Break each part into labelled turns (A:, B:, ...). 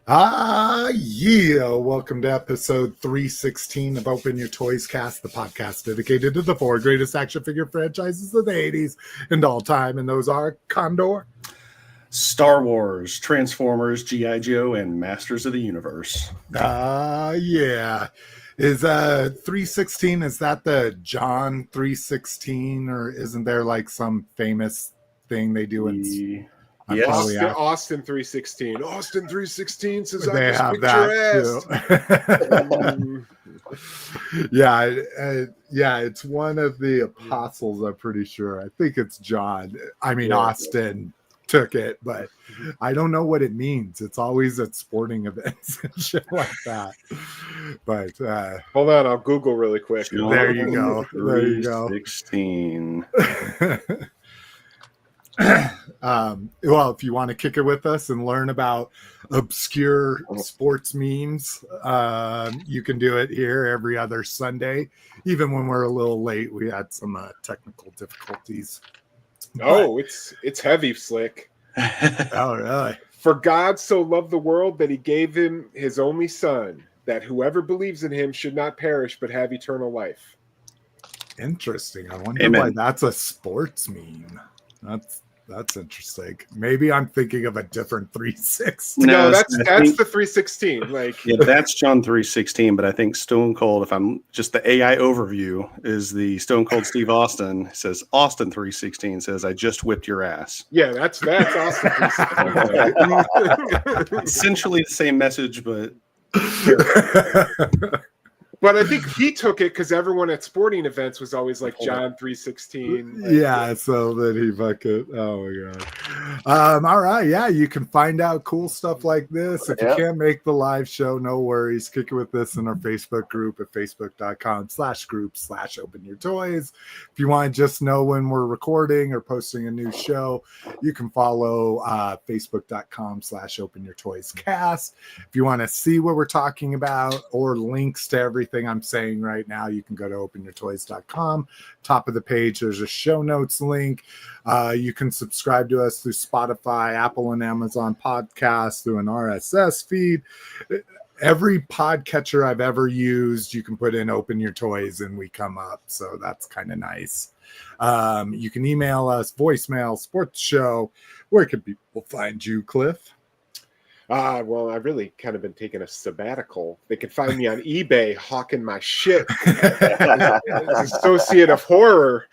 A: Yeah. Welcome to episode 316 of Open Your Toys Cast, the podcast dedicated to the four greatest action figure franchises of the 80s and all time. And those are Condor,
B: Star Wars, Transformers, G.I. Joe, and Masters of the Universe.
A: Yeah. Is 316, is that the John 316, or isn't there like some famous thing they do in
C: Austin 316. Austin 316 says
A: they
C: I
A: have that too. Yeah, it's one of the apostles, I'm pretty sure. I think it's John. Austin took it, but I don't know what it means. It's always at sporting events and shit like that. But
C: hold on, I'll Google really quick.
A: There you go.
B: 16.
A: Well, if you want to kick it with us and learn about obscure sports memes, you can do it here every other Sunday. Even when we're a little late, we had some technical difficulties.
C: It's heavy, Slick.
A: Oh, really?
C: For God so loved the world that he gave him his only son, that whoever believes in him should not perish but have eternal life.
A: Interesting. I wonder why that's a sports meme. That's interesting. Maybe I'm thinking of a different 316.
C: No, that's the 316.
B: That's John 316. But I think Stone Cold, if I'm just the AI overview, is the Stone Cold Steve Austin says Austin 316 says I just whipped your ass.
C: Yeah, that's Austin 316.
B: Essentially the same message, but.
C: But I think he took it because everyone at sporting events was always like John 316.
A: Yeah, so that he fucking, oh my God. All right, yeah, you can find out cool stuff like this. If you can't make the live show, no worries. Kick it with this in our Facebook group at facebook.com/group/openyourtoys. If you want to just know when we're recording or posting a new show, you can follow facebook.com/openyourtoyscast. If you want to see what we're talking about or links to everything I'm saying right now, you can go to openyourtoys.com. Top of the page, there's a show notes link. You can subscribe to us through Spotify, Apple, and Amazon podcasts, through an RSS feed. Every podcatcher I've ever used, you can put in Open Your Toys and we come up. So that's kind of nice. You can email us, voicemail, sports show. Where can people find you, Cliff?
C: Well, I've really kind of been taking a sabbatical. They can find me on eBay hawking my shit. Associate of horror.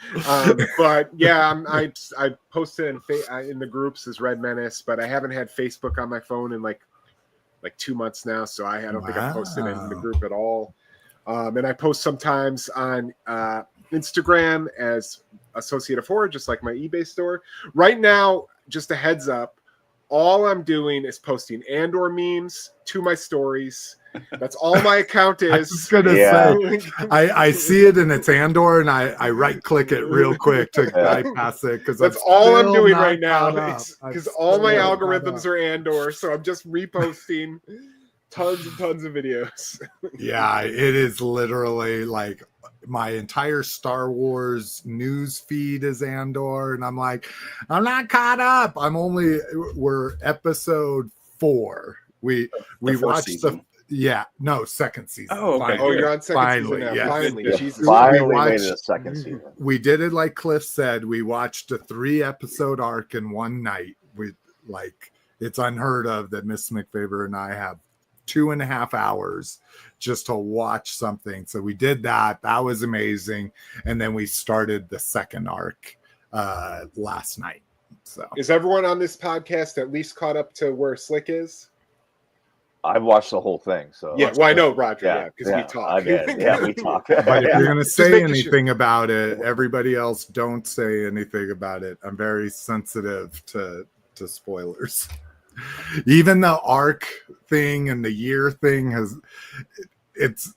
C: But yeah, I posted in the groups as Red Menace, but I haven't had Facebook on my phone in like 2 months now, so I don't think I posted it in the group at all. And I post sometimes on Instagram as Associate of Horror, just like my eBay store. Right now, just a heads up, all I'm doing is posting Andor memes to my stories. That's all my account is.
A: I was gonna say, I see it and it's Andor, and I right click it real quick to bypass it because
C: that's all I'm doing right now. Because all my algorithms are Andor, so I'm just reposting tons and tons of videos.
A: Yeah, it is literally like my entire Star Wars news feed is Andor, and I'm like, I'm not caught up. We're episode 4. We watched second season.
C: Oh, okay.
A: Finally.
C: You're on second season now.
A: Yeah.
C: Finally, Jesus.
D: Finally made it a second season.
A: We did it like Cliff said. We watched a 3-episode arc in one night. It's unheard of that Miss McFavor and I have 2.5 hours just to watch something. So we did that. That was amazing. And then we started the second arc last night. So
C: is everyone on this podcast at least caught up to where Slick is?
D: I've watched the whole thing. So
C: yeah, well, I know Roger, because we talk.
D: We talk.
A: But if you're going to say anything about it, everybody else don't say anything about it. I'm very sensitive to spoilers. Even the arc thing and the year thing it's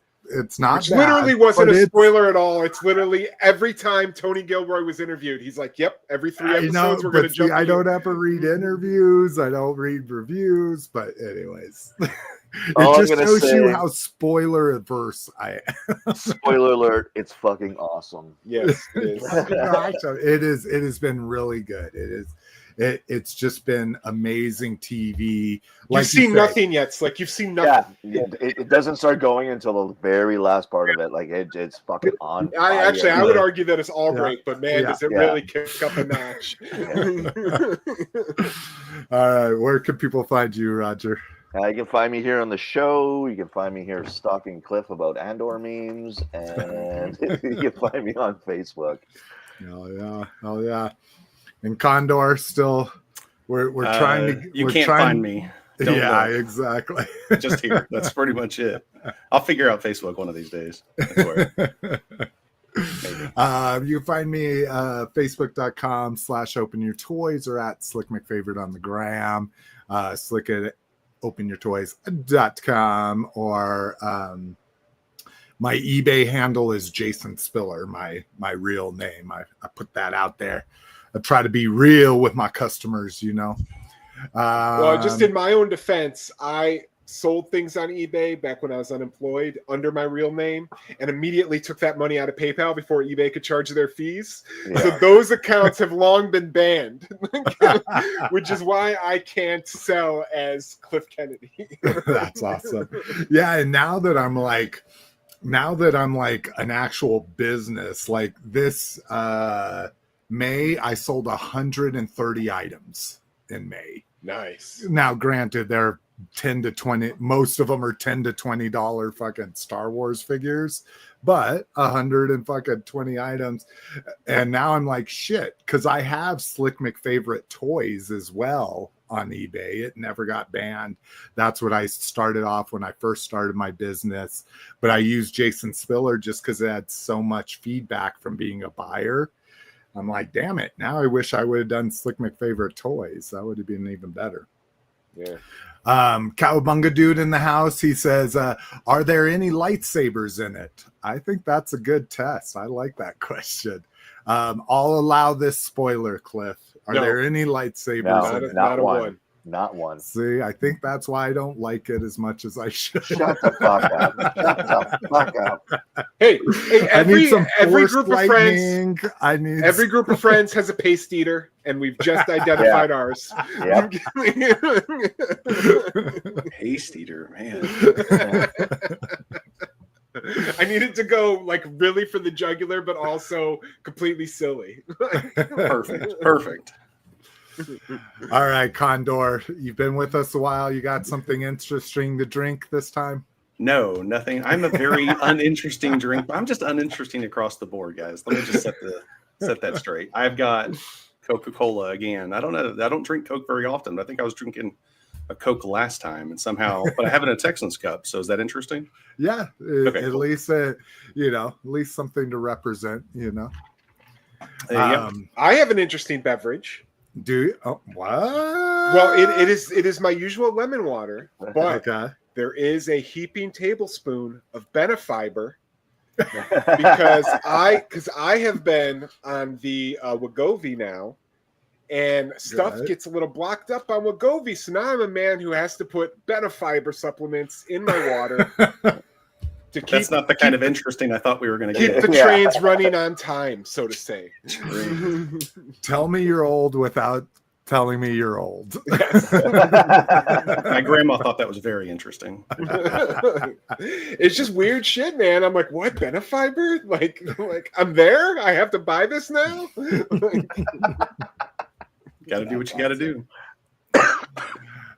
A: not
C: which
A: bad,
C: literally wasn't a spoiler at all. It's literally every time Tony Gilroy was interviewed, he's like, yep, every 3 episodes we're going to jump.
A: I don't have to read interviews. I don't read reviews. But anyways, it just shows you how spoiler averse I am.
D: Spoiler alert, it's fucking awesome.
C: Yes, it is.
A: It has been really good. It's just been amazing TV.
C: You've seen nothing yet. It's like you've seen nothing.
D: Yeah, it doesn't start going until the very last part of it. Like it's fucking on.
C: I would argue that it's all great, but man, does it really kick up a notch.
A: All right, where can people find you, Roger?
D: You can find me here on the show. You can find me here stalking Cliff about Andor memes, and you can find me on Facebook.
A: Oh yeah. And Condor still, we're trying to.
B: You can't find me. Don't look.
A: Exactly.
B: Just here. That's pretty much it. I'll figure out Facebook one of these days. Maybe.
A: You can find me facebook.com/openyourtoys or at Slick McFavorite on the gram. Slick at openyourtoys.com, or my eBay handle is Jason Spiller, my real name. I put that out there. I try to be real with my customers, you know.
C: Well, just in my own defense, I sold things on eBay back when I was unemployed under my real name, and immediately took that money out of PayPal before eBay could charge their fees. Yeah. So those accounts have long been banned, which is why I can't sell as Cliff Kennedy.
A: That's awesome. Yeah, and now that I'm like an actual business, like this May, I sold 130 items in May.
C: Nice.
A: Now, granted, they're 10 to 20, most of them are $10 to $20 fucking Star Wars figures, but 120 items. And now I'm like, shit, because I have Slick McFavorite toys as well on eBay. It never got banned. That's what I started off when I first started my business. But I used Jason Spiller just because it had so much feedback from being a buyer. I'm like, damn it. Now I wish I would have done Slick McFavorite toys. That would have been even better.
C: Yeah.
A: Cowabunga Dude in the house. He says, are there any lightsabers in it? I think that's a good test. I like that question. I'll allow this spoiler, Cliff. Are there any lightsabers in it?
D: Not one. Not one.
A: See, I think that's why I don't like it as much as I should.
D: Shut the fuck up. Shut the fuck up.
C: Hey, every group of friends, every group of friends has a paste eater, and we've just identified ours.
D: Yeah.
B: Paste eater, man.
C: I needed to go like really for the jugular, but also completely silly.
B: Perfect.
A: All right, Condor, you've been with us a while. You got something interesting to drink this time?
B: No, nothing. I'm a very uninteresting drink. I'm just uninteresting across the board, guys. Let me just set that straight. I've got Coca-Cola again. I don't know. I don't drink Coke very often, but I think I was drinking a Coke last time, and somehow, but I have it in a Texans cup. So is that interesting?
A: Yeah,
B: okay,
A: at
B: cool.
A: least at least something to represent.
C: I have an interesting beverage.
A: Do you? Oh, what?
C: Well, it is my usual lemon water, but there is a heaping tablespoon of Benefiber because I have been on the Wegovy now, and stuff gets a little blocked up on Wegovy. So now I'm a man who has to put Benefiber supplements in my water.
B: That's not the kind of interesting I thought we were going to get.
C: Keep the trains running on time, so to say.
A: Tell me you're old without telling me you're old.
C: Yes.
B: My grandma thought that was very interesting.
C: It's just weird shit, man. I'm like, what, Benefiber? Like I'm there? I have to buy this now?
B: Got to do what you got to do.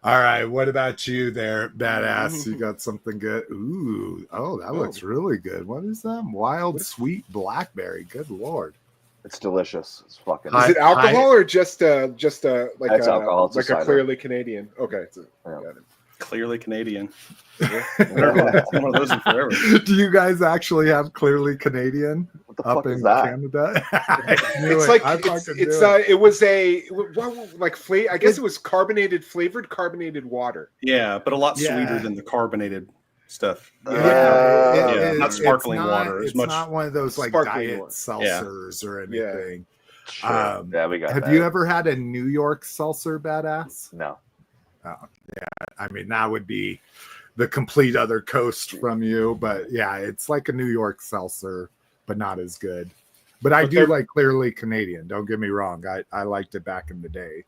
A: All right, what about you there, badass? You got something good? Ooh, that looks really good. What is that? Wild sweet blackberry. Good lord,
D: it's delicious. It's fucking.
C: Is it alcohol or just like
D: alcohol?
C: Like a clearly Canadian? Okay, got it.
B: Clearly Canadian. One of those in forever.
A: Do you guys actually have clearly Canadian up in Canada?
C: It was I guess it was flavored carbonated water.
B: Yeah, but a lot sweeter than the carbonated stuff.
A: Not
B: sparkling water.
A: It's not one of those like diet seltzers or anything.
D: Sure. We got.
A: Have you ever had a New York seltzer, badass?
D: No.
A: Oh, yeah. I mean, that would be the complete other coast from you. But yeah, it's like a New York seltzer, but not as good. But I do like clearly Canadian. Don't get me wrong. I liked it back in the day.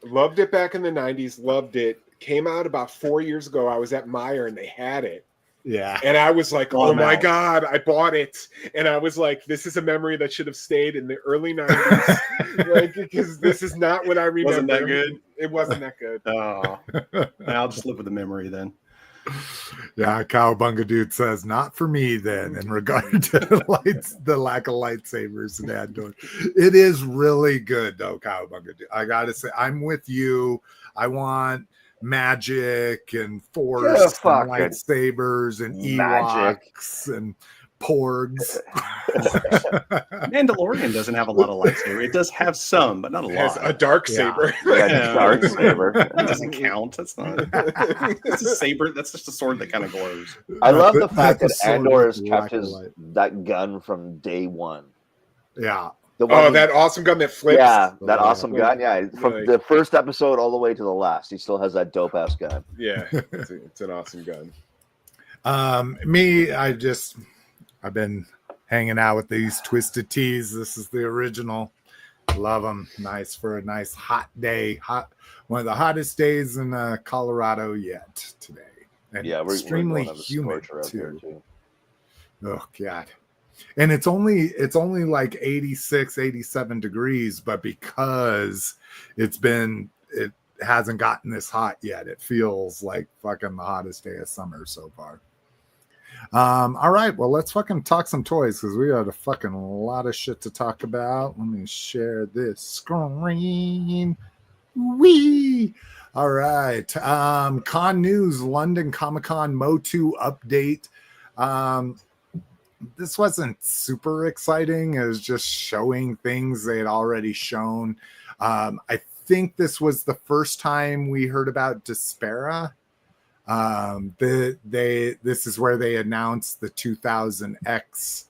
C: Loved it back in the 90s. Loved it. Came out about 4 years ago. I was at Meijer and they had it.
A: Yeah.
C: And I was like,
B: Bought
C: oh
B: 'em
C: my
B: out.
C: God, I bought it. And I was like, this is a memory that should have stayed in the early 90s. Like, because this is not what I remember.
B: Wasn't that good?
C: It wasn't that good.
B: Oh, I'll just live with the memory then.
A: Yeah, Cowabunga Dude says, not for me then, in regard to the lack of lightsabers in Andor. It is really good, though, Cowabunga Dude. I got to say, I'm with you. I want magic and force and
D: fucking
A: lightsabers and
D: magic.
A: Ewoks and porgs.
B: Mandalorian doesn't have a lot of lightsaber. It does have some, but not a
C: It has
B: lot.
C: a dark saber.
B: Yeah.
D: Dark saber.
B: That doesn't count. That's not. It's a saber. That's just a sword that kind of glows.
D: I love the
A: That's
D: fact
A: a
D: that
A: sword
D: Andor
A: with
D: has kept
A: black
D: his
A: light.
D: that gun from day one.
A: Yeah.
D: The one
C: Oh,
D: he-
C: that awesome gun that flips.
D: yeah, that
A: Oh,
D: awesome
C: yeah.
D: gun. Yeah, from
C: Like-
D: the first episode all the way to the last, he still has that dope ass gun.
C: Yeah, it's an awesome gun.
A: I've been hanging out with these Twisted Tees. This is the original. Love them. Nice for a nice hot day. One of the hottest days in Colorado yet today. And
D: Yeah, we're
A: extremely
D: going on the
A: humid
D: scorcher up here,
A: too.
D: too.
A: Oh God. And it's only like 86, 87 degrees, but because it hasn't gotten this hot yet, it feels like fucking the hottest day of summer so far. All right, well, let's fucking talk some toys because we got a fucking lot of shit to talk about. Let me share this screen. Wee. All right. Con news, London Comic-Con MOTU update. This wasn't super exciting. It was just showing things they had already shown. I think this was the first time we heard about Despera. This is where they announced the 2000X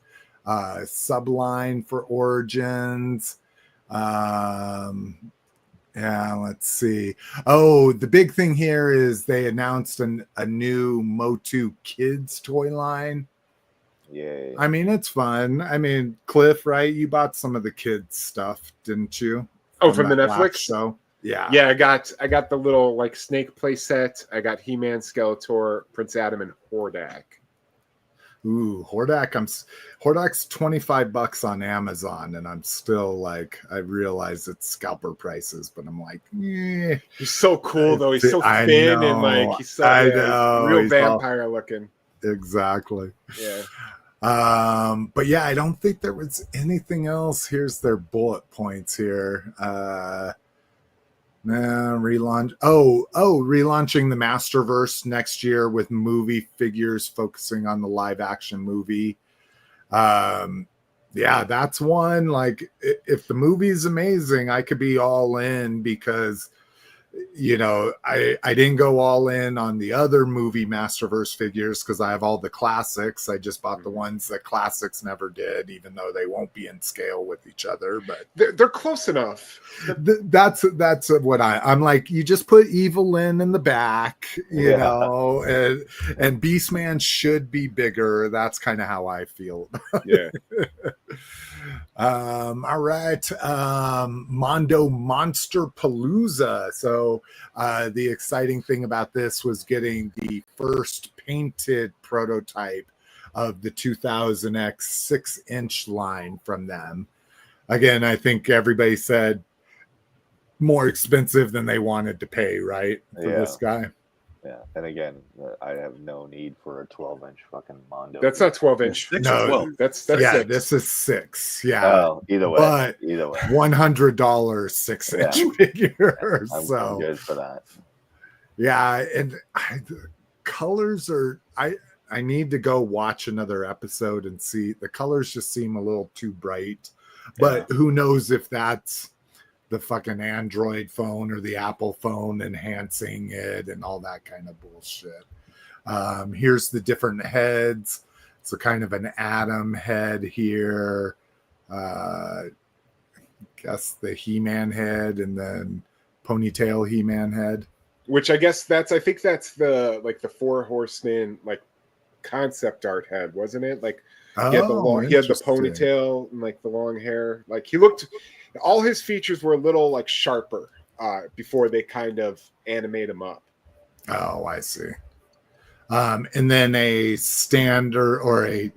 A: subline for Origins. Yeah, let's see. Oh, the big thing here is they announced a new MOTU Kids toy line.
D: Yay.
A: I mean, it's fun. I mean, Cliff, right? You bought some of the kids stuff, didn't you?
C: Oh, from the
A: that
C: Netflix
A: last show. Yeah.
C: Yeah, I got the little like snake play set. I got He-Man, Skeletor, Prince Adam, and Hordak.
A: Ooh, Hordak's $25 on Amazon, and I'm still like, I realize it's scalper prices, but I'm like, eh.
C: He's so cool though. He's so
A: I
C: thin
A: know,
C: and like he's so
A: I
C: he's
A: know,
C: real
A: he's all-
C: vampire looking.
A: Exactly.
C: Yeah.
A: But yeah, I don't think there was anything else. Here's their bullet points here. Relaunch. Relaunching the Masterverse next year with movie figures focusing on the live action movie. Yeah, that's one. Like, if the movie's amazing, I could be all in because, you know, I didn't go all in on the other movie Masterverse figures because I have all the classics. I just bought the ones that classics never did, even though they won't be in scale with each other. But
C: They're close enough.
A: that's what I'm like. You just put Evil in the back, you know, and Beastman should be bigger. That's kind of how I feel.
C: Yeah.
A: All right. Mondo Monsterpalooza. So the exciting thing about this was getting the first painted prototype of the 2000X 6-inch line from them. Again, I think everybody said more expensive than they wanted to pay, right? For this guy.
D: Yeah, and again, I have no need for a 12-inch fucking Mondo.
C: That's not 12-inch.
B: 6
A: No.
B: or 12.
C: That's
A: Yeah,
C: 6.
A: this is 6. Yeah.
D: Oh, either way.
A: But
D: either way.
A: $100 6-inch
D: Yeah.
A: figure.
D: I'm
A: So
D: good for that.
A: yeah, and the colors are I need to go watch another episode and see. The colors just seem a little too bright. But who knows if that's the fucking Android phone or the Apple phone enhancing it and all that kind of bullshit. Here's the different heads. So kind of an Atom head here. Guess the He-Man head and then ponytail He-Man head.
C: Which I guess I think that's the like the 4 Horsemen like concept art head, wasn't it? Like he had the
A: interesting.
C: ponytail and like the long hair. Like he looked, all his features were a little like sharper. before they kind of animate them up.
A: Oh, I see. And then a standard or a,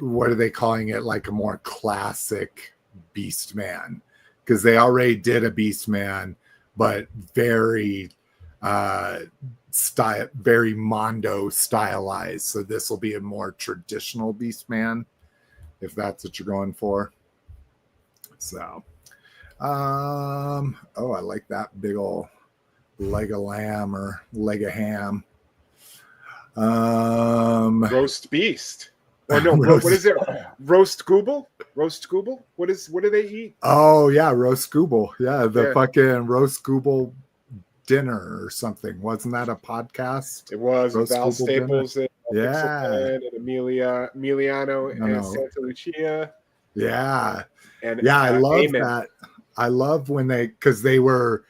A: what are they calling it? Like a more classic Beastman, because they already did a Beastman, but very very Mondo stylized. So this will be a more traditional Beastman, if that's what you're going for. So, oh, I like that big old leg of lamb or leg of ham.
C: Roast beast. Or no, what is it? Roast gooble? Roast gooble? What do they eat?
A: Oh yeah, roast gooble. Yeah, the fucking roast gooble dinner or something. Wasn't that a podcast?
C: It was
A: Roast
C: Val
A: gooble
C: Staples
A: dinner?
C: and Emiliano and Santa Lucia.
A: Yeah.
C: And
A: I love
C: Eamon.
A: that. I love when because they were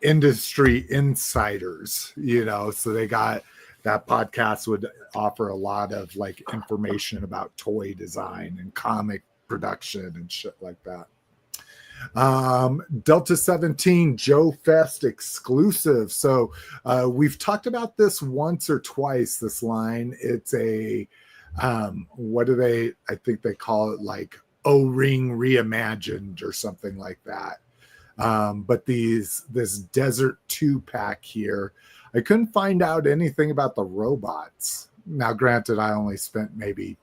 A: industry insiders, so they got that podcast would offer a lot of like information about toy design and comic production and shit like that. Delta 17 Joe Fest exclusive. So we've talked about this once or twice, this line. It's a what do they, I think they call it like O-Ring reimagined or something like that. But this Desert 2-pack here, I couldn't find out anything about the robots. Now, granted, I only spent maybe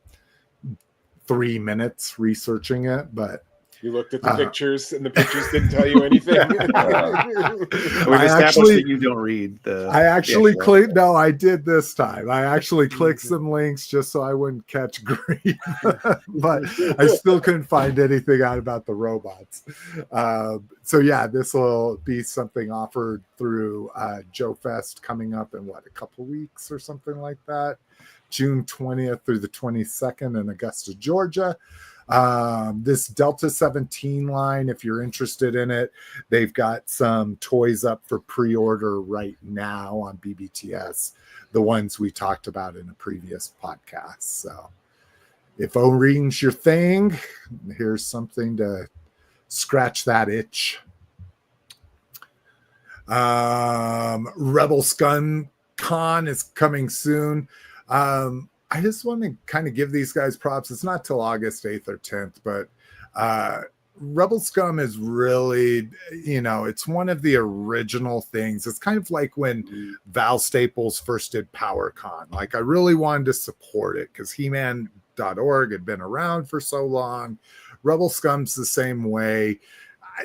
A: 3 minutes researching it, but
C: you looked at the pictures, and the pictures didn't tell you anything.
B: We established that you don't read the.
A: I actually clicked. No, I did this time. I actually clicked some links just so I wouldn't catch grief, but I still couldn't find anything out about the robots. So yeah, this will be something offered through Joe Fest coming up in a couple weeks or something like that. June 20th through the 22nd in Augusta, Georgia. This Delta 17 line, if you're interested in it, they've got some toys up for pre-order right now on BBTS, the ones we talked about in a previous podcast. So if O-Ring's your thing, here's something to scratch that itch. Rebel Scum Con is coming soon. I just want to kind of give these guys props. It's not till August 8th or 10th, but Rebel Scum is really, it's one of the original things. It's kind of like when Val Staples first did PowerCon. Like, I really wanted to support it because He-Man.org had been around for so long. Rebel Scum's the same way.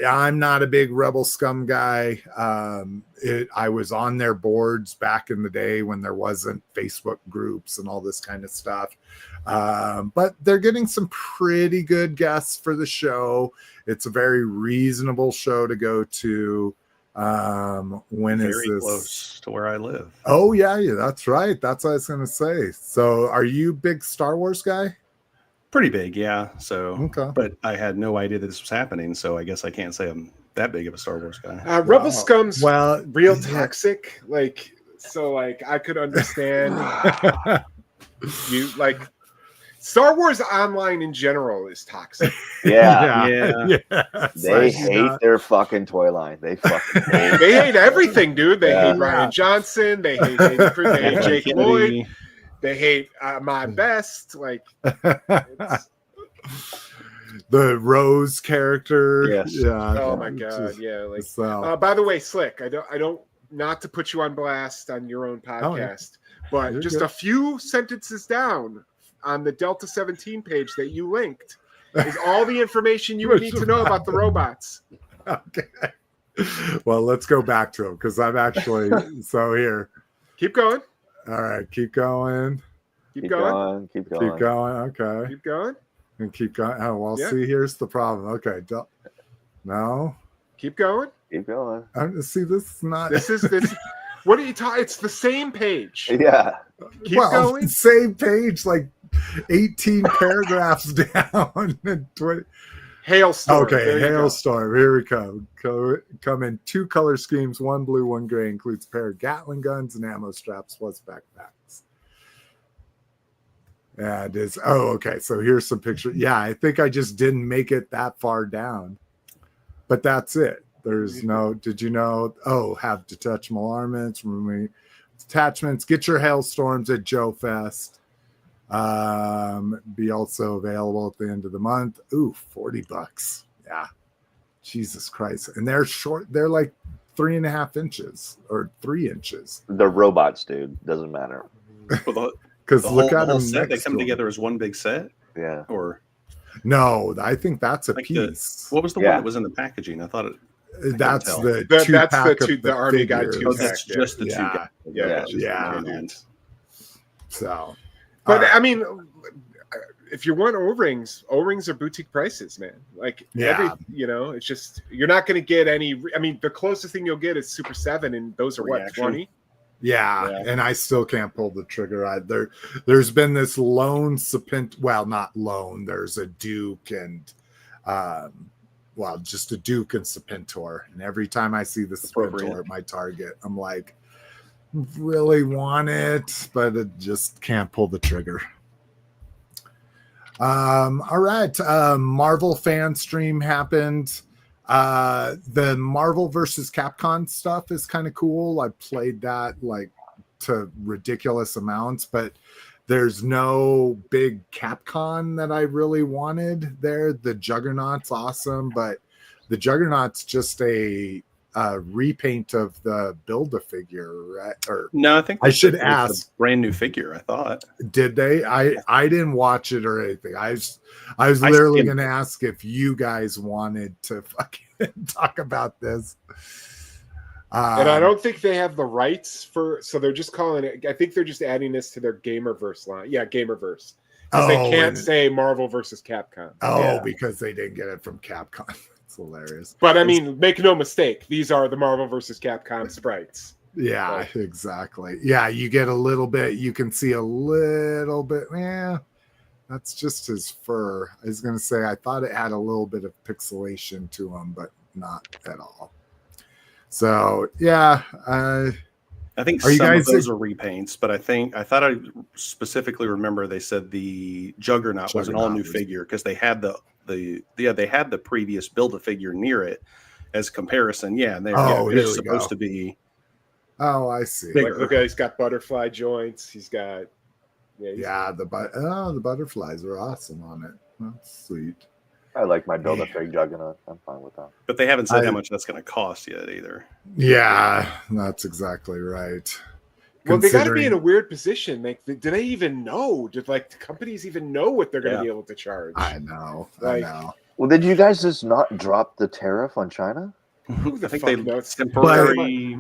A: I'm not a big Rebel Scum guy. I was on their boards back in the day when there wasn't Facebook groups and all this kind of stuff. But they're getting some pretty good guests for the show. It's a very reasonable show to go to. When
B: very
A: is this?
B: Close to where I live.
A: Oh, yeah, that's right. That's what I was going to say. So are you a big Star Wars guy?
B: Pretty big, yeah. So,
A: okay.
B: But I had no idea that this was happening, so I guess I can't say I'm that big of a Star Wars guy.
C: Rebel Scum's real toxic. I could understand you like Star Wars Online in general is toxic.
D: Yeah. They hate their fucking toy line. They fucking hate.
C: They hate everything, dude. They hate Ryan Johnson. They hate Jake Lloyd. They hate my best. Like
A: the Rose character.
D: Yes.
A: Yeah.
C: Oh my god. Yeah. Like. So. By the way, Slick. I don't. Not to put you on blast on your own podcast, but you're just good. A few sentences down on the Delta 17 page that you linked is all the information you would need to know about the robots.
A: Okay. Well, let's go back to them because I'm actually so here.
C: Keep going.
A: All right, keep going.
C: Keep going.
D: Keep going.
A: Keep going. Okay.
C: Keep going.
A: And keep going. Oh, well, see, here's the problem. Okay. No.
C: Keep going.
D: Keep going.
A: See, this is not.
C: This. What are you talking? It's the same page.
D: Yeah.
C: Keep going.
A: Same page, like 18 paragraphs down.
C: Hailstorm.
A: Okay, Hailstorm. Here we come. Come in 2 color schemes, 1 blue, 1 gray. Includes a pair of Gatling guns and ammo straps plus backpacks. Yeah, it is. Oh, okay. So here's some pictures. Yeah, I think I just didn't make it that far down. But that's it. There's no. Did you know? Oh, have detachable armaments. Attachments. Get your hailstorms at Joe Fest. Be also available at the end of the month. Ooh, $40. Yeah, Jesus Christ! And they're short. They're like 3.5 inches or 3 inches.
D: They're robots, dude. Doesn't matter.
A: Because look at them.
B: Set, they come together as one big set.
D: Yeah.
B: Or
A: no, I think that's a
B: like
A: piece.
B: What was the one that was in the packaging? I thought it.
A: That's the
C: the Army Guide 2 pack.
B: That's just the two guys.
A: Yeah. So,
C: but I mean, if you want O-rings are boutique prices, man. Like, it's just, you're not going to get any. I mean, the closest thing you'll get is Super 7, and those are what, 20?
A: Yeah, and I still can't pull the trigger. There's been this lone Serpent. Well, not lone. There's a Duke and, just a Duke and Serpentor. And every time I see the Serpentor at my target, I'm like, really want it, but it just can't pull the trigger. All right, Marvel Fanstream happened. The Marvel versus Capcom stuff is kind of cool. I played that like to ridiculous amounts, but there's no big Capcom that I really wanted there. The Juggernaut's awesome, but the Juggernaut's just a repaint of the Build-A-Figure, right? Or
B: no, I think
A: I should ask.
B: A brand new figure, I thought.
A: Did they? I didn't watch it or anything. I was literally going to ask if you guys wanted to fucking talk about this.
C: And I don't think they have the rights so they're just calling it. I think they're just adding this to their Gamerverse line. Yeah, Gamerverse. Because they can't say Marvel versus Capcom.
A: Because they didn't get it from Capcom. It's hilarious.
C: But I mean, make no mistake, these are the Marvel versus Capcom sprites.
A: Yeah, exactly. Yeah, you get a little bit. You can see a little bit. Yeah, that's just his fur. I was going to say, I thought it had a little bit of pixelation to him, but not at all. So, yeah.
B: I think some of those are repaints, but I thought I specifically remember they said the Juggernaut was an all new figure because they had they had the previous Build-A-Figure near it as a comparison. Yeah, and they're supposed to be.
A: Oh, I see.
C: Look at, he's got butterfly joints. He's got
A: the butterflies are awesome on it. That's sweet.
D: I like my Build-A-Fig Juggernaut. I'm fine with that.
B: But they haven't said how much that's going to cost yet either.
A: Yeah, that's exactly right.
C: Well, they got to be in a weird position. Like, do they even know? Did the companies even know what they're going to be able to charge?
A: I know. I know.
D: Well, did you guys just not drop the tariff on China?
B: I think they temporary.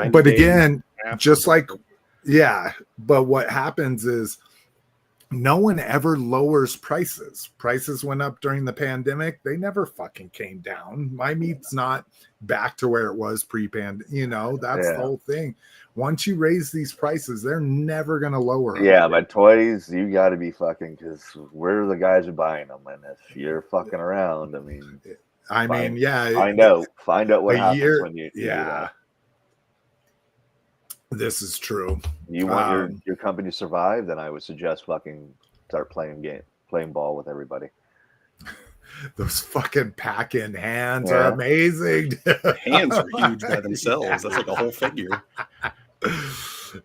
A: But again, just like, but what happens is no one ever lowers prices. Prices went up during the pandemic. They never fucking came down. My meat's not back to where it was pre-pandemic. That's the whole thing. Once you raise these prices, they're never going to lower them.
D: Yeah, but toys, you got to be fucking, because we're the guys who are buying them. And if you're fucking around, find out what happens when you do that.
A: This is true.
D: You want your company to survive, then I would suggest fucking start playing ball with everybody.
A: Those fucking pack-in hands are amazing.
B: The hands are huge by themselves. That's like a whole figure.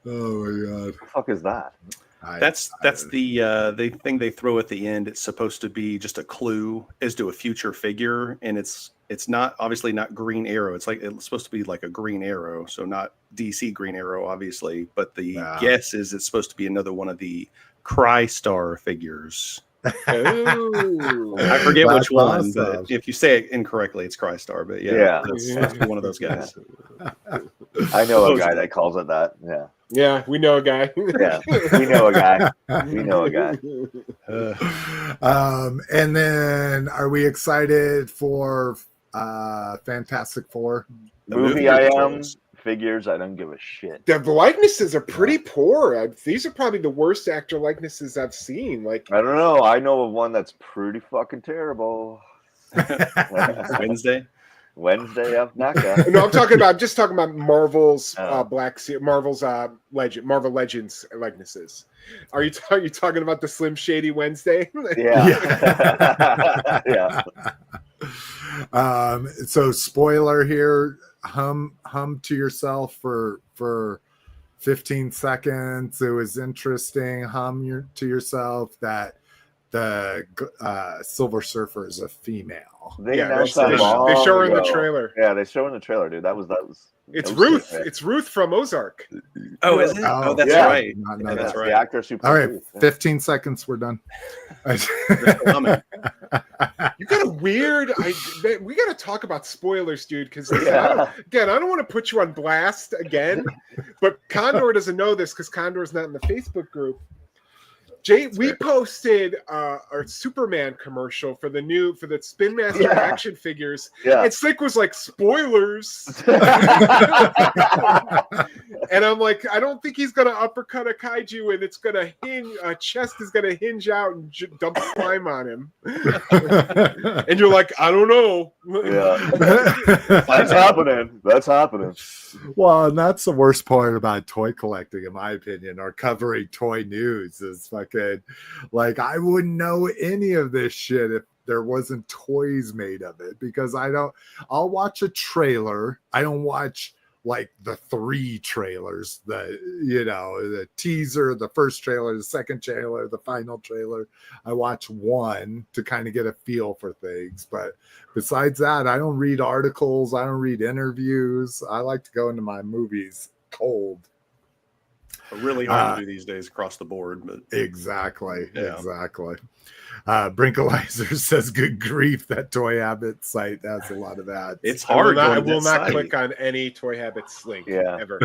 A: Oh my god!
D: What the fuck is that?
B: That's the thing they throw at the end. It's supposed to be just a clue as to a future figure, and it's not obviously not Green Arrow. It's supposed to be like a Green Arrow, so not DC Green Arrow, obviously. But the guess is it's supposed to be another one of the Crystar figures. I forget which one, but if you say it incorrectly, it's Crystar. But that's one of those guys.
D: I know a guy that calls it that.
C: Yeah, we know a guy.
D: We know a guy.
A: And then, are we excited for Fantastic Four?
D: The movie I am. Figures, I don't give a shit.
C: The likenesses are pretty poor. These are probably the worst actor likenesses I've seen. I
D: don't know. I know of one that's pretty fucking terrible.
B: Wednesday
D: of NACA.
C: No, I'm just talking about Marvel's Marvel's Marvel Legends likenesses. Are you talking about the Slim Shady Wednesday?
D: Yeah.
A: So spoiler here, hum to yourself for 15 seconds. It was interesting. To yourself that the Silver Surfer is a female.
C: They show her in the trailer.
D: Yeah, they show her in the trailer, dude. That was.
C: It's Ruth. It's Ruth from Ozark.
B: Oh, is it? Oh, that's right.
D: That's right. The actress who
A: all right, 15 seconds. We're done.
C: You got a weird. We got to talk about spoilers, dude. Because I don't want to put you on blast again, but Condor doesn't know this because Condor's not in the Facebook group. We posted a Superman commercial for the Spin Master action figures. Yeah. And Slick was like, spoilers. And I'm like, I don't think he's gonna uppercut a kaiju and it's gonna chest is gonna hinge out and dump slime on him. And you're like, I don't know.
D: Yeah. That's happening.
A: Well, and that's the worst part about toy collecting, in my opinion, or covering toy news is fucking like I wouldn't know any of this shit if there wasn't toys made of it, because I'll watch a trailer. I don't watch like the 3 trailers, the teaser, the first trailer, the second trailer, the final trailer. I watch one to kind of get a feel for things. But besides that, I don't read articles. I don't read interviews. I like to go into my movies cold.
B: Really hard to do these days across the board. But
A: exactly. Brinkalizer says, good grief, that Toy Habit site has a lot of ads.
B: It's hard.
C: I will not click on any Toy Habits link ever.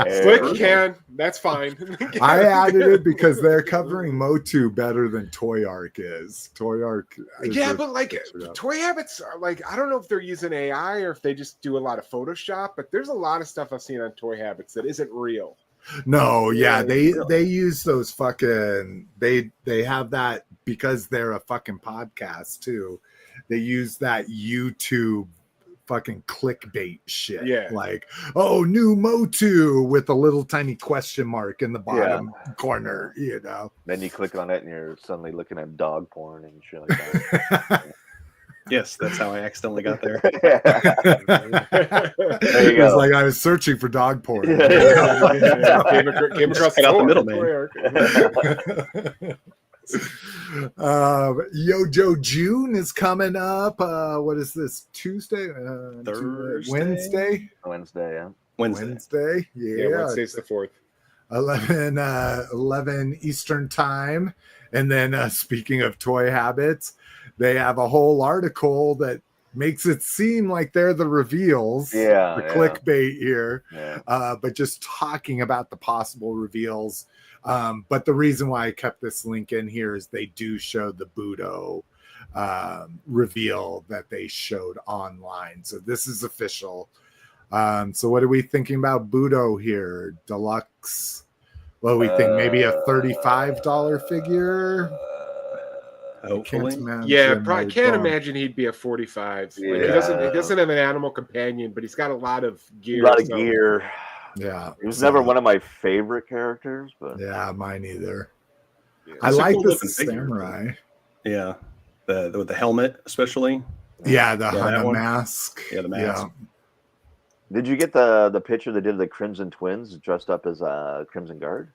D: Slick
C: can. That's fine.
A: I added it because they're covering MOTU better than Toy Arc is. Toy Arc.
C: But like Toy Habits are like, I don't know if they're using AI or if they just do a lot of Photoshop, but there's a lot of stuff I've seen on Toy Habits that isn't real.
A: No, they use those fucking they have that because they're a fucking podcast too. They use that YouTube fucking clickbait shit.
C: Yeah.
A: Like, oh, new MOTU with a little tiny question mark in the bottom corner,
D: Then you click on it and you're suddenly looking at dog porn and shit like that.
B: Yes, that's how I accidentally got there.
D: There you go.
A: It's like I was searching for dog porn.
C: Came across
B: the middle,
A: man. Yojo June is coming up. What is this? Tuesday?
B: Thursday?
A: Wednesday?
D: Wednesday.
A: Yeah.
C: Wednesday's the 4th.
A: 11 Eastern time. And then speaking of Toy Habits, they have a whole article that makes it seem like they're the reveals. Clickbait here. But just talking about the possible reveals. But the reason why I kept this link in here is they do show the Budo reveal that they showed online. So this is official. So what are we thinking about Budo here? Deluxe. Well, we think maybe a $35 figure.
B: Hopefully.
C: Probably can't imagine he'd be a 45. Like, he doesn't have an animal companion, but he's got a lot of gear.
A: Yeah,
D: he was never one of my favorite characters, but
A: mine either. I like the samurai.
B: Yeah, with the helmet, especially.
A: Yeah, the Hana mask.
B: Yeah, the mask.
A: Yeah.
D: Did you get the picture they did of the Crimson Twins dressed up as Crimson Guard?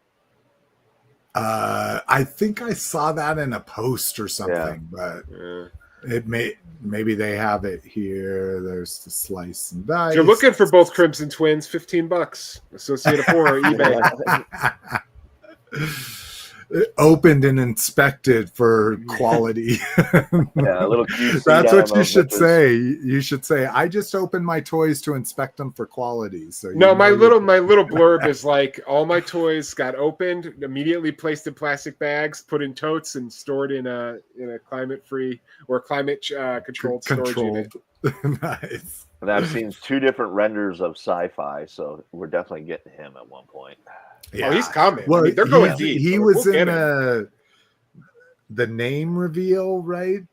A: I think I saw that in a post or something, but it maybe they have it here. There's the slice and dice.
C: If you're looking for both Crimson Twins, $15. Associated 4 or eBay.
A: Opened and inspected for quality.
D: A little QC.
A: That's what you should say. You should say, I just opened my toys to inspect them for quality. So
C: my little blurb is like, all my toys got opened, immediately placed in plastic bags, put in totes, and stored in a climate-free or climate controlled storage unit.
A: Nice.
D: And I've seen 2 different renders of Sci-Fi, so we're definitely getting him at one point.
C: Yeah. Oh, he's coming.
A: Well,
C: they're going deep.
A: He was in the name reveal, right?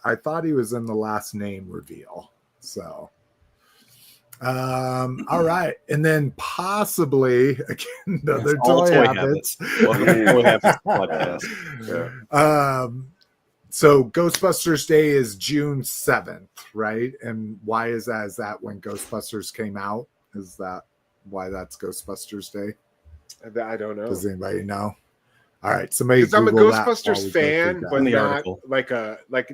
A: I thought he was in the last name reveal. So, all right, and then possibly again another Toy Habits. So Ghostbusters Day is June 7th, right? And why is that? Is that when Ghostbusters came out? Is that why that's Ghostbusters Day?
C: I don't know.
A: Does anybody know? All right, somebody.
C: Because I'm a
A: Google that
C: Ghostbusters fan, but
B: In the
C: not
B: article.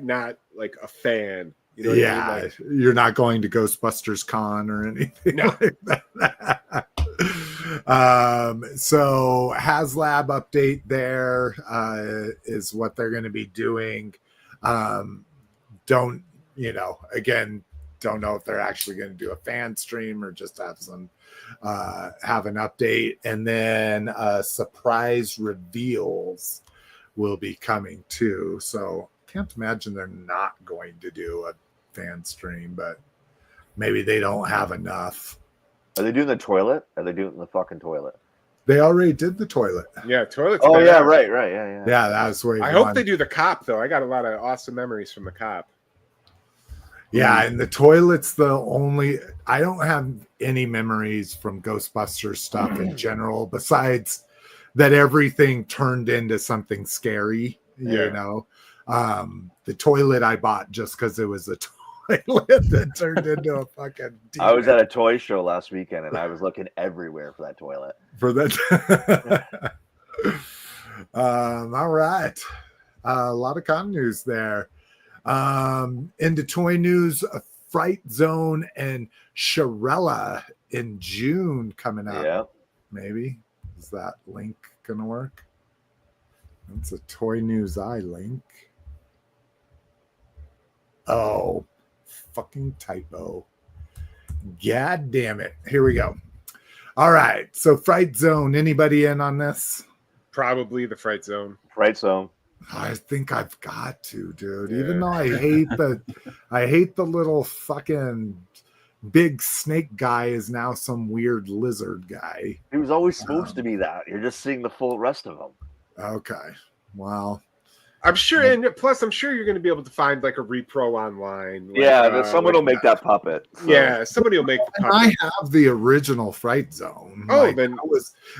C: not like a fan. You know
A: Yeah,
C: what I mean? Like,
A: you're not going to Ghostbusters Con or anything
C: No.
A: like that. So HasLab update there is what they're going to be doing. Don't know if they're actually going to do a fan stream or just have an update. And then surprise reveals will be coming too. So can't imagine they're not going to do a fan stream, but maybe they don't have enough.
D: Are they doing the toilet? Are they doing the fucking toilet?
A: They already did the toilet.
C: yeah, toilets.
D: Oh yeah, right, yeah.
A: Yeah, that's where
C: I hope they do the cop though. I got a lot of awesome memories from the cop.
A: Yeah, and the toilet's the only. I don't have any memories from Ghostbusters stuff in general, besides that everything turned into something scary. You know, the toilet I bought just because it was a toilet that turned into a fucking. Demon.
D: I was at a toy show last weekend and I was looking everywhere for that toilet.
A: For that. All right, a lot of con news there. Into toy news, Fright Zone and Sharella in June coming up.
D: Yeah.
A: Maybe. Is that link gonna work? That's a Toy News Eye link. Oh, fucking typo. God damn it. Here we go. All right. So Fright Zone, anybody in on this?
C: Probably the Fright Zone.
D: Fright Zone.
A: I think I've got to, dude.
C: Yeah.
A: Even though I hate the little fucking big snake guy is now some weird lizard guy.
D: He was always supposed to be that. You're just seeing the full rest of him.
A: Okay. Well,
C: I'm sure, and plus, I'm sure you're going to be able to find like a repro online. Like,
D: yeah, someone will make that puppet.
C: So. Yeah, somebody will make the puppet.
A: I have the original Fright Zone.
C: Oh,
A: like,
C: then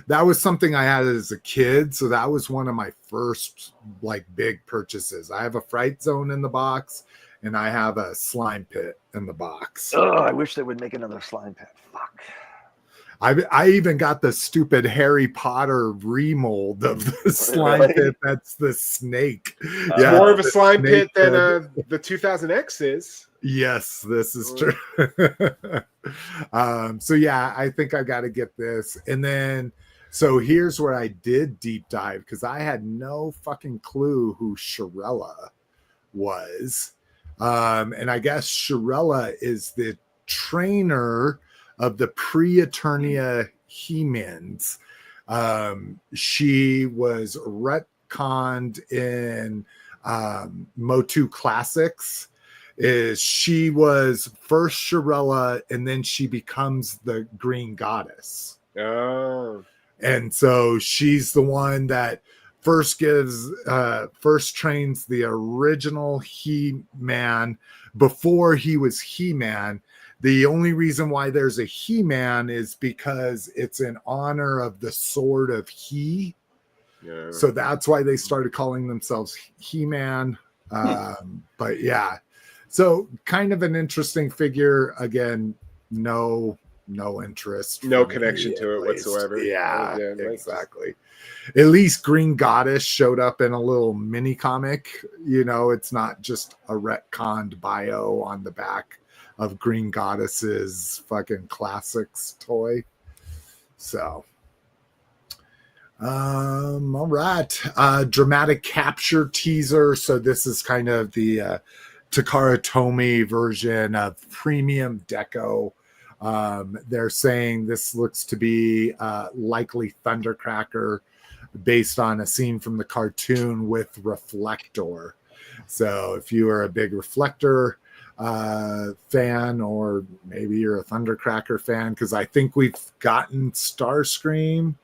A: that was something I had as a kid, so that was one of my first like big purchases. I have a Fright Zone in the box, and I have a slime pit in the box.
D: Oh, I wish they would make another slime pit. Fuck.
A: I even got the stupid Harry Potter remold of the slime pit. That's the snake.
C: It's more of a slime pit than the 2000X is.
A: Yes, this is true. So yeah, I think I got to get this. And then, so here's where I did deep dive because I had no fucking clue who Sharella was. And I guess Sharella is the trainer of the pre-Eternia He-Mans. She was retconned in MOTU Classics. She was first Sharella, and then she becomes the Green Goddess.
C: Oh.
A: And so she's the one that first trains the original He-Man before he was He-Man. The only reason why there's a He-Man is because it's in honor of the sword of He.
C: Yeah.
A: So that's why they started calling themselves He-Man. But yeah, so kind of an interesting figure. Again, no interest.
C: No connection to it whatsoever.
A: Yeah, exactly. At least Green Goddess showed up in a little mini comic. You know, it's not just a retconned bio on the back of Green Goddess's fucking classics toy. So all right. Dramatic capture teaser. So this is kind of the Takara Tomy version of premium deco. They're saying this looks to be likely Thundercracker based on a scene from the cartoon with Reflector. So if you are a big Reflector fan, or maybe you're a Thundercracker fan, because I think we've gotten Starscream.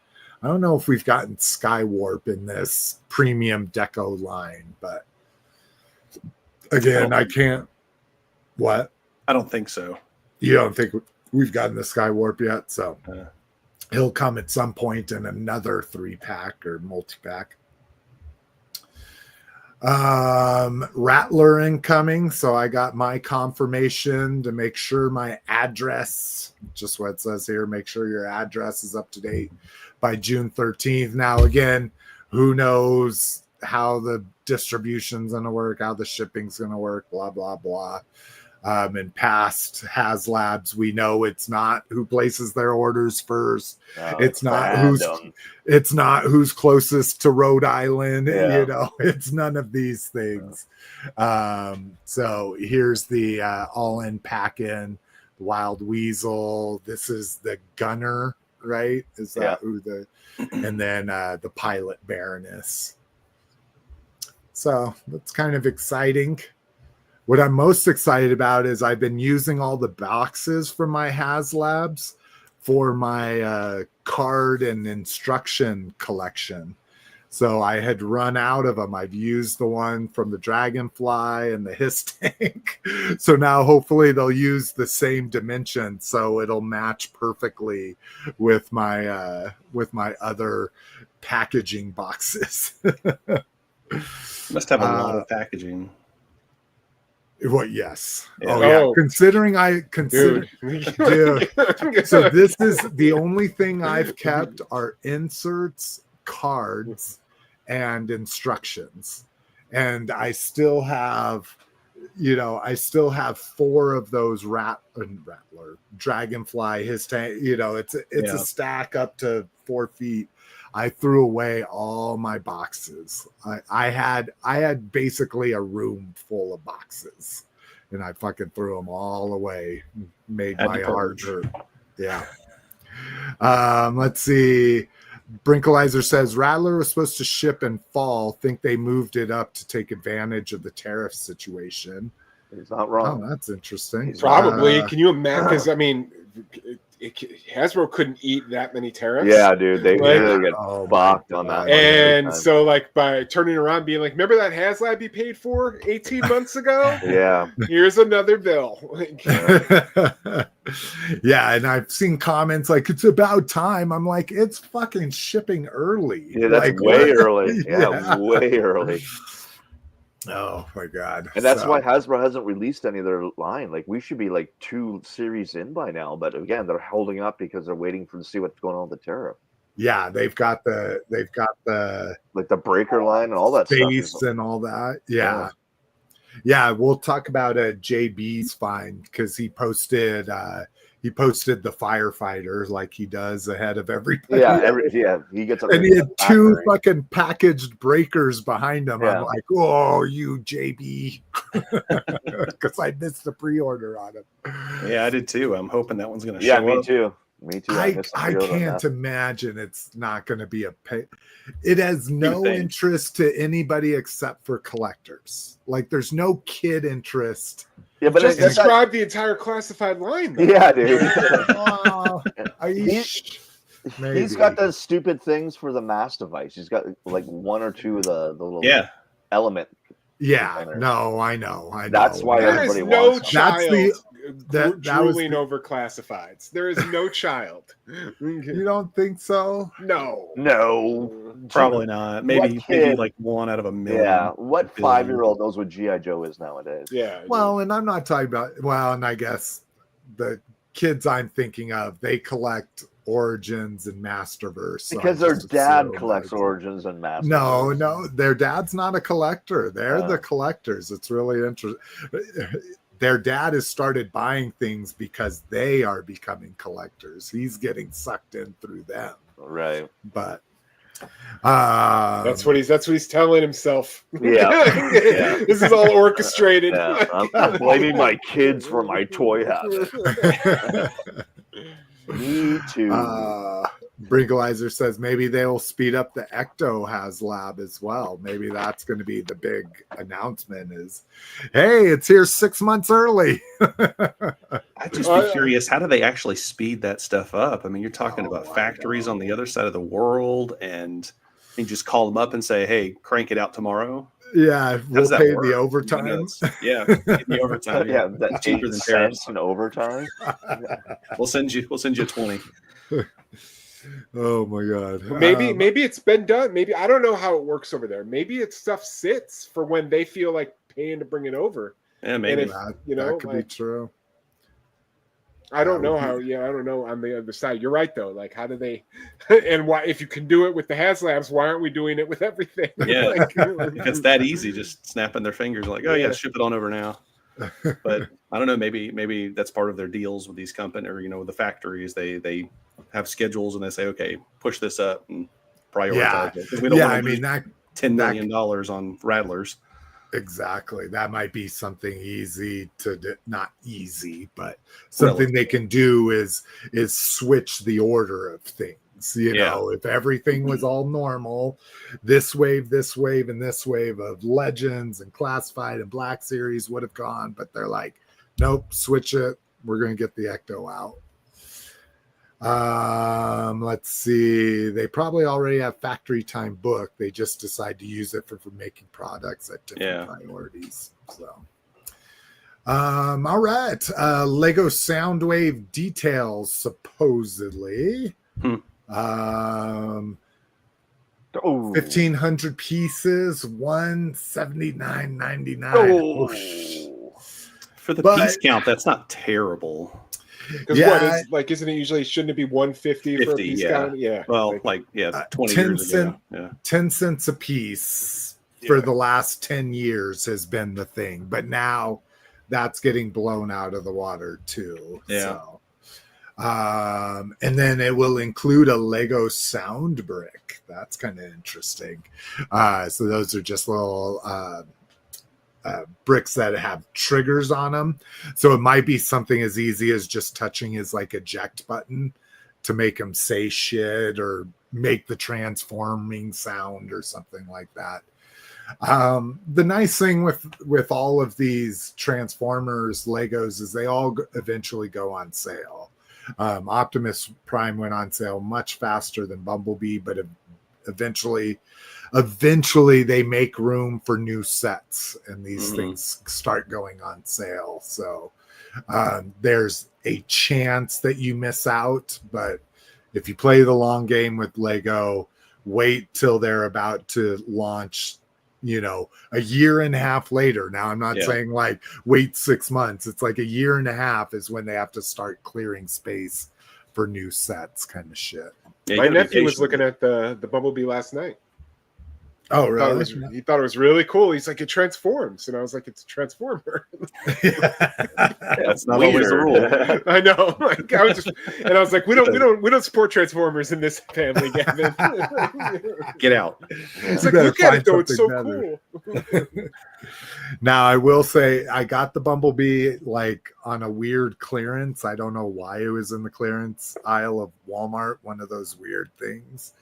A: I don't know if we've gotten Skywarp in this premium deco line, but again, I can't. What?
B: I don't think so.
A: You don't think we've gotten the Skywarp yet? So he'll come at some point in another 3-pack or multi-pack. Rattler Incoming. So I got my confirmation to make sure my address, just what it says here, make sure your address is up to date by June 13th. Now, again, who knows how the distribution's going to work, how the shipping's going to work, blah, blah, blah. In past HasLabs, we know it's not who places their orders first. It's not who's closest to Rhode Island.
D: Yeah.
A: You know, it's none of these things. So here's the all-in pack-in Wild Weasel. This is the Gunner, right? Is that who the? And then the Pilot Baroness. So that's kind of exciting. What I'm most excited about is I've been using all the boxes from my HasLabs for my card and instruction collection. So I had run out of them. I've used the one from the Dragonfly and the Hiss Tank. So now hopefully they'll use the same dimension, so it'll match perfectly with my other packaging boxes.
B: Must have a lot of packaging.
A: What? Yes.
B: Yeah.
A: Oh yeah. Considering dude. So this is the only thing I've kept are inserts, cards, and instructions, and I still have, four of those Rattler, Dragonfly, Hiss Tank. It's a stack up to 4 feet. I threw away all my boxes. I had basically a room full of boxes, and I fucking threw them all away. Made my heart hurt. Yeah. Let's see. Brinkalizer says Rattler was supposed to ship in fall. Think they moved it up to take advantage of the tariff situation.
D: He's not wrong.
A: Oh, that's interesting.
C: Probably. Can you imagine? Because I mean, Hasbro couldn't eat that many tariffs.
D: Yeah, dude, they really get balked on that.
C: And so, like, by turning around, being like, "Remember that HasLab you paid for 18 months ago?
D: Yeah,
C: here's another bill."
A: Yeah, and I've seen comments like, "It's about time." I'm like, "It's fucking shipping early."
D: Yeah, that's
A: like,
D: way early. Yeah, way early.
A: Oh my god!
D: And that's why Hasbro hasn't released any of their line. Like, we should be like 2 series in by now, but again, they're holding up because they're waiting to see what's going on with the tariff.
A: Yeah, they've got the
D: like the breaker line and all that
A: space
D: stuff
A: and all that. Yeah. We'll talk about JB's find because he posted the Firefighter like he does ahead of everybody.
D: Yeah, he gets
A: and he had 2 fucking packaged breakers behind him.
D: Yeah.
A: I'm like, oh, you JB, because I missed the pre-order on him.
B: Yeah, I did too. I'm hoping that one's going to show up.
D: Me too. I
A: can't imagine it's not going to be a pay. It has no interest to anybody except for collectors. Like, there's no kid interest.
C: Yeah, but just describe the entire classified line, though.
D: Yeah, dude.
A: He's
D: got those stupid things for the mass device. He's got like 1 or 2 of the little element.
A: Yeah, no, I know.
D: That's why everybody wants
C: them. Drooling over classifieds. There is no child.
A: You don't think so?
C: No,
B: probably not. Maybe like 1 out of a million.
D: Yeah, what 5-year-old knows what GI Joe is nowadays?
C: Yeah.
A: Well, and I'm not talking about. Well, and I guess the kids I'm thinking of, they collect Origins and Masterverse
D: because their dad collects Origins and Masterverse.
A: No, their dad's not a collector. They're the collectors. It's really interesting. Their dad has started buying things because they are becoming collectors. He's getting sucked in through them.
D: Right.
A: But
C: that's what he's telling himself.
D: Yeah.
C: This is all orchestrated.
D: Yeah. I'm blaming my kids for my toy habit. Me too.
A: Brinkalizer says maybe they'll speed up the Ecto HasLab as well. Maybe that's going to be the big announcement is, hey, it's here 6 months early.
B: I'd just be curious, how do they actually speed that stuff up? I mean, you're talking about factories on the other side of the world, and you just call them up and say, hey, crank it out tomorw.
A: Yeah, we'll pay the overtime.
B: The overtime.
D: Yeah, that's $8 in overtime.
B: We'll send you 20.
A: Oh my god.
C: Maybe it's been done. Maybe I don't know how it works over there. Maybe it's stuff sits for when they feel like paying to bring it over.
B: Yeah, maybe
A: that could be true.
C: I don't know how. Yeah, I don't know on the other side. You're right though. Like, how do they? And why? If you can do it with the HasLabs, why aren't we doing it with everything?
B: Yeah, if it's that easy, just snapping their fingers like, oh yeah, ship it on over now. But I don't know. Maybe that's part of their deals with these companies, or with the factories. They have schedules and they say, okay, push this up and prioritize it. We don't want to that $10 million on Rattlers.
A: Exactly. That might be something easy to not easy, but something they can do is switch the order of things. If everything was all normal, this wave, and this wave of Legends and Classified and Black Series would have gone, but they're like, nope, switch it. We're going to get the Ecto out. Let's see. They probably already have factory time booked. They just decide to use it for making products at different priorities. So, all right. Lego Soundwave details supposedly. 1,500 pieces, $179.99.
B: For the piece count, that's not terrible.
C: Because isn't it usually, shouldn't it be 150 for a piece count? Yeah.
B: Well, 20 years ago.
A: 10 cents a piece for the last 10 years has been the thing, but now that's getting blown out of the water too.
B: Yeah.
A: So, and then it will include a Lego sound brick. That's kind of interesting. So those are just little bricks that have triggers on them. So it might be something as easy as just touching his eject button to make him say shit or make the transforming sound or something like that. The nice thing with all of these Transformers Legos is they all eventually go on sale. Optimus Prime went on sale much faster than Bumblebee, but eventually they make room for new sets and these things start going on sale. So there's a chance that you miss out, but if you play the long game with Lego, wait till they're about to launch, a year and a half later. Now, I'm not saying wait 6 months. It's like a year and a half is when they have to start clearing space for new sets kind of shit.
B: Yeah,
C: my nephew was looking at the Bumblebee last night.
A: Oh, really?
C: He thought it was really cool. He's like, it transforms. And I was like, it's a transformer.
B: That's not always the rule.
C: I know. I was like, we don't support Transformers in this family, Gavin.
B: Get out.
C: It's like, look at it though, it's so cool.
A: Now I will say I got the Bumblebee on a weird clearance. I don't know why it was in the clearance aisle of Walmart, one of those weird things.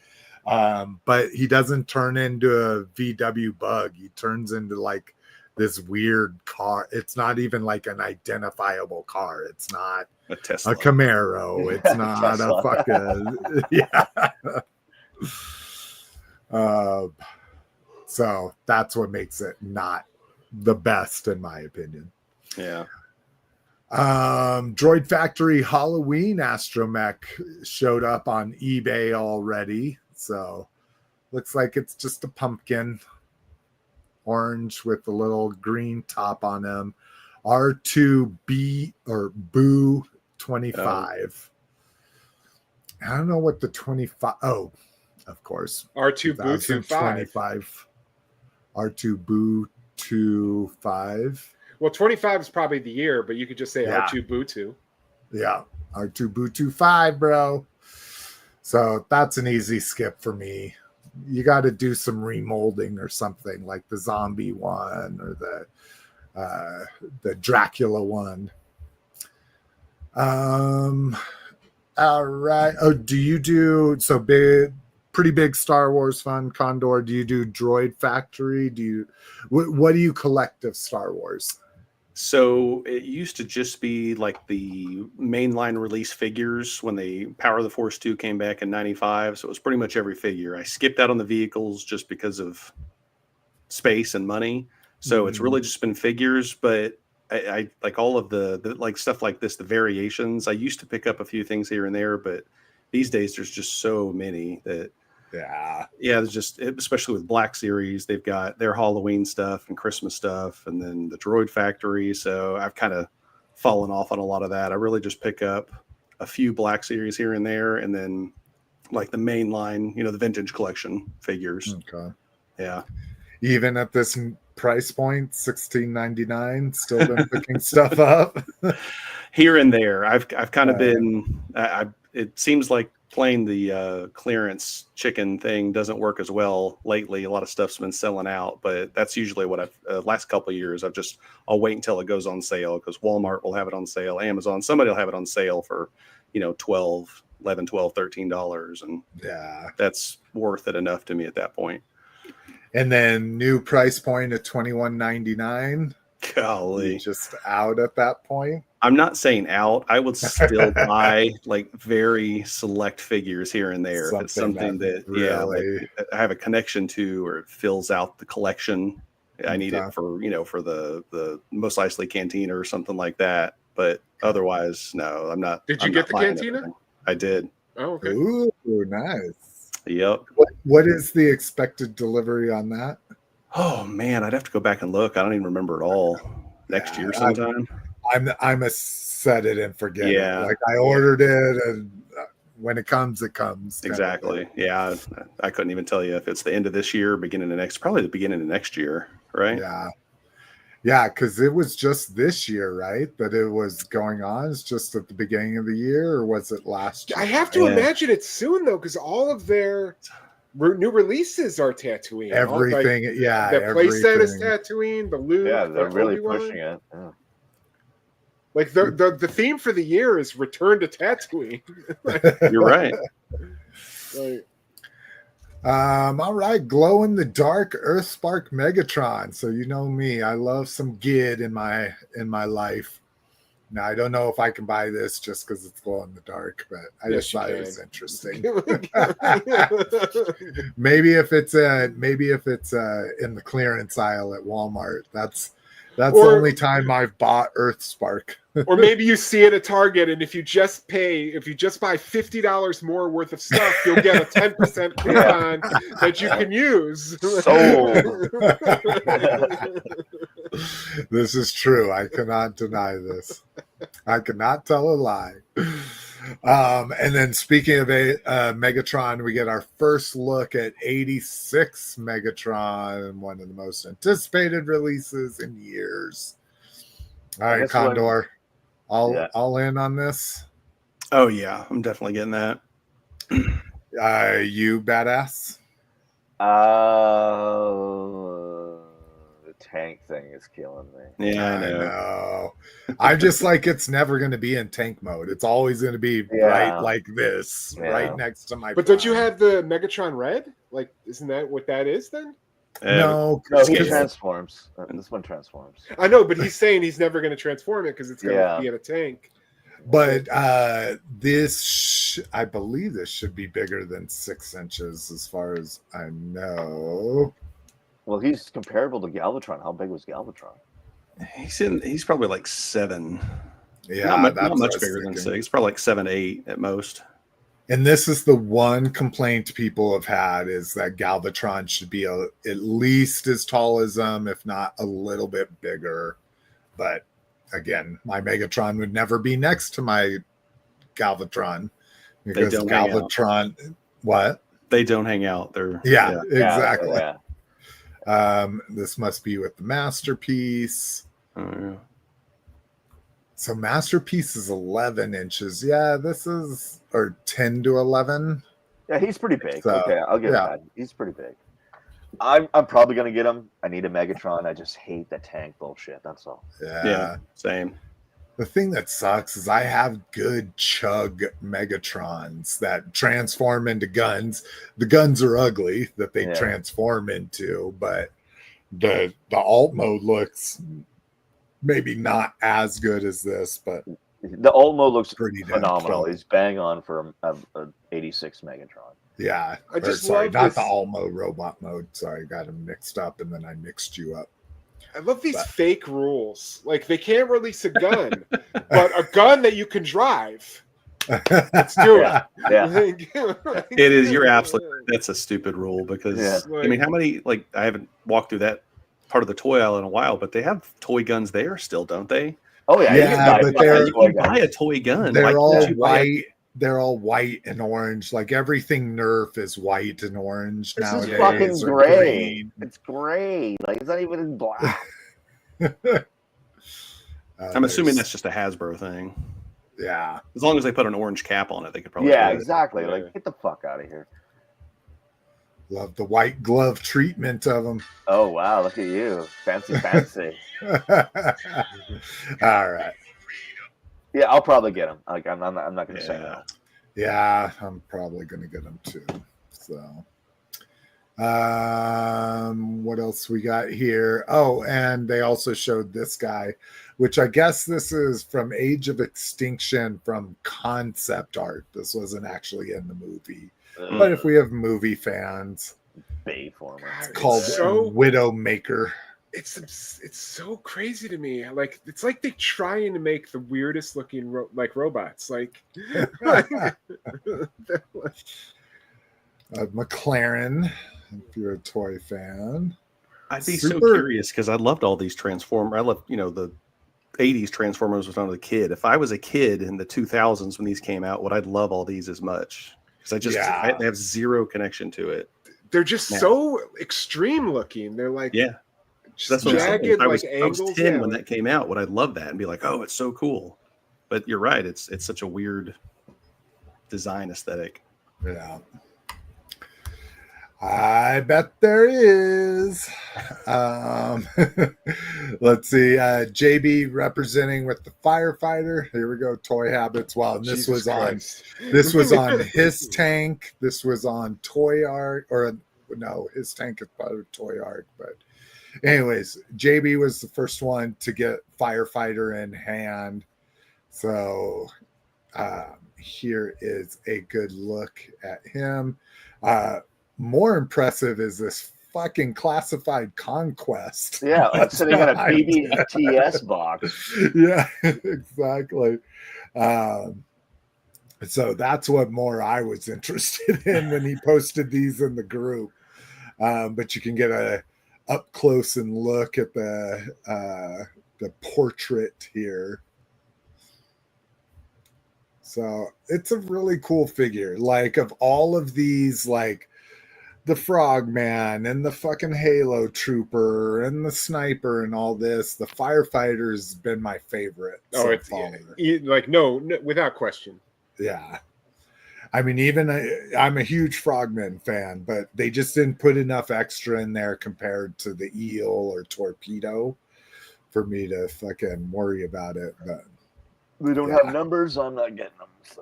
A: But he doesn't turn into a VW Bug. He turns into this weird car. It's not even an identifiable car. It's not
B: a Tesla,
A: a Camaro. It's not a fucking so that's what makes it not the best in my opinion.
B: Yeah.
A: Droid Factory Halloween Astromech showed up on eBay already. So looks like it's just a pumpkin orange with a little green top on him. R2B or Boo 25. I don't know what the 25. Oh, of course.
C: R2 Boo
A: 25. R2 Boo 25.
C: Well, 25 is probably the year, but you could just say R2 Boo 2.
A: Yeah. R2 Boo 25, bro. So that's an easy skip for me. You got to do some remolding or something like the zombie one or the Dracula one. All right. Oh, do you do pretty big Star Wars fan, Condor? Do you do Droid Factory? What do you collect of Star Wars?
B: So it used to just be the mainline release figures when the Power of the Force 2 came back in 95. So it was pretty much every figure. I skipped out on the vehicles just because of space and money. So it's really just been figures, but I like all of the stuff like this, the variations. I used to pick up a few things here and there, but these days there's just so many that. Yeah, there's just, especially with Black Series, they've got their Halloween stuff and Christmas stuff, and then the Droid Factory. So I've kind of fallen off on a lot of that. I really just pick up a few Black Series here and there, and then like the main line, the vintage collection figures.
A: Okay.
B: Yeah.
A: Even at this price point, $16.99, still been picking stuff up
B: here and there. I've kind of been. It seems like playing the clearance chicken thing doesn't work as well lately. A lot of stuff's been selling out, but that's usually what I've last couple of years. I'll wait until it goes on sale, because Walmart will have it on sale, Amazon, somebody will have it on sale for $11, $12, $13, and that's worth it enough to me at that point.
A: And then new price point at $21.99.
B: Golly,
A: just out at that point.
B: I'm not saying out. I would still buy like very select figures here and there. If it's something that really... like I have a connection to, or it fills out the collection. I need it for for the Mos Eisley Cantina or something like that. But otherwise, no, I'm not.
C: Did you get the Cantina?
B: Everything. I did.
C: Oh, okay.
A: Ooh, nice.
B: Yep.
A: What is the expected delivery on that?
B: Oh man, I'd have to go back and look. I don't even remember it all. Next year sometime.
A: I'm a set it and forget it.
B: Yeah.
A: Like I ordered it, and when it comes, it comes.
B: Exactly. Yeah. I couldn't even tell you if it's the end of this year, beginning of next, probably the beginning of next year, right?
A: Yeah. Yeah, because it was just this year, right? That it was going on. It's just at the beginning of the year, or was it last year?
C: I have to imagine it's soon though, because all of their new releases are Tatooine.
A: Everything,
C: the playset is Tatooine. The Luke,
D: they're really pushing it. Yeah.
C: Like the theme for the year is Return to Tatooine.
B: You're right.
A: All right, glow in the dark Earthspark Megatron. So you know me, I love some GID in my life. Now I don't know if I can buy this just because it's glow in the dark, but I just thought it was interesting. maybe if it's in the clearance aisle at Walmart. That's the only time I've bought Earthspark.
C: Or maybe you see it at Target, and if you just buy $50 more worth of stuff, you'll get a 10% coupon that you can use.
A: This is true. I cannot deny this. I cannot tell a lie. And then speaking of Megatron, we get our first look at 86 Megatron, one of the most anticipated releases in years. All right, Condor. All in on this?
B: Oh yeah, I'm definitely getting that.
A: You badass?
D: The tank thing is killing me.
B: Yeah,
A: I know. I'm just like, it's never going to be in tank mode. It's always going to be right like this, right next to my.
C: But don't you have the Megatron Red? Like, isn't that what that is then?
A: No,
D: he transforms. This one transforms.
C: I know, but he's saying he's never going to transform it because it's going to be in a tank.
A: But this, I believe this should be bigger than 6 inches as far as I know.
D: Well, he's comparable to Galvatron. How big was Galvatron?
B: He's probably like 7.
A: Yeah,
B: not much bigger than 6. He's probably like 7, 8 at most.
A: And this is the one complaint people have had, is that Galvatron should be at least as tall as them, if not a little bit bigger. But again, my Megatron would never be next to my Galvatron, because Galvatron, what?
B: They don't hang out. They're
A: exactly.
D: Yeah.
A: This must be with the Masterpiece.
B: Oh, yeah.
A: So Masterpiece is 11 inches. Yeah, this is, or 10 to 11.
D: Yeah, he's pretty big.
A: So,
D: okay, I'll give that. He's pretty big. I'm probably going to get him. I need a Megatron. I just hate the tank bullshit. That's all.
B: Yeah, same.
A: The thing that sucks is I have good chug Megatrons that transform into guns. The guns are ugly that they transform into, but the alt mode looks maybe not as good as this, but
D: the alt mode looks
A: pretty
D: phenomenal. He's bang on for a 86 Megatron.
A: Yeah,
C: I just
A: love
C: not
A: the alt mode, robot mode. Sorry, got them mixed up, and then I mixed you up.
C: I love these fake rules. Like, they can't release a gun, but a gun that you can drive. Let's do it.
D: Yeah.
B: It is. You're absolutely right. That's a stupid rule because I mean, how many I haven't walked through that part of the toy aisle in a while, but they have toy guns there still, don't they?
D: Oh yeah,
A: but
B: you can buy a toy gun.
A: They're all white. They're all white and orange. Like everything Nerf is white and orange nowadays.
D: This is fucking gray. It's gray. Like it's not even in black.
B: I'm assuming that's just a Hasbro thing.
A: Yeah.
B: As long as they put an orange cap on it, they could probably.
D: Yeah, exactly. Like get the fuck out of here.
A: Love the white glove treatment of them.
D: Oh wow, look at you, fancy.
A: All right.
D: Yeah, I'll probably get them. Like I'm not going to say no.
A: Yeah, I'm probably going to get them too. So, what else we got here? Oh, and they also showed this guy, which I guess this is from Age of Extinction from concept art. This wasn't actually in the movie. But if we have movie fans, it's called Widowmaker.
C: It's so crazy to me. Like it's like they're trying to make the weirdest looking robots. Like
A: McLaren. If you're a toy fan,
B: I'd be so curious because I loved all these Transformers. I loved the 80s Transformers when I was a kid. If I was a kid in the 2000s when these came out, would I love all these as much? Because I have zero connection to it.
C: They're just so extreme looking. They're like
B: that's what jagged, I was 10 when that came out. Would I love that and be like, oh, it's so cool? But you're right. It's such a weird design aesthetic.
A: Yeah. I bet there is. Let's see. JB representing with the Firefighter. Here we go. Toy habits. Well, and this was on his tank. This was on Toy Art, or no, his tank is part of Toy Art. But anyways, JB was the first one to get Firefighter in hand. So here is a good look at him. More impressive is this fucking classified Conquest.
D: Yeah, that's sitting in a PBTS box.
A: Yeah, exactly. So that's what more I was interested in when he posted these in the group. But you can get a up close and look at the portrait here. So it's a really cool figure. Like of all of these, like the Frogman and the fucking Halo Trooper and the Sniper and all this, the Firefighter's been my favorite.
C: Oh, it's like no, without question.
A: Yeah. I mean, even I'm a huge Frogman fan, but they just didn't put enough extra in there compared to the Eel or Torpedo for me to fucking worry about it. But
D: we don't have numbers. I'm not getting them. So.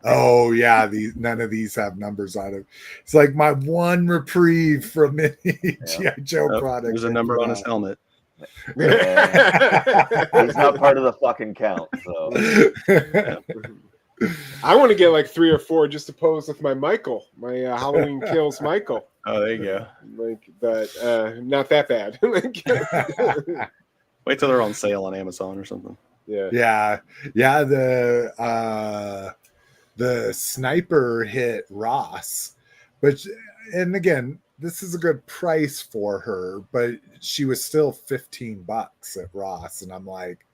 A: Oh yeah, none of these have numbers on it. It's like my one reprieve from any GI Joe product.
B: There's a number on his helmet.
D: He's not part of the fucking count. So
C: I want to get like 3 or 4 just to pose with my Michael, my Halloween Kills Michael.
B: Oh, there you go.
C: Like, but not that bad.
B: Wait till they're on sale on Amazon or something.
A: Yeah. The Sniper hit Ross, and again, this is a good price for her, but she was still $15 at Ross, and I'm like,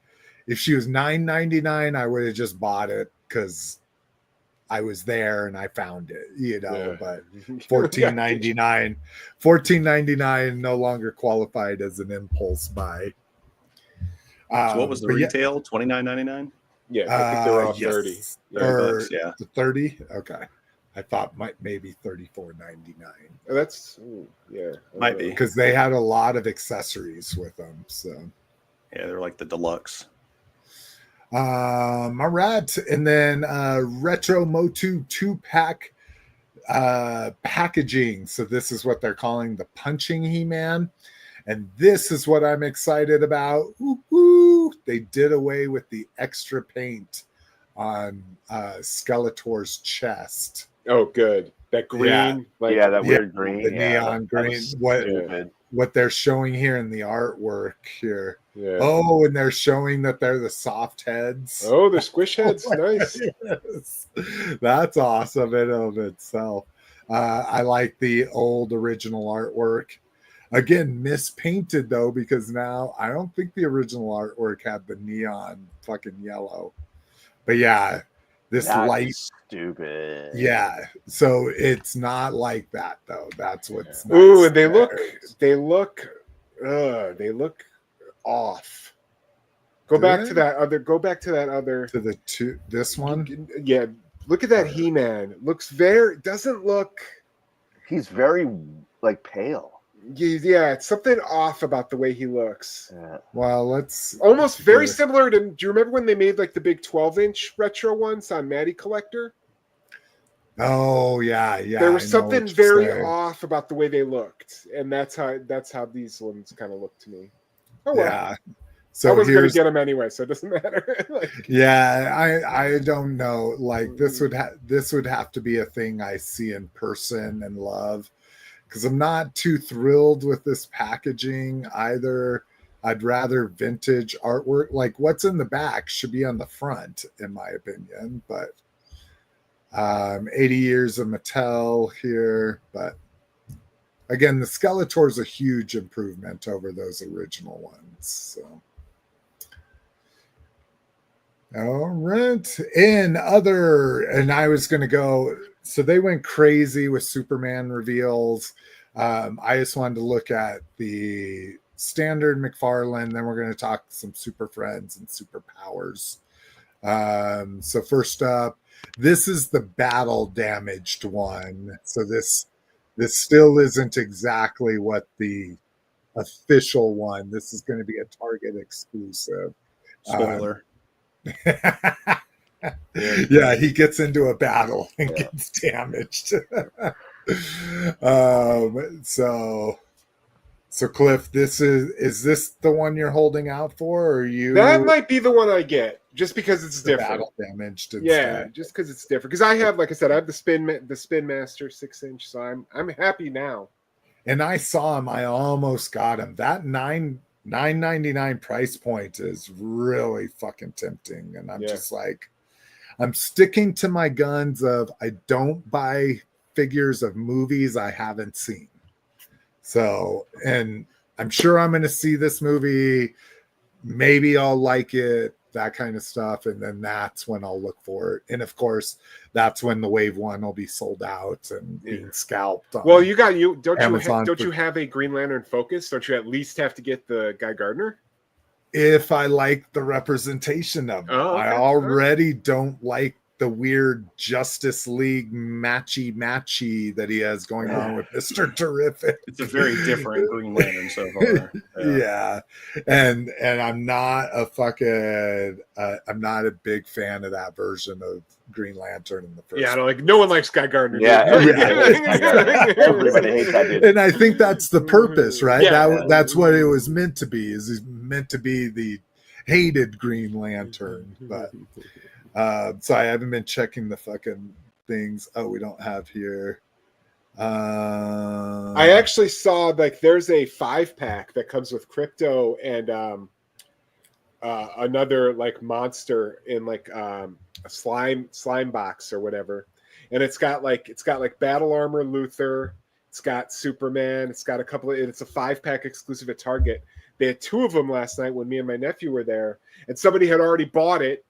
A: if she was $9.99, I would have just bought it because I was there and I found it, But $14.99 no longer qualified as an impulse buy.
B: So what was the retail? $29.99.
C: Yeah, I think they were all 30.
B: $30, yeah.
A: 30? Okay. I thought maybe $34.99.
C: That's
B: might be
A: because they had a lot of accessories with them. So
B: yeah, they're like the deluxe.
A: All right, and then retro MOTU 2-pack packaging. So this is what they're calling the punching He-Man. And this is what I'm excited about. Woo-hoo! They did away with the extra paint on Skeletor's chest.
C: Oh, good. That green.
A: Yeah,
D: that weird green.
A: The neon green. what they're showing here in the artwork here.
C: Yeah.
A: Oh, and they're showing that they're the soft heads.
C: Oh, they're squish heads. Nice.
A: Yes. That's awesome in of itself. I like the old original artwork. Again, mispainted though, because now I don't think the original artwork had the neon fucking yellow. But yeah, this
D: That's
A: light
D: stupid.
A: Yeah, so it's not like that though. That's what's
C: nice. Ooh, and they look off. Go back to that other
A: to the two. This one,
C: yeah. Look at that He-Man. Looks doesn't look.
D: He's very like pale.
C: Yeah, it's something off about the way he looks.
D: Yeah.
A: Well, let's
C: almost very similar to. Do you remember when they made like the big 12-inch retro ones on Matty Collector?
A: Oh yeah.
C: There was something very off about the way they looked, and that's how these ones kind of look to me. Oh well. Yeah. So I was going to get them anyway, so it doesn't matter.
A: Yeah, I don't know. Like this would have to be a thing I see in person and love, because I'm not too thrilled with this packaging either. I'd rather vintage artwork. Like what's in the back should be on the front, in my opinion. But 80 years of Mattel here, but again, the Skeletor is a huge improvement over those original ones. So. All right. And I was going to go, so they went crazy with Superman reveals. I just wanted to look at the standard MacFarlane, then we're going to talk some Super Friends and Super Powers. So first up, this is the battle damaged one. So this still isn't exactly what the official one. This is going to be a Target exclusive.
B: Spoiler.
A: Yeah, he gets into a battle and gets damaged. So Cliff, is this the one you're holding out for, or you?
C: That might be the one I get, just because it's different.
A: Battle damaged.
C: Yeah, just because it's different. Because I have, like I said, I have the Spin Master 6-inch, so I'm happy now.
A: And I saw him. I almost got him. That $9.99 price point is really fucking tempting, and I'm just like, I'm sticking to my guns of I don't buy figures of movies I haven't seen. So, and I'm sure I'm going to see this movie. Maybe I'll like it, that kind of stuff, and then that's when I'll look for it. And of course, that's when the Wave 1 will be sold out and being scalped.
C: Well, don't you have a Green Lantern Focus? Don't you at least have to get the Guy Gardner?
A: If I like the representation of it. I already don't like the weird Justice League matchy that he has going on with Mr. Terrific.
B: It's a very different Green Lantern so far.
A: Yeah. And I'm not I'm not a big fan of that version of Green Lantern in the first.
C: Yeah, no one likes Guy Gardner.
D: Yeah, everybody hates that dude.
A: And I think that's the purpose, right? Yeah. That's what it was meant to be. Is meant to be the hated Green Lantern, but. So I haven't been checking the fucking things. Oh, we don't have here.
C: I actually saw there's a 5-pack that comes with Crypto and another monster in a slime box or whatever, and it's got Battle Armor Luthor. It's got Superman. It's got a couple of. It's a 5-pack exclusive at Target. They had 2 of them last night when me and my nephew were there, and somebody had already bought it.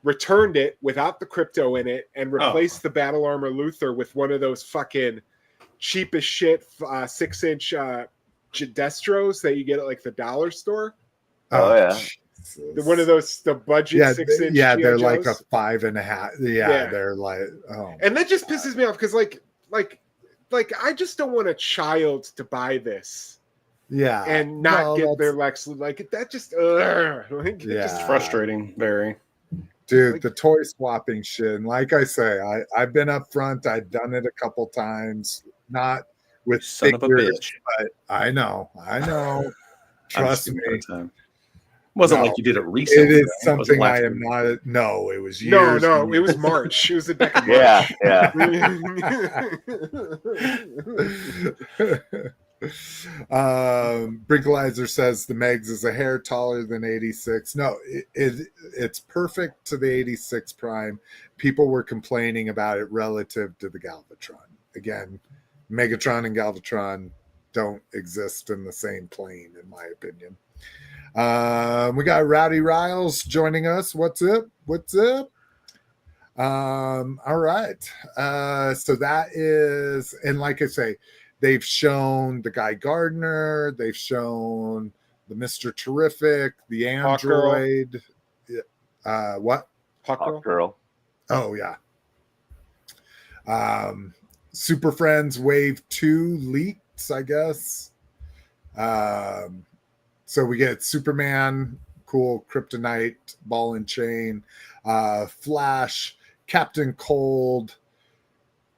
C: Returned it without the Crypto in it and replaced the Battle Armor Luthor with one of those fucking cheap as shit 6-inch Destros that you get at the dollar store.
D: Oh yeah,
C: one of those the budget 6-inch.
A: Yeah, they're like a 5.5. Yeah, they're like
C: and that just pisses me off because I just don't want a child to buy this.
A: Yeah,
C: and not get their Lex that just
B: it's frustrating very.
A: Dude, the toy swapping shit. And like I say, I've been up front. I've done it a couple times, not with
B: son of a bitch.
A: But I know. Trust me.
B: Wasn't like you did it recently.
A: It is something I am not. No, it was years.
C: No, it was March. It was the back of March.
D: Yeah.
A: Brinkalizer says the Megs is a hair taller than 86. No, it's perfect to the 86 Prime. People were complaining about it relative to the Galvatron. Again, Megatron and Galvatron don't exist in the same plane, in my opinion. We got Rowdy Riles joining us. What's up? What's up? All right. So that is, and like I say, they've shown the Guy Gardner, they've shown the Mr. Terrific, the Android. What?
D: Hawk Girl.
A: Oh yeah. Super Friends Wave 2 leaks, I guess. So we get Superman, cool Kryptonite, Ball and Chain, Flash, Captain Cold.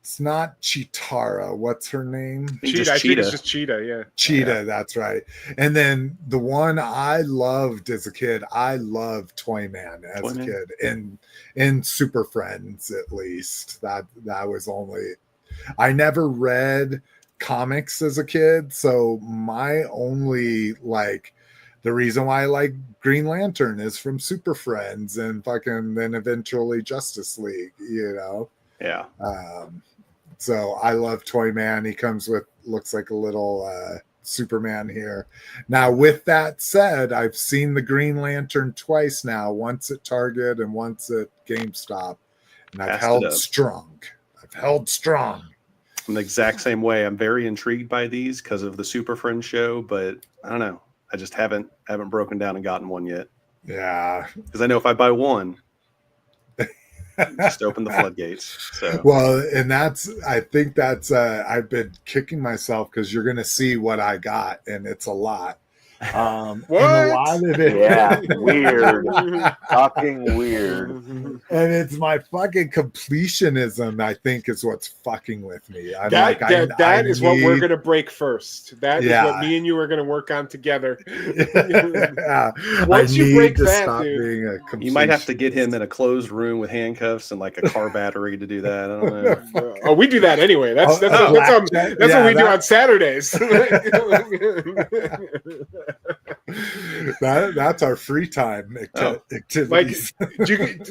A: It's not Cheetara. What's her name?
C: Cheetah. I think it's just Cheetah, yeah.
A: Cheetah, that's right. And then the one I loved as a kid, I loved Toyman as a kid. In Super Friends, at least. That was only... I never read comics as a kid, so my only, like... The reason why I like Green Lantern is from Super Friends and fucking then eventually Justice League, you know?
B: Yeah.
A: So I love Toyman. He comes with, looks like a little Superman here. Now, with that said, I've seen the Green Lantern twice now, once at Target and once at GameStop, and I've held strong.
B: I'm the exact same way. I'm very intrigued by these because of the Super Friends show, but I don't know. I just haven't broken down and gotten one yet.
A: Yeah,
B: because I know if I buy one, just open the floodgates. So
A: well, and I think that's I've been kicking myself because you're gonna see what I got, and it's a lot.
C: What?
A: And a lot of it,
D: yeah, weird, fucking weird.
A: And it's my fucking completionism, I think, is what's fucking with me. I'm
C: that is what we're gonna break first. That is what me and you are gonna work on together. Once you break that, dude,
B: you might have to get him in a closed room with handcuffs and like a car battery to do that. I don't know.
C: Oh, we do that anyway. That's what we do on Saturdays.
A: That's our free time activities.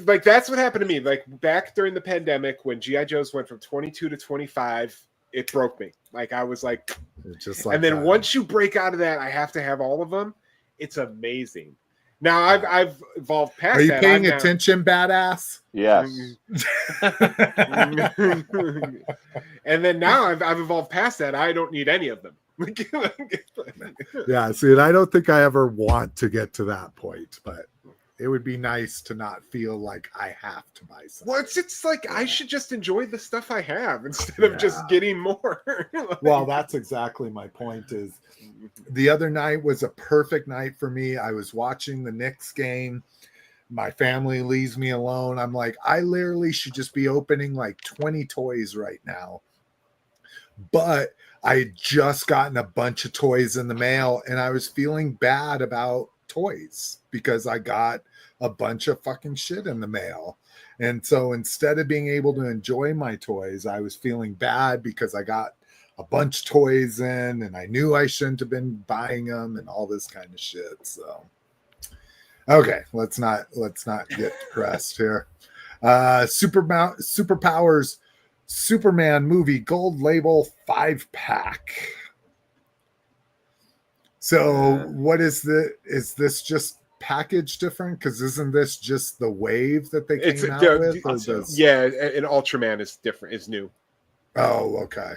C: Like that's what happened to me. Like back during the pandemic when GI Joes went from 22 to 25, it broke me. Like I was like,
A: just like,
C: and then once you break out of that, I have to have all of them. It's amazing. Now I've evolved past.
A: Are you
C: that.
A: paying attention, badass?
D: Yes.
C: And then now I've evolved past that. I don't need any of them.
A: Yeah, see, I don't think I ever want to get to that point, but it would be nice to not feel like I have to buy something.
C: Well, it's like I should just enjoy the stuff I have instead of just getting more.
A: Well, that's exactly my point. Is the other night was a perfect night for me. I was watching the Knicks game. My family leaves me alone. I'm like, I literally should just be opening like 20 toys right now. But I had just gotten a bunch of toys in the mail and I was feeling bad about toys because I got a bunch of fucking shit in the mail. And so instead of being able to enjoy my toys, I was feeling bad because I got a bunch of toys in and I knew I shouldn't have been buying them and all this kind of shit. So, okay, let's not get depressed here. Superpowers Superman movie gold label 5-pack. So what is this just package different? Because isn't this just the wave that they came out with?
C: Yeah, and Ultraman is different, is new.
A: Oh, okay.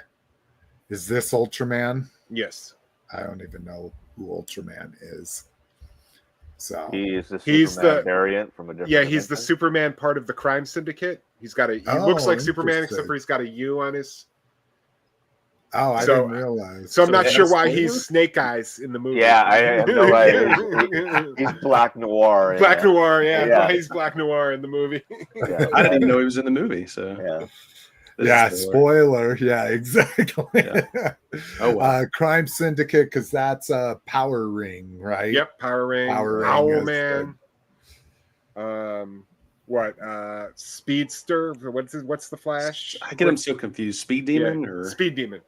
A: Is this Ultraman?
C: Yes.
A: I don't even know who Ultraman is. So
D: he's the Superman variant from a different
C: dimension. He's the Superman part of the crime syndicate. He looks like Superman except for he's got a U on his.
A: Oh, I didn't realize.
C: So I'm not sure why he's Snake Eyes in the movie.
D: Yeah, I have no idea. He's Black Noir.
C: Black Noir, yeah. He's Black Noir in the movie.
B: Yeah. I didn't even know he was in the movie. So
A: spoiler. Yeah, exactly.
B: Yeah. Oh, wow.
A: Crime Syndicate, because that's a Power Ring, right?
C: Yep, Power Ring. Owlman. Speedster? What's the Flash?
B: I get him so confused. Speed Demon or
C: Speed Demon.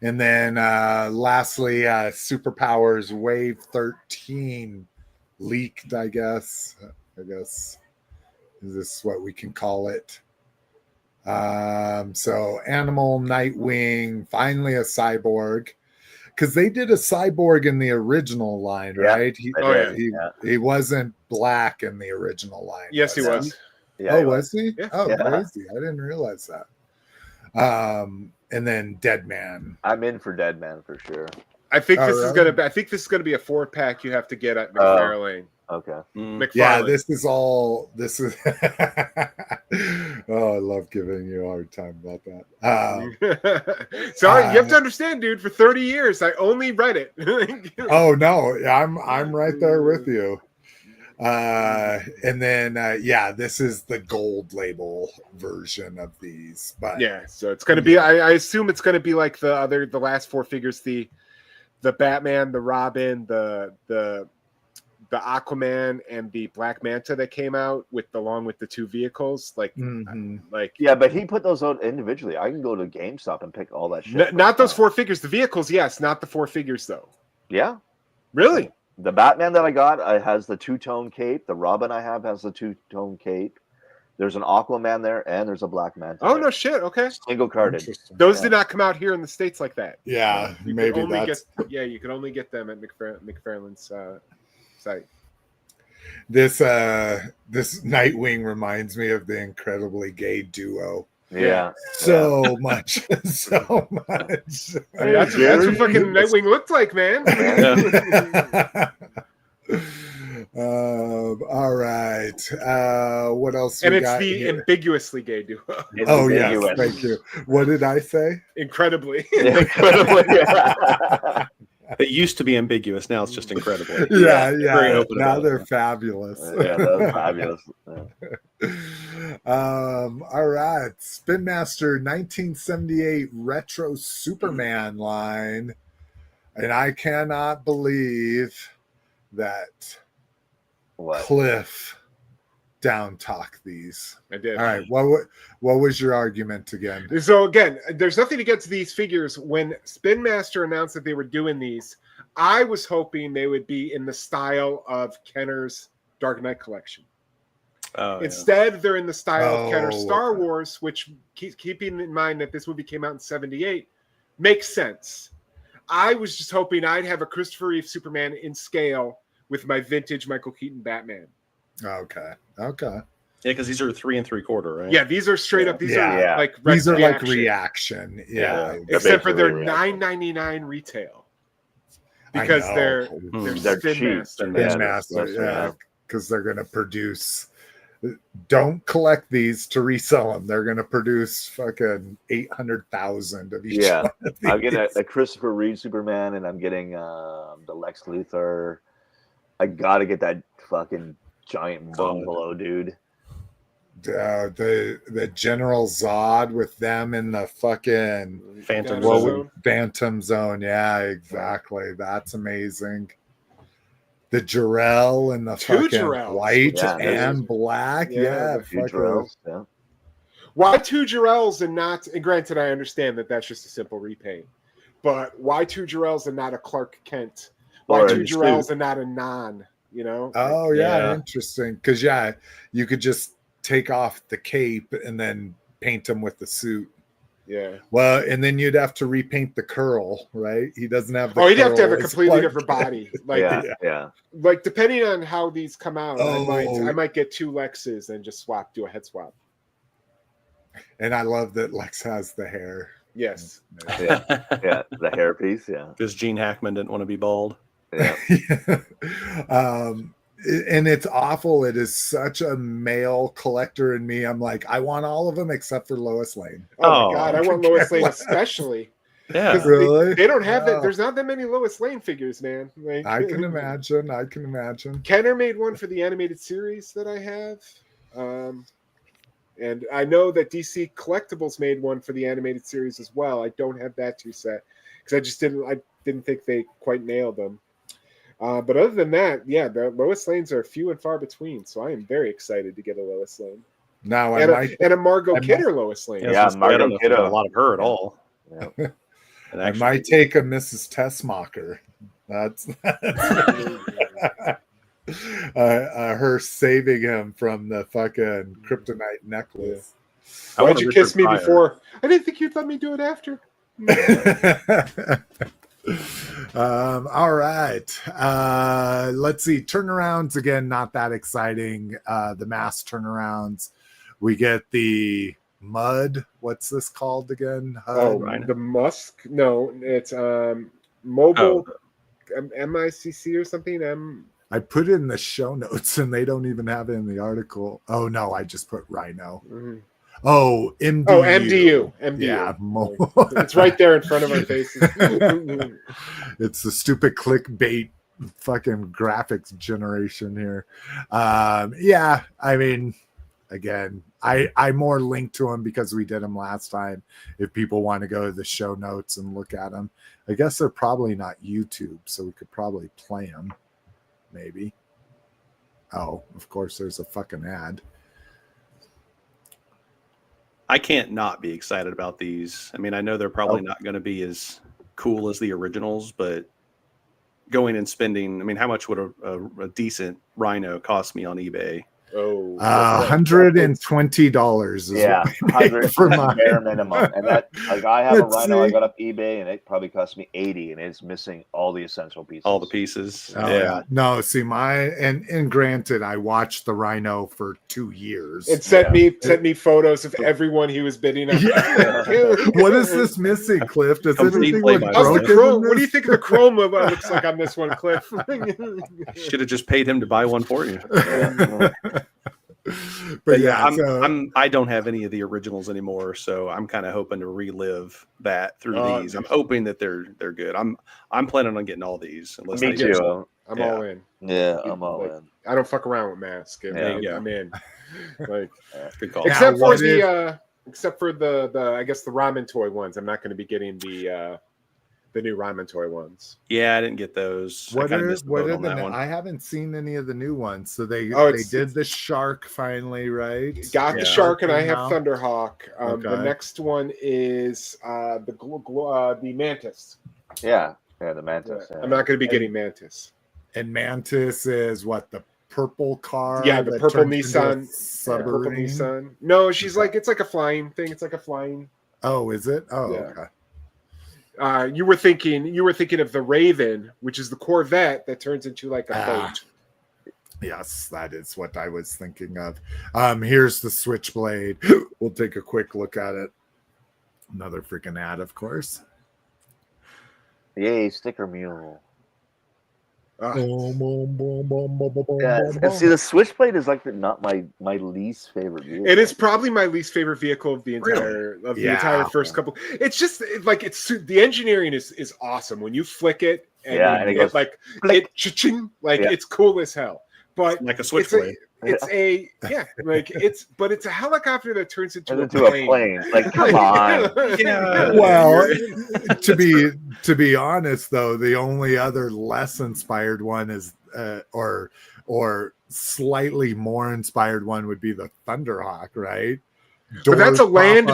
A: And then lastly, Superpowers Wave 13 leaked, I guess. Is this what we can call it? So Animal, Nightwing, finally a cyborg. Because they did a cyborg in the original line, right? He wasn't black in the original line.
C: Yes, he was.
A: Yeah, was he?
C: Yeah.
A: Oh, crazy. I didn't realize that. And then Deadman.
D: I'm in for Deadman for sure.
C: I think this is gonna be a 4-pack you have to get at MacFarlane.
D: Okay.
C: MacFarlane.
A: Yeah, this is oh, I love giving you a hard time about that.
C: Sorry, you have to understand, dude, for 30 years I only read it.
A: Oh no, I'm right there with you. And then this is the gold label version of these. But
C: yeah, so it's gonna be I assume it's gonna be like the last 4 figures, the Batman, the Robin, the Aquaman, and the Black Manta that came out along with the 2 vehicles. But
D: he put those out individually. I can go to GameStop and pick all that shit.
C: Not those 4 figures. The vehicles, yes, not the 4 figures though.
D: Yeah,
C: really.
D: The Batman that I got has the 2-tone cape. The Robin I have has the 2-tone cape. There's an Aquaman there, and there's a Black Manta.
C: Oh no shit! Okay,
D: single carded.
C: Those did not come out here in the States like that.
A: Yeah,
C: you could only get them at MacFarlane's site.
A: This Nightwing reminds me of the incredibly gay duo.
D: Yeah,
A: so much. I
C: mean, that's what fucking Nightwing looked like, man.
A: All right. What else?
C: And it's the ambiguously gay duo.
A: Oh yes, thank you. What did I say?
C: Incredibly.
B: It used to be ambiguous. Now it's just incredible.
A: Yeah. Now they're fabulous.
D: Yeah, that's fabulous.
A: All right. Spin Master 1978 Retro Superman line. And I cannot believe that Cliff down talk these.
C: I did.
A: All right. What was your argument again?
C: So again, there's nothing against these figures. When Spin Master announced that they were doing these, I was hoping they would be in the style of Kenner's Dark Knight collection. Instead, they're in the style of Kenner's Star Wars, which, keeping in mind that this movie came out in 78, makes sense. I was just hoping I'd have a Christopher Reeve Superman in scale with my vintage Michael Keaton Batman.
A: Okay.
B: Yeah, because these are 3 3/4, right?
C: Yeah, these are straight up. These are like
A: reaction. Yeah.
C: Except for they're $9.99 retail because they're
A: cheap. Spin Master. Yeah, because they're going to produce. Don't collect these to resell them. They're going to produce fucking 800,000 of each.
D: Yeah,
A: one of these.
D: I'm getting a Christopher Reeve Superman, and I'm getting the Lex Luthor. I gotta get that fucking giant bungalow, dude.
A: The General Zod with them in the fucking Phantom Zone. Yeah, exactly. That's amazing. The Jarrell and the fucking white and black. Yeah,
D: Jarrells. Yeah.
C: Why 2 Jarrells and not? And granted, I understand that that's just a simple repaint, but why 2 Jarrells and not a Clark Kent? Why 2 Jarrells and not a Non? You know?
A: Oh yeah, interesting. Because you could just take off the cape and then paint him with the suit.
C: Yeah.
A: Well, and then you'd have to repaint the curl, right? He doesn't have the
C: he'd have to have a completely different body. Like,
D: yeah.
C: Like, depending on how these come out, I might get 2 Lexes and just do a head swap.
A: And I love that Lex has the hair.
C: Yes.
D: Yeah. The hair piece,
B: Because Gene Hackman didn't want to be bald.
D: Yeah.
A: And it's awful. It is such a male collector in me. I'm like, I want all of them except for Lois Lane.
C: Oh my God, I want Lois Lane especially.
B: Yeah,
A: really?
C: They don't have that. There's not that many Lois Lane figures, man. Like,
A: I can imagine.
C: Kenner made one for the animated series that I have, and I know that DC Collectibles made one for the animated series as well. I don't have that 2 set because I didn't think they quite nailed them. But other than that, the Lois Lanes are few and far between. So I am very excited to get a Lois Lane.
A: Now
C: and a Margot Kidder Lois Lane.
B: Yeah, Margot Kidder. A lot of her at all.
D: Yeah.
A: I might take a Mrs. Tessmacher. That's her saving him from the fucking kryptonite necklace.
C: Why'd you kiss me before? I didn't think you'd let me do it after.
A: All right. Let's see. Turnarounds again, not that exciting. The mass turnarounds. We get the mud. What's this called again?
C: The Musk. No, it's mobile MICC or something.
A: I put it in the show notes and they don't even have it in the article. Oh no, I just put RHINO.
C: Mm-hmm.
A: Oh, MDU.
C: Oh, MDU.
A: Yeah,
C: it's right there in front of our faces.
A: It's the stupid clickbait fucking graphics generation here. Yeah, I mean, again, I more linked to them because we did them last time. If people want to go to the show notes and look at them, I guess they're probably not YouTube, so we could probably play them. Maybe. Oh, of course, there's a fucking ad.
B: I can't not be excited about these. I mean, I know they're probably not going to be as cool as the originals, but going and spending, I mean, how much would a decent RHINO cost me on eBay?
A: $120 is
D: $100 for my bare minimum. And that, like, I have a RHINO, I got up eBay, and it probably cost me $80, and it's missing all the essential pieces.
B: All the pieces.
A: Yeah. No, see, and granted, I watched the RHINO for 2 years.
C: It sent me photos of everyone he was bidding on.
A: What is this missing, Cliff? Does anything look
C: broken? What do you think of the chroma looks like on this one, Cliff?
B: Should have just paid him to buy one for you.
A: But yeah,
B: I don't have any of the originals anymore, so I'm kind of hoping to relive that through these. I'm hoping that they're good. I'm planning on getting all these.
D: Me too.
C: I'm all in.
D: Yeah, I'm all in.
C: I don't fuck around with masks. I'm in. Like,
B: good call.
C: Except for the I guess the ramen toy ones. I'm not going to be getting the new ramen toy ones.
B: Yeah, I didn't get those.
A: What are the? I haven't seen any of the new ones. So they did the shark finally, right?
C: Got the shark, and I have Thunderhawk. The next one is the Mantis.
D: Yeah, the Mantis. Yeah.
C: I'm not going to be getting Mantis.
A: And Mantis is what, the purple car?
C: Yeah, the purple Nissan. Purple Nissan. No, she's like, it's like a flying thing. It's like a flying.
A: Oh, is it? Oh,
C: yeah.
A: Okay.
C: You were thinking of the Raven, which is the Corvette that turns into like a boat.
A: Yes, that is what I was thinking of. Here's the Switchblade. We'll take a quick look at it. Another freaking ad, of course.
D: Yay, sticker mule.
A: Yes.
D: And see, the Switchblade is like not my least favorite vehicle.
C: It is probably my least favorite vehicle of the entire first couple. It's just like the engineering is awesome when you flick it and it goes like it's cool as hell. But
B: like a Switchblade.
C: It's a helicopter that turns into a
D: plane. Like, come on.
B: Yeah.
A: Well, to be honest though, the only other less inspired one is or slightly more inspired one would be the Thunderhawk, right?
C: But that's a land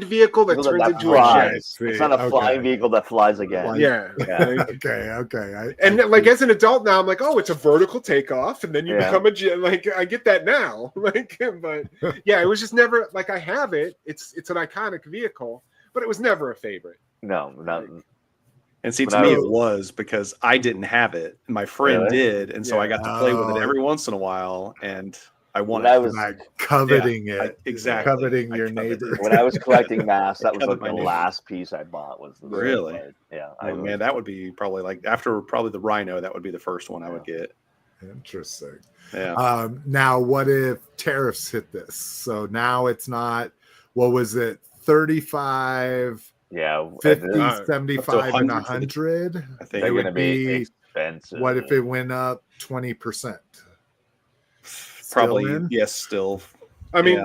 C: vehicle that turns into a jet.
D: It's not a flying vehicle that flies again.
C: Yeah.
A: Okay.
C: As an adult now, I'm like, oh, it's a vertical takeoff, and then you become a jet. Like, I get that now. Like, but yeah, it was just never like I have it. It's an iconic vehicle, but it was never a favorite.
D: No, not.
B: And see, to me, it was because I didn't have it. My friend did, and so I got to play with it every once in a while, and I wanted.
A: I was coveting it.
B: Exactly.
A: Coveting your neighbor.
D: When I was collecting masks, that was like the last piece I bought. Was the
B: really?
D: Yeah.
B: Man, that would be probably like after probably the RHINO. That would be the first one I would get.
A: Interesting.
B: Yeah.
A: Now, what if tariffs hit this? So now it's not. What was it? 35.
D: Yeah,
A: 50, 75, and 100.
B: I think
A: it would be
D: expensive.
A: What if it went up 20%?
B: Probably, yes, still.
C: I mean,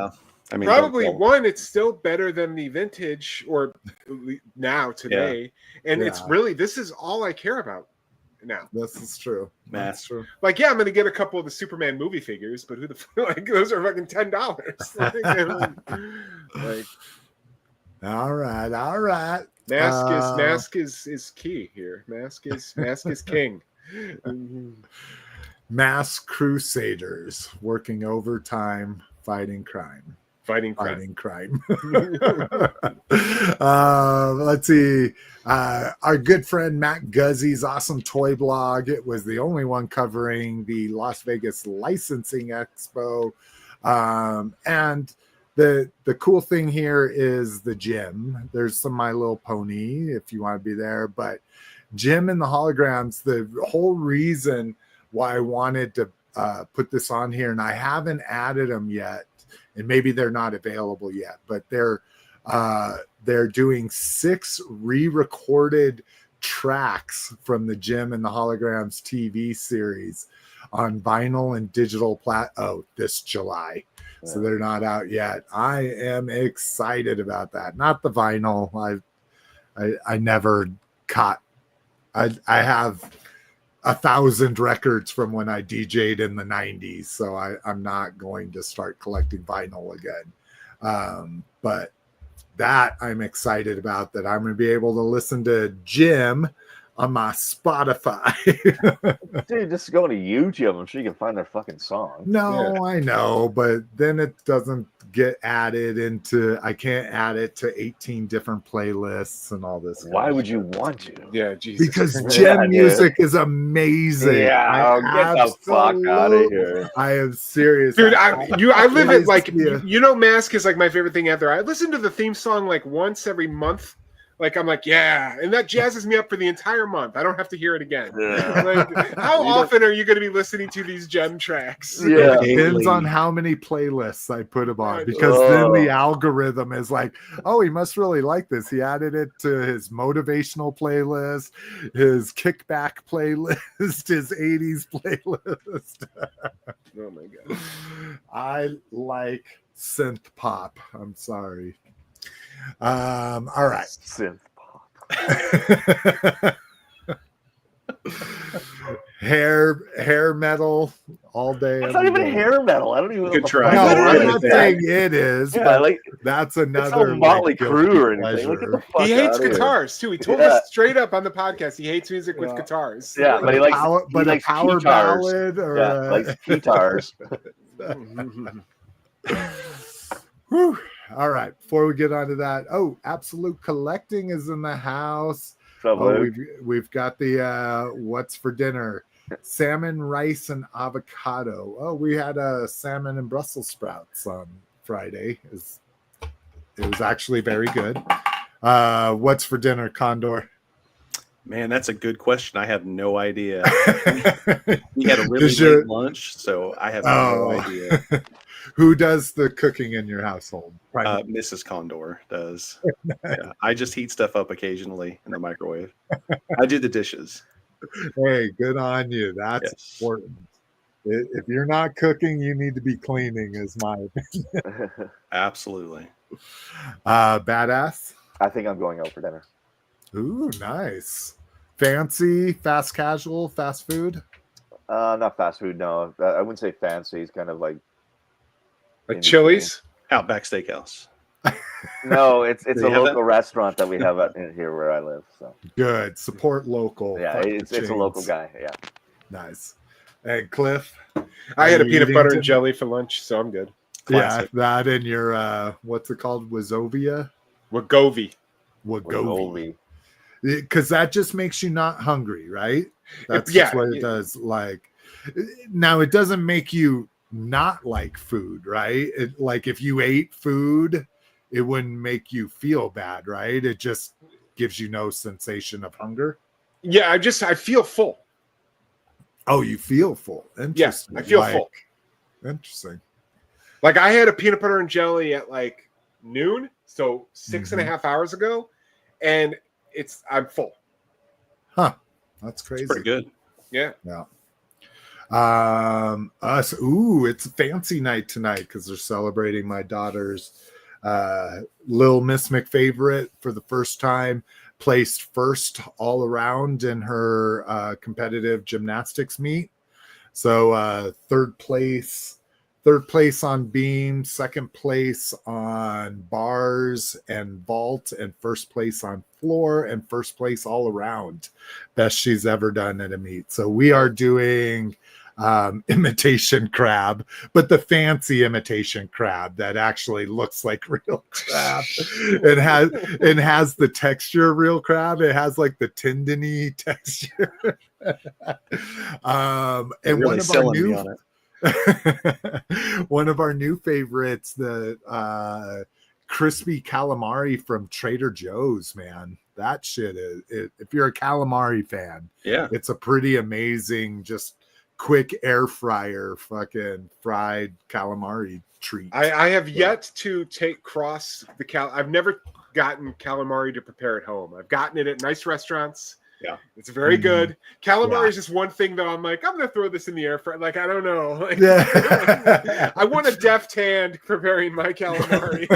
C: probably one, it's still better than the vintage or now today. Yeah. And it's really, this is all I care about now.
A: This is true.
B: That's
A: true.
C: Like, I'm going to get a couple of the Superman movie figures, but who the fuck, those are fucking $10. Like,
A: all right.
C: Mask is key here. Mask is king.
A: Mask Crusaders working overtime, fighting crime. Let's see. Our good friend Matt Guzzi's Awesome Toy Blog. It was the only one covering the Las Vegas Licensing Expo. And the cool thing here is the gym. There's some My Little Pony if you want to be there. But Jim and the holograms, the whole reason why I wanted to put this on here, and I haven't added them yet, and maybe they're not available yet, but they're doing 6 re-recorded tracks from the Jim and the Holograms TV series on vinyl and digital this July. Yeah. So they're not out yet. I am excited about that. Not the vinyl. I never caught. I have 1,000 records from when I DJ'd in the 90s, so I'm not going to start collecting vinyl again. But that I'm excited about, that I'm going to be able to listen to Jim on my Spotify.
D: Dude, just go to YouTube. I'm sure you can find their fucking song.
A: No, yeah. I know, but then it doesn't get added into, I can't add it to 18 different playlists and all this.
D: Why would you want to?
C: Yeah, Jesus.
A: Because Jim music is amazing.
D: Yeah, get the fuck out of here.
A: I am serious.
C: Dude, I live it like, Mask is like my favorite thing ever. I listen to the theme song like once every month. Like, I'm like, yeah. And that jazzes me up for the entire month. I don't have to hear it again. Yeah. Like, how often are you going to be listening to these gem tracks?
A: Yeah. It depends on how many playlists I put them on. Because then the algorithm is like, oh, he must really like this. He added it to his motivational playlist, his kickback playlist, his 80s playlist.
C: Oh, my God.
A: I like synth pop. I'm sorry. All right.
D: Synth pop.
A: hair metal all day.
D: It's not even hair metal. I don't even.
B: Good try.
A: No, I'm not saying it is. Yeah, but like that's another
D: Motley Crue or anything. Look at the fuck
C: he hates guitars too. He told us straight up on the podcast he hates music with guitars.
D: Yeah, but he likes
A: a power ballad or
D: likes guitars.
A: Whew. All right, before we get on to that, Absolute Collecting is in the house. We've got the what's for dinner? Salmon, rice, and avocado. Oh, we had salmon and Brussels sprouts on Friday. It was actually very good. What's for dinner, Condor?
B: Man, that's a good question. I have no idea. We had a really late lunch, so I have no idea.
A: Who does the cooking in your household?
B: Mrs. Condor does. Yeah, I just heat stuff up occasionally in the microwave. I do the dishes.
A: Hey, good on you. That's important. If you're not cooking, you need to be cleaning, is my opinion.
B: Absolutely.
A: Badass?
D: I think I'm going out for dinner.
A: Ooh, nice. Fancy, fast casual, fast food?
D: Not fast food, no. I wouldn't say fancy. It's kind of like
C: Chili's?
B: Outback Steakhouse.
D: No, it's a local restaurant that we have in here where I live. So
A: good. Support local.
D: Yeah, it's a local guy. Yeah.
A: Nice. Hey, Cliff?
C: I had a peanut butter and jelly for lunch, so I'm good.
A: Classic. Yeah, that and your, what's it called? Wazovia?
C: Wagovi.
A: Because that just makes you not hungry, right? That's just what it does. Like, now it doesn't make you not like food, right? Like if you ate food, it wouldn't make you feel bad, right? It just gives you no sensation of hunger.
C: Yeah, I feel full.
A: Oh, you feel full. Interesting.
C: Yeah, I feel full.
A: Interesting.
C: Like I had a peanut butter and jelly at like noon, so 6.5 hours ago, and I'm full.
A: Huh. That's crazy.
B: It's pretty good.
C: Yeah.
A: Yeah. It's a fancy night tonight because they're celebrating my daughter's Lil Miss McFavorite for the first time, placed first all around in her competitive gymnastics meet. So third place third place on beam, second place on bars and vault, and first place on floor, and first place all around. Best she's ever done at a meet. So we are doing imitation crab, but the fancy imitation crab that actually looks like real crab. It has the texture of real crab. It has like the tendony texture. And
B: really
A: one of our new favorites, the crispy calamari from Trader Joe's, man. That shit is if you're a calamari fan, it's a pretty amazing, just quick air fryer fucking fried calamari treat.
C: I have yet to cross the I've never gotten calamari to prepare at home. I've gotten it at nice restaurants.
B: Yeah,
C: it's very good. Calamari is just one thing though. I'm like, I'm gonna throw this in the air fryer. Like, I don't know. Like, I want a deft hand preparing my calamari.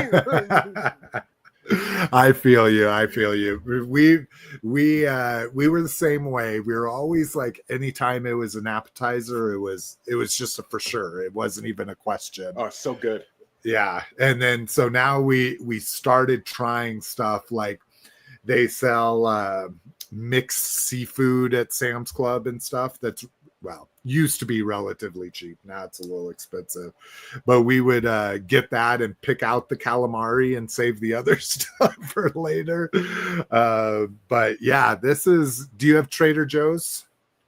A: I feel you. We were the same way. We were always like, anytime it was an appetizer, it was just a for sure. It wasn't even a question.
C: Oh, it's so good.
A: Yeah. And then so now we started trying stuff like they sell mixed seafood at Sam's Club and stuff that's, well, used to be relatively cheap. Now it's a little expensive, but we would get that and pick out the calamari and save the other stuff for later. But yeah, do you have Trader Joe's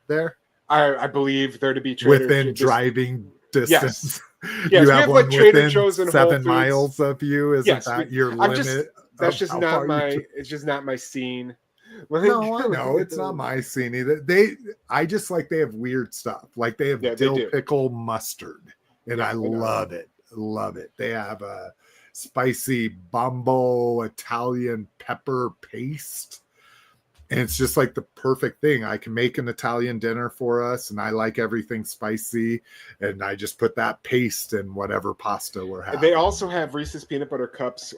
A: there?
C: I believe there to be Trader
A: within driving distance.
C: Yes, you have one like Trader Joe's and
A: 7 miles of you. Isn't that your limit?
C: That's just not it's just not my scene.
A: No, I know it's not my scene either. I just like they have weird stuff. Like they have dill pickle mustard, and I love it. Love it. They have a spicy bumbo Italian pepper paste, and it's just like the perfect thing. I can make an Italian dinner for us, and I like everything spicy, and I just put that paste in whatever pasta we're having.
C: They also have Reese's peanut butter cups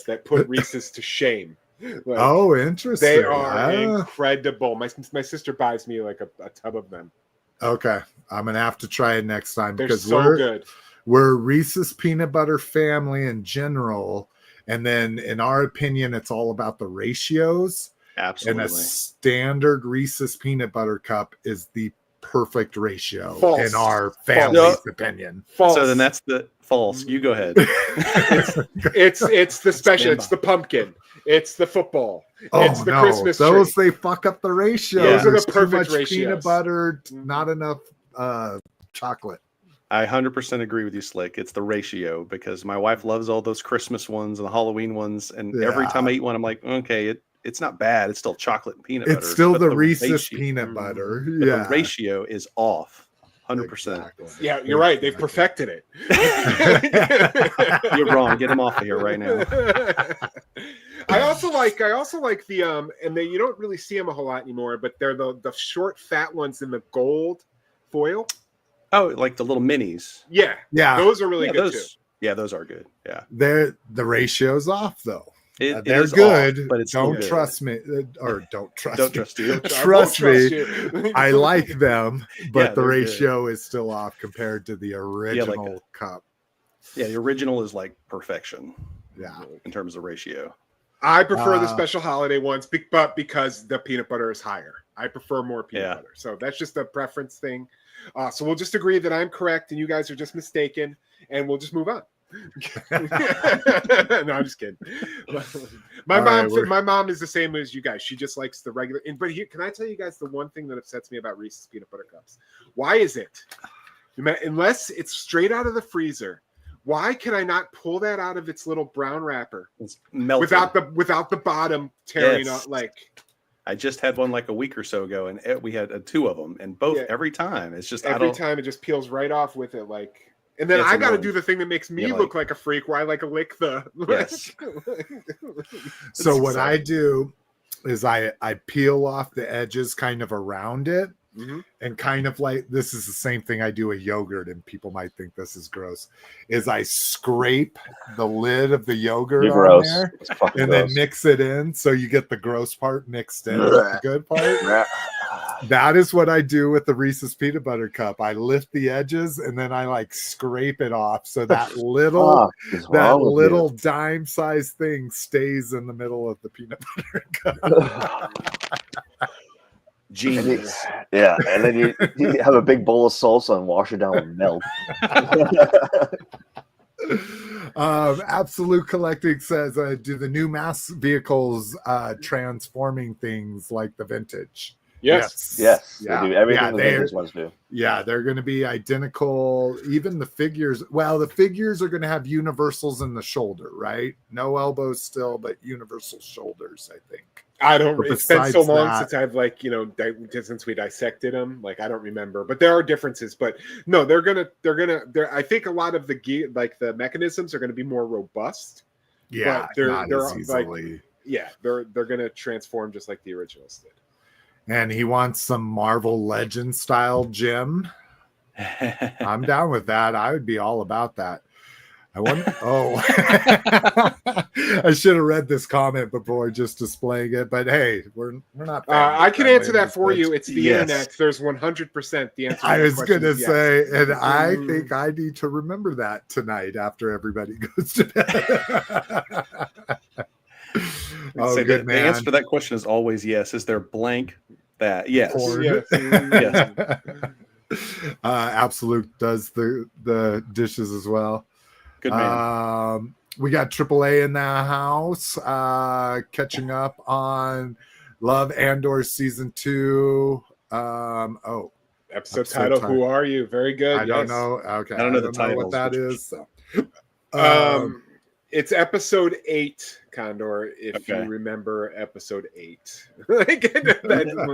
C: that put Reese's to shame.
A: Like, oh, interesting.
C: They are incredible. My sister buys me like a tub of them.
A: Okay, I'm gonna have to try it next time.
C: They're
A: because
C: so good.
A: We're Reese's peanut butter family in general, and then in our opinion, it's all about the ratios.
B: Absolutely.
A: And a standard Reese's peanut butter cup is the perfect ratio in our family's opinion.
C: False.
B: So then that's the false. You go ahead.
C: it's the special. It's the pumpkin. It's the football. It's the Christmas tree.
A: Those they fuck up the ratio.
C: Yeah. Those are
A: There's
C: the perfect
A: too much
C: ratios.
A: Peanut butter, not enough chocolate.
B: I 100% agree with you, Slick. It's the ratio because my wife loves all those Christmas ones and the Halloween ones, and every time I eat one, I'm like, okay, it's not bad. It's still chocolate and peanut butter.
A: It's still the Reese's peanut butter. Yeah,
B: the ratio is off. 100%.
A: Exactly.
C: Yeah, you're right. They've perfected it.
B: You're wrong. Get them off of here right now.
C: I also like the and you don't really see them a whole lot anymore, but they're the short fat ones in the gold foil.
B: Oh, like the little minis.
C: Yeah. Those are really good too.
B: Yeah, those are good. Yeah.
A: The ratio's off though.
B: They're
A: good,
B: off, but it's
A: don't trust me, or don't trust
B: don't
A: me.
B: trust you.
A: Trust me. I like them, but the ratio
B: good.
A: Is still off compared to the original cup.
B: Yeah, the original is like perfection.
A: Yeah,
B: in terms of ratio.
C: I prefer the special holiday ones, but because the peanut butter is higher, I prefer more peanut butter. So that's just a preference thing. So we'll just agree that I'm correct and you guys are just mistaken, and we'll just move on. No, I'm just kidding. My mom is the same as you guys. She just likes the regular. But here, can I tell you guys the one thing that upsets me about Reese's peanut butter cups? Why is it, unless it's straight out of the freezer, why can I not pull that out of its little brown wrapper without the bottom tearing up? Like,
B: I just had one like a week or so ago, and we had 2 of them, and both every time it's just
C: every time it just peels right off with it, like. And then I got to do the thing that makes me look like a freak, where I lick the.
B: Yes.
A: So what I do is I peel off the edges kind of around it, and kind of like, this is the same thing I do with yogurt, and people might think this is gross, is I scrape the lid of the yogurt on there and then mix it in, so you get the gross part mixed in with the good part. That is what I do with the Reese's peanut butter cup. I lift the edges and then I like scrape it off so that little dime-sized thing stays in the middle of the peanut butter cup.
B: Genius.
D: Yeah, and then you have a big bowl of salsa and wash it down with milk.
A: Absolute Collecting says, do the new mass vehicles transforming things like the vintage?
C: Yes.
D: They do everything the vintage ones do.
A: Yeah, they're going to be identical. Even the figures. Well, the figures are going to have universals in the shoulder, right? No elbows still, but universal shoulders, I think.
C: I don't. It's been so long since I've since we dissected them. Like I don't remember, but there are differences. But no, they're gonna. I think a lot of the gear, like the mechanisms, are going to be more robust.
A: Yeah,
C: but they're easily. They're gonna transform just like the originals did.
A: And he wants some Marvel Legends style gym. I'm down with that. I would be all about that. I should have read this comment before just displaying it, but hey, we're not.
C: I can answer that for you. It's the internet. There's 100% the answer.
A: I was going to say, and I think I need to remember that tonight after everybody goes to bed.
B: The answer to that question is always yes. Is there blank that? Yes.
C: Yes.
A: Absolute does the dishes as well.
B: Good man.
A: We got AAA in the house, catching up on Love Andor season 2.
C: Episode title. Who are you? Very good.
A: I don't know. Okay,
B: I don't know the title.
A: What that is. So.
C: It's episode 8, Condor. If you remember episode 8,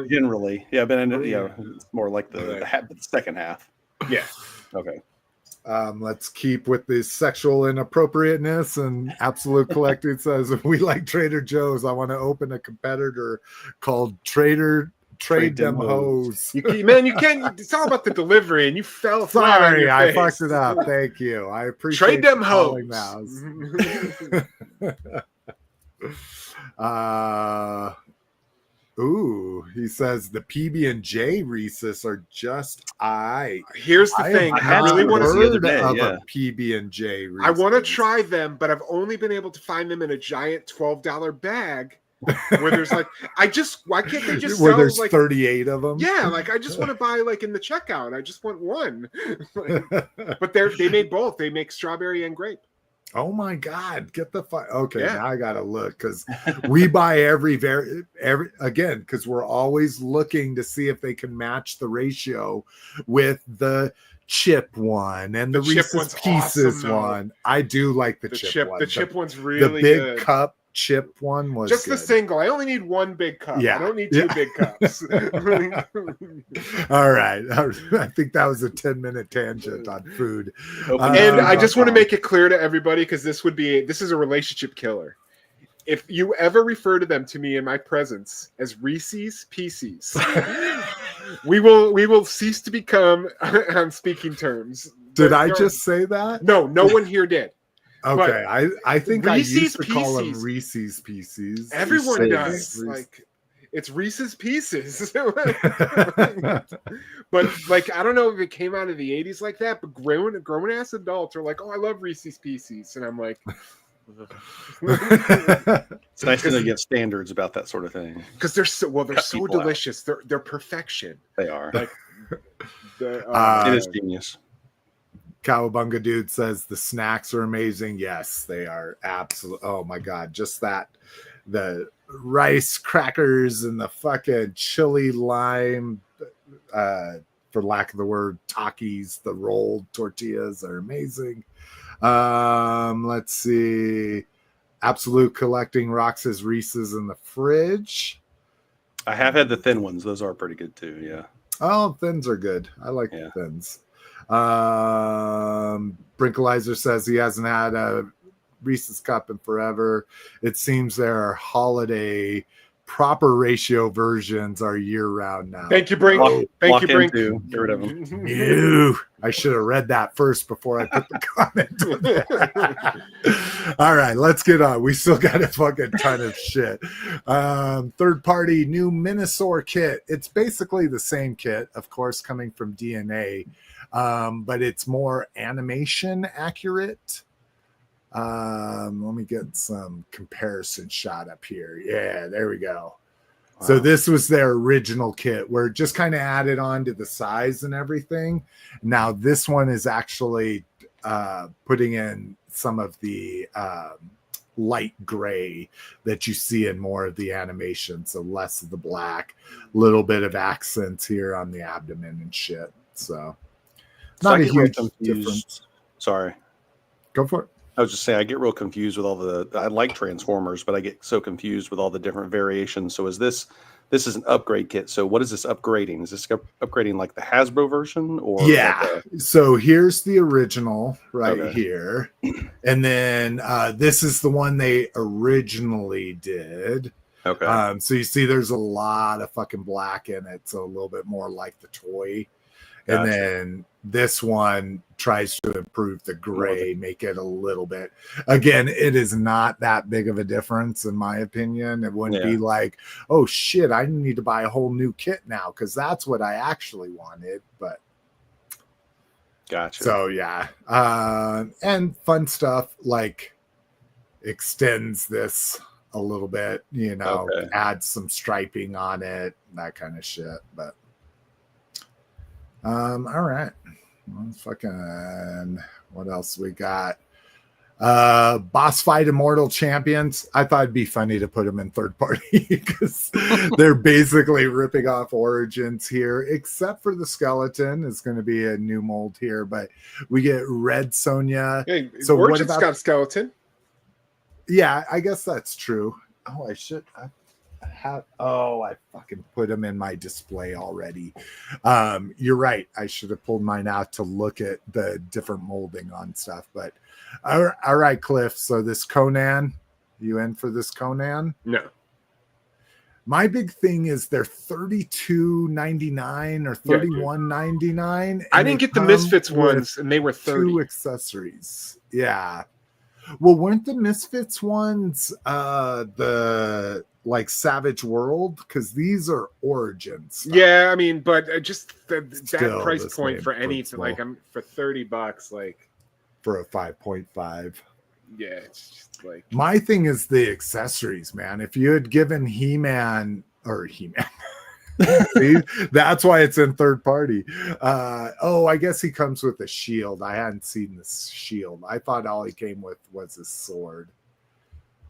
B: generally, but it's more like the second half.
C: Yeah.
B: Okay.
A: Let's keep with the sexual inappropriateness. And Absolute Collecting says, if we like Trader Joe's, I want to open a competitor called Trade Them Hoes.
C: You can't. It's all about the delivery, and you fell.
A: Sorry, I fucked it up. Thank you. I appreciate
C: Trade Them Hoes.
A: He says the PB&J Reese's are just
C: Here's the thing. I really want to see
A: a PB&J Reese's.
C: I want to try them, but I've only been able to find them in a giant $12 bag. Where there's why can't they just
A: where
C: sell
A: there's 38 of them?
C: Yeah, I just want to buy in the checkout. I just want one. But they made both. They make strawberry and grape.
A: Oh my God! Get the now I gotta look because we buy every again because we're always looking to see if they can match the ratio with the chip one and the Reese's Pieces one. I do like the chip one.
C: The chip one's really
A: the big
C: good.
A: Cup chip one was
C: just
A: good.
C: the single. I only need one big cup.
A: Yeah.
C: I don't need two big cups.
A: All right. I think that was a 10-minute tangent on food.
C: And I just want to make it clear to everybody because this is a relationship killer. If you ever refer to them to me in my presence as Reese's Pieces, we will cease to become on speaking terms.
A: Did I just say that?
C: No one here did.
A: Okay, I think
C: Reese's
A: I used to call them
C: Pieces.
A: Reese's Pieces.
C: Everyone does. It's Reese's Pieces. But I don't know if it came out of the 80s like that, but grown ass adults are like, oh, I love Reese's Pieces. And I'm like,
B: it's nice to get standards about that sort of thing.
C: Because they're so delicious. They're perfection.
B: They are.
A: It
B: is genius.
A: Cowabunga Dude says the snacks are amazing. Yes, they are absolute. Oh my God, just that. The rice crackers and the fucking chili lime, for lack of the word, Takis, the rolled tortillas are amazing. Let's see. Absolute Collecting rocks his Reese's in the fridge.
B: I have had the thin ones. Those are pretty good too. Yeah.
A: Oh, thins are good. I like the thins. Brinkalizer says he hasn't had a Reese's cup in forever. It seems there are holiday proper ratio versions are year-round now.
C: Thank you, Brink. Thank you, Brink.
B: Get rid of them.
A: Ew. I should have read that first before I put the comment. All right, let's get on. We still got a fucking ton of shit. Third-party new Menasor Kit. It's basically the same kit, of course, coming from DNA, but it's more animation accurate. Let me get some comparison shot up here. Yeah, there we go. Wow. So this was their original kit where it just kind of added on to the size and everything. Now this one is actually putting in some of the light gray that you see in more of the animation. So less of the black, little bit of accents here on the abdomen and shit. So not a huge difference.
B: Sorry.
A: Go for it.
B: I was just saying, I get real confused with all the. I like Transformers, but I get so confused with all the different variations. So, this is an upgrade kit? So, what is this upgrading? Is this upgrading like the Hasbro version, or
A: yeah? So here's the original right here, and then this is the one they originally did.
B: Okay.
A: So you see, there's a lot of fucking black in it, so a little bit more like the toy. And then this one tries to improve the gray, make it a little bit. Again, it is not that big of a difference, in my opinion. It wouldn't be like, oh shit, I need to buy a whole new kit now, because that's what I actually wanted. But
B: gotcha.
A: So yeah, and fun stuff like extends this a little bit, you know, adds some striping on it, that kind of shit. But all right. Well, fucking what else we got? Boss Fight Immortal Champions. I thought it'd be funny to put them in third party because they're basically ripping off Origins here, except for the skeleton is going to be a new mold here, but we get Red Sonja.
C: Hey,
A: so
C: Origins
A: what about
C: got skeleton?
A: Yeah, I guess that's true. Oh, I should have. Oh, I fucking put them in my display already. You're right. I should have pulled mine out to look at the different molding on stuff. But all right, Cliff. So this Conan, you in for this Conan?
C: No.
A: My big thing is they're $32.99 or $31.99.
C: I didn't get the Misfits ones, and they were 30.
A: 2 accessories. Yeah. Well, weren't the Misfits ones the like Savage World? Because these are Origins stuff.
C: Yeah, I mean, but just
A: Still,
C: that price point for anything,
A: principle.
C: like I'm for $30, like
A: for a 5.5.
C: Yeah, it's just like
A: my thing is the accessories, man. If you had given He-Man or He-Man. See, that's why it's in third party. I guess he comes with a shield. I hadn't seen this shield. I thought all he came with was his sword.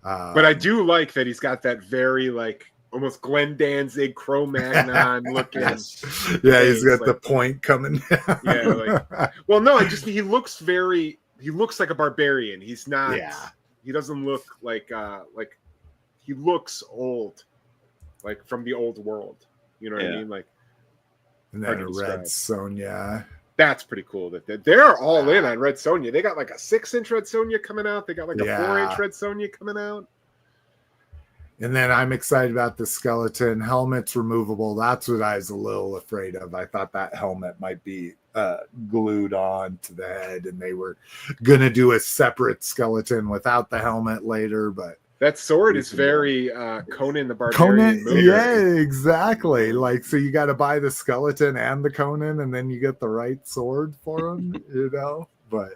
C: But I do like that he's got that very like almost Glenn Danzig Cro-Magnon looking.
A: Yeah, he's got the point coming down.
C: Yeah, like well, no, he looks like a barbarian. He's not.
A: Yeah.
C: He doesn't look like he looks old, like from the old world. You know what I mean? Like,
A: and then a Red Sonja.
C: That's pretty cool. That they're all in on Red Sonja. They got like a 6-inch Red Sonja coming out. They got like a 4-inch Red Sonja coming out.
A: And then I'm excited about the skeleton. Helmet's removable. That's what I was a little afraid of. I thought that helmet might be glued on to the head, and they were gonna do a separate skeleton without the helmet later, but.
C: That sword is very Conan the Barbarian.
A: Yeah, exactly. Like, so you got to buy the skeleton and the Conan, and then you get the right sword for them, you know? But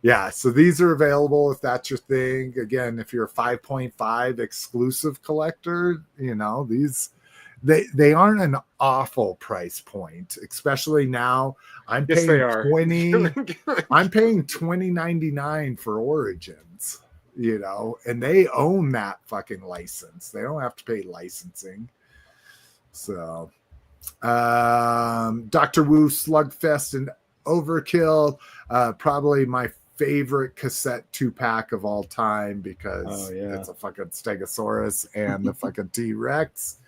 A: yeah, so these are available if that's your thing. Again, if you're a 5.5 exclusive collector, you know, these they aren't an awful price point, especially now. I'm paying $20.99 for Origins. You know, and they own that fucking license. They don't have to pay licensing. So, Dr. Wu, Slugfest, and Overkill, probably my favorite cassette 2-pack of all time because it's a fucking Stegosaurus and the fucking T-Rex.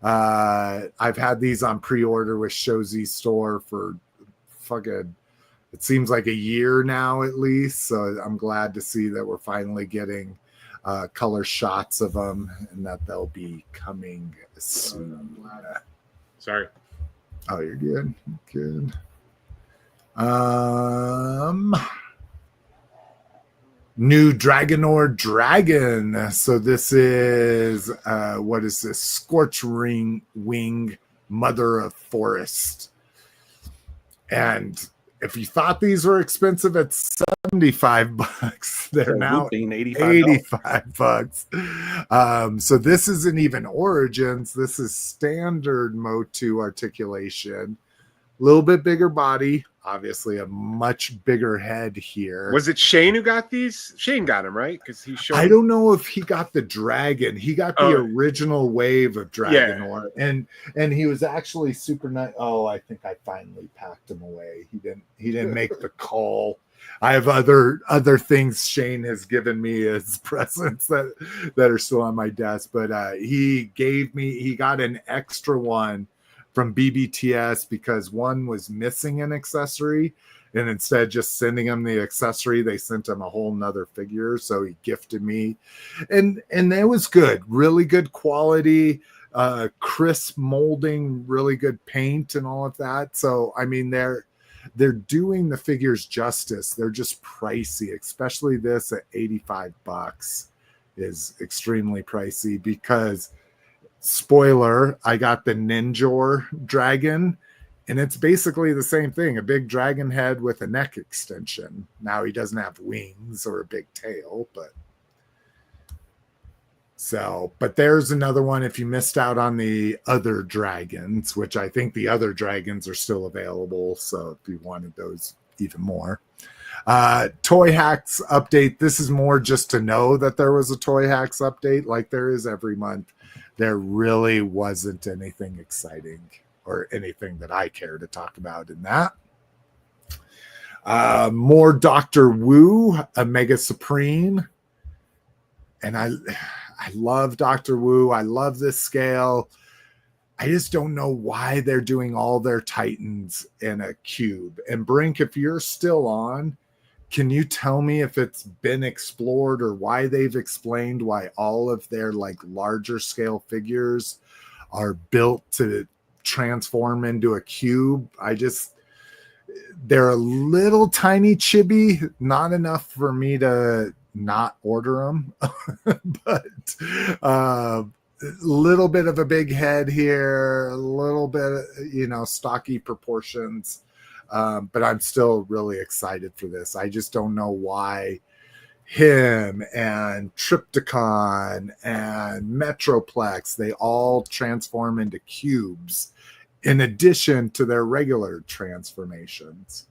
A: I've had these on pre-order with Shozy Store for fucking. It seems like a year now at least, so I'm glad to see that we're finally getting color shots of them, and that they'll be coming soon.
C: Sorry.
A: Oh, you're good. Good. New Dragonor Dragon. So this is what is this? Scorch Wing Mother of Forest. And if you thought these were expensive at $75, they're now $85. So this isn't even Origins. This is standard MOTU articulation. A little bit bigger body, obviously a much bigger head here.
C: Was it Shane who got these? Shane got them, right? Because he showed.
A: I don't know if he got the Dragon. He got the original wave of Dragonor, and he was actually super nice. Oh, I think I finally packed him away. He didn't make the call. I have other things Shane has given me as presents that are still on my desk, but he got an extra one from BBTS because one was missing an accessory, and instead of just sending him the accessory, they sent him a whole nother figure. So he gifted me, and it was good, really good quality, crisp molding, really good paint and all of that. So I mean, they're doing the figures justice. They're just pricey, especially this at $85 is extremely pricey because, spoiler, I got the Ninjor Dragon, and it's basically the same thing, a big dragon head with a neck extension. Now he doesn't have wings or a big tail, but there's another one if you missed out on the other dragons, which I think the other dragons are still available, so if you wanted those even more. Toy Hacks update. This is more just to know that there was a Toy Hacks update like there is every month. There really wasn't anything exciting or anything that I care to talk about in that. More Dr. Wu, a Mega Supreme. And I love Dr. Wu. I love this scale. I just don't know why they're doing all their Titans in a cube. And Brink, if you're still on, can you tell me if it's been explored or why they've explained why all of their like larger scale figures are built to transform into a cube? They're a little tiny chibi, not enough for me to not order them, but a little bit of a big head here, a little bit, stocky proportions. But I'm still really excited for this. I just don't know why him and Triptychon and Metroplex, they all transform into cubes in addition to their regular transformations.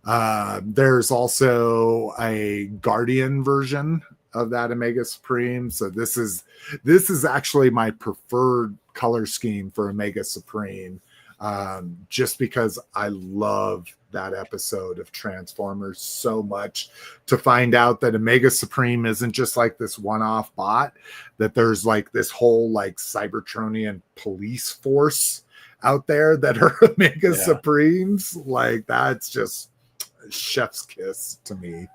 A: There's also a Guardian version of that Omega Supreme. So this is actually my preferred color scheme for Omega Supreme. Just because I love that episode of Transformers so much, to find out that Omega Supreme isn't just like this one-off bot, that there's like this whole like Cybertronian police force out there that are Omega Supremes. Like, that's just chef's kiss to me.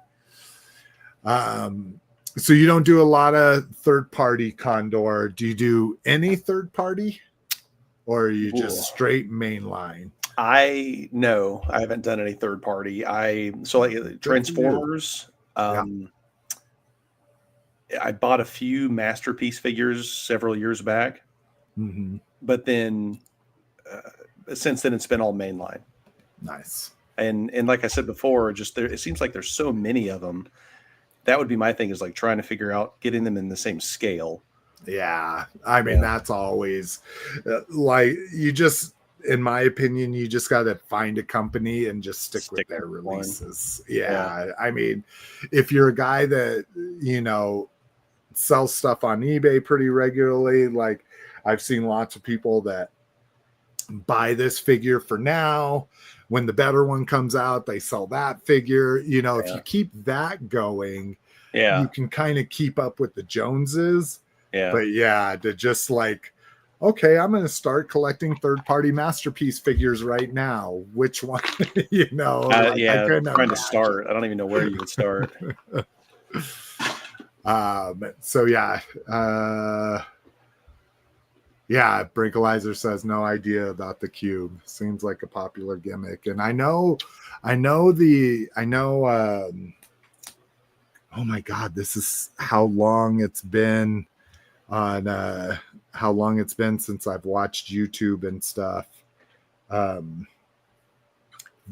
A: So you don't do a lot of third-party Condor. Do you do any third-party? Or are you just straight mainline?
B: I haven't done any third party. Like Transformers. I bought a few Masterpiece figures several years back, but then since then it's been all mainline.
A: Nice.
B: And like I said before, it seems like there's so many of them. That would be my thing, is like trying to figure out getting them in the same scale.
A: Yeah, I mean, that's always like, you just, in my opinion, you just got to find a company and just stick with their releases. Yeah, I mean, if you're a guy that, sells stuff on eBay pretty regularly, like I've seen lots of people that buy this figure for now. When the better one comes out, they sell that figure. If you keep that going, you can kind of keep up with the Joneses. Yeah. But to just like, okay, I'm going to start collecting third-party Masterpiece figures right now. Which one?
B: I'm trying to start. I don't even know where you would start.
A: So yeah. Yeah, Brinkalizer says no idea about the cube. Seems like a popular gimmick. And I know oh my God, this is how long it's been since I've watched YouTube and stuff.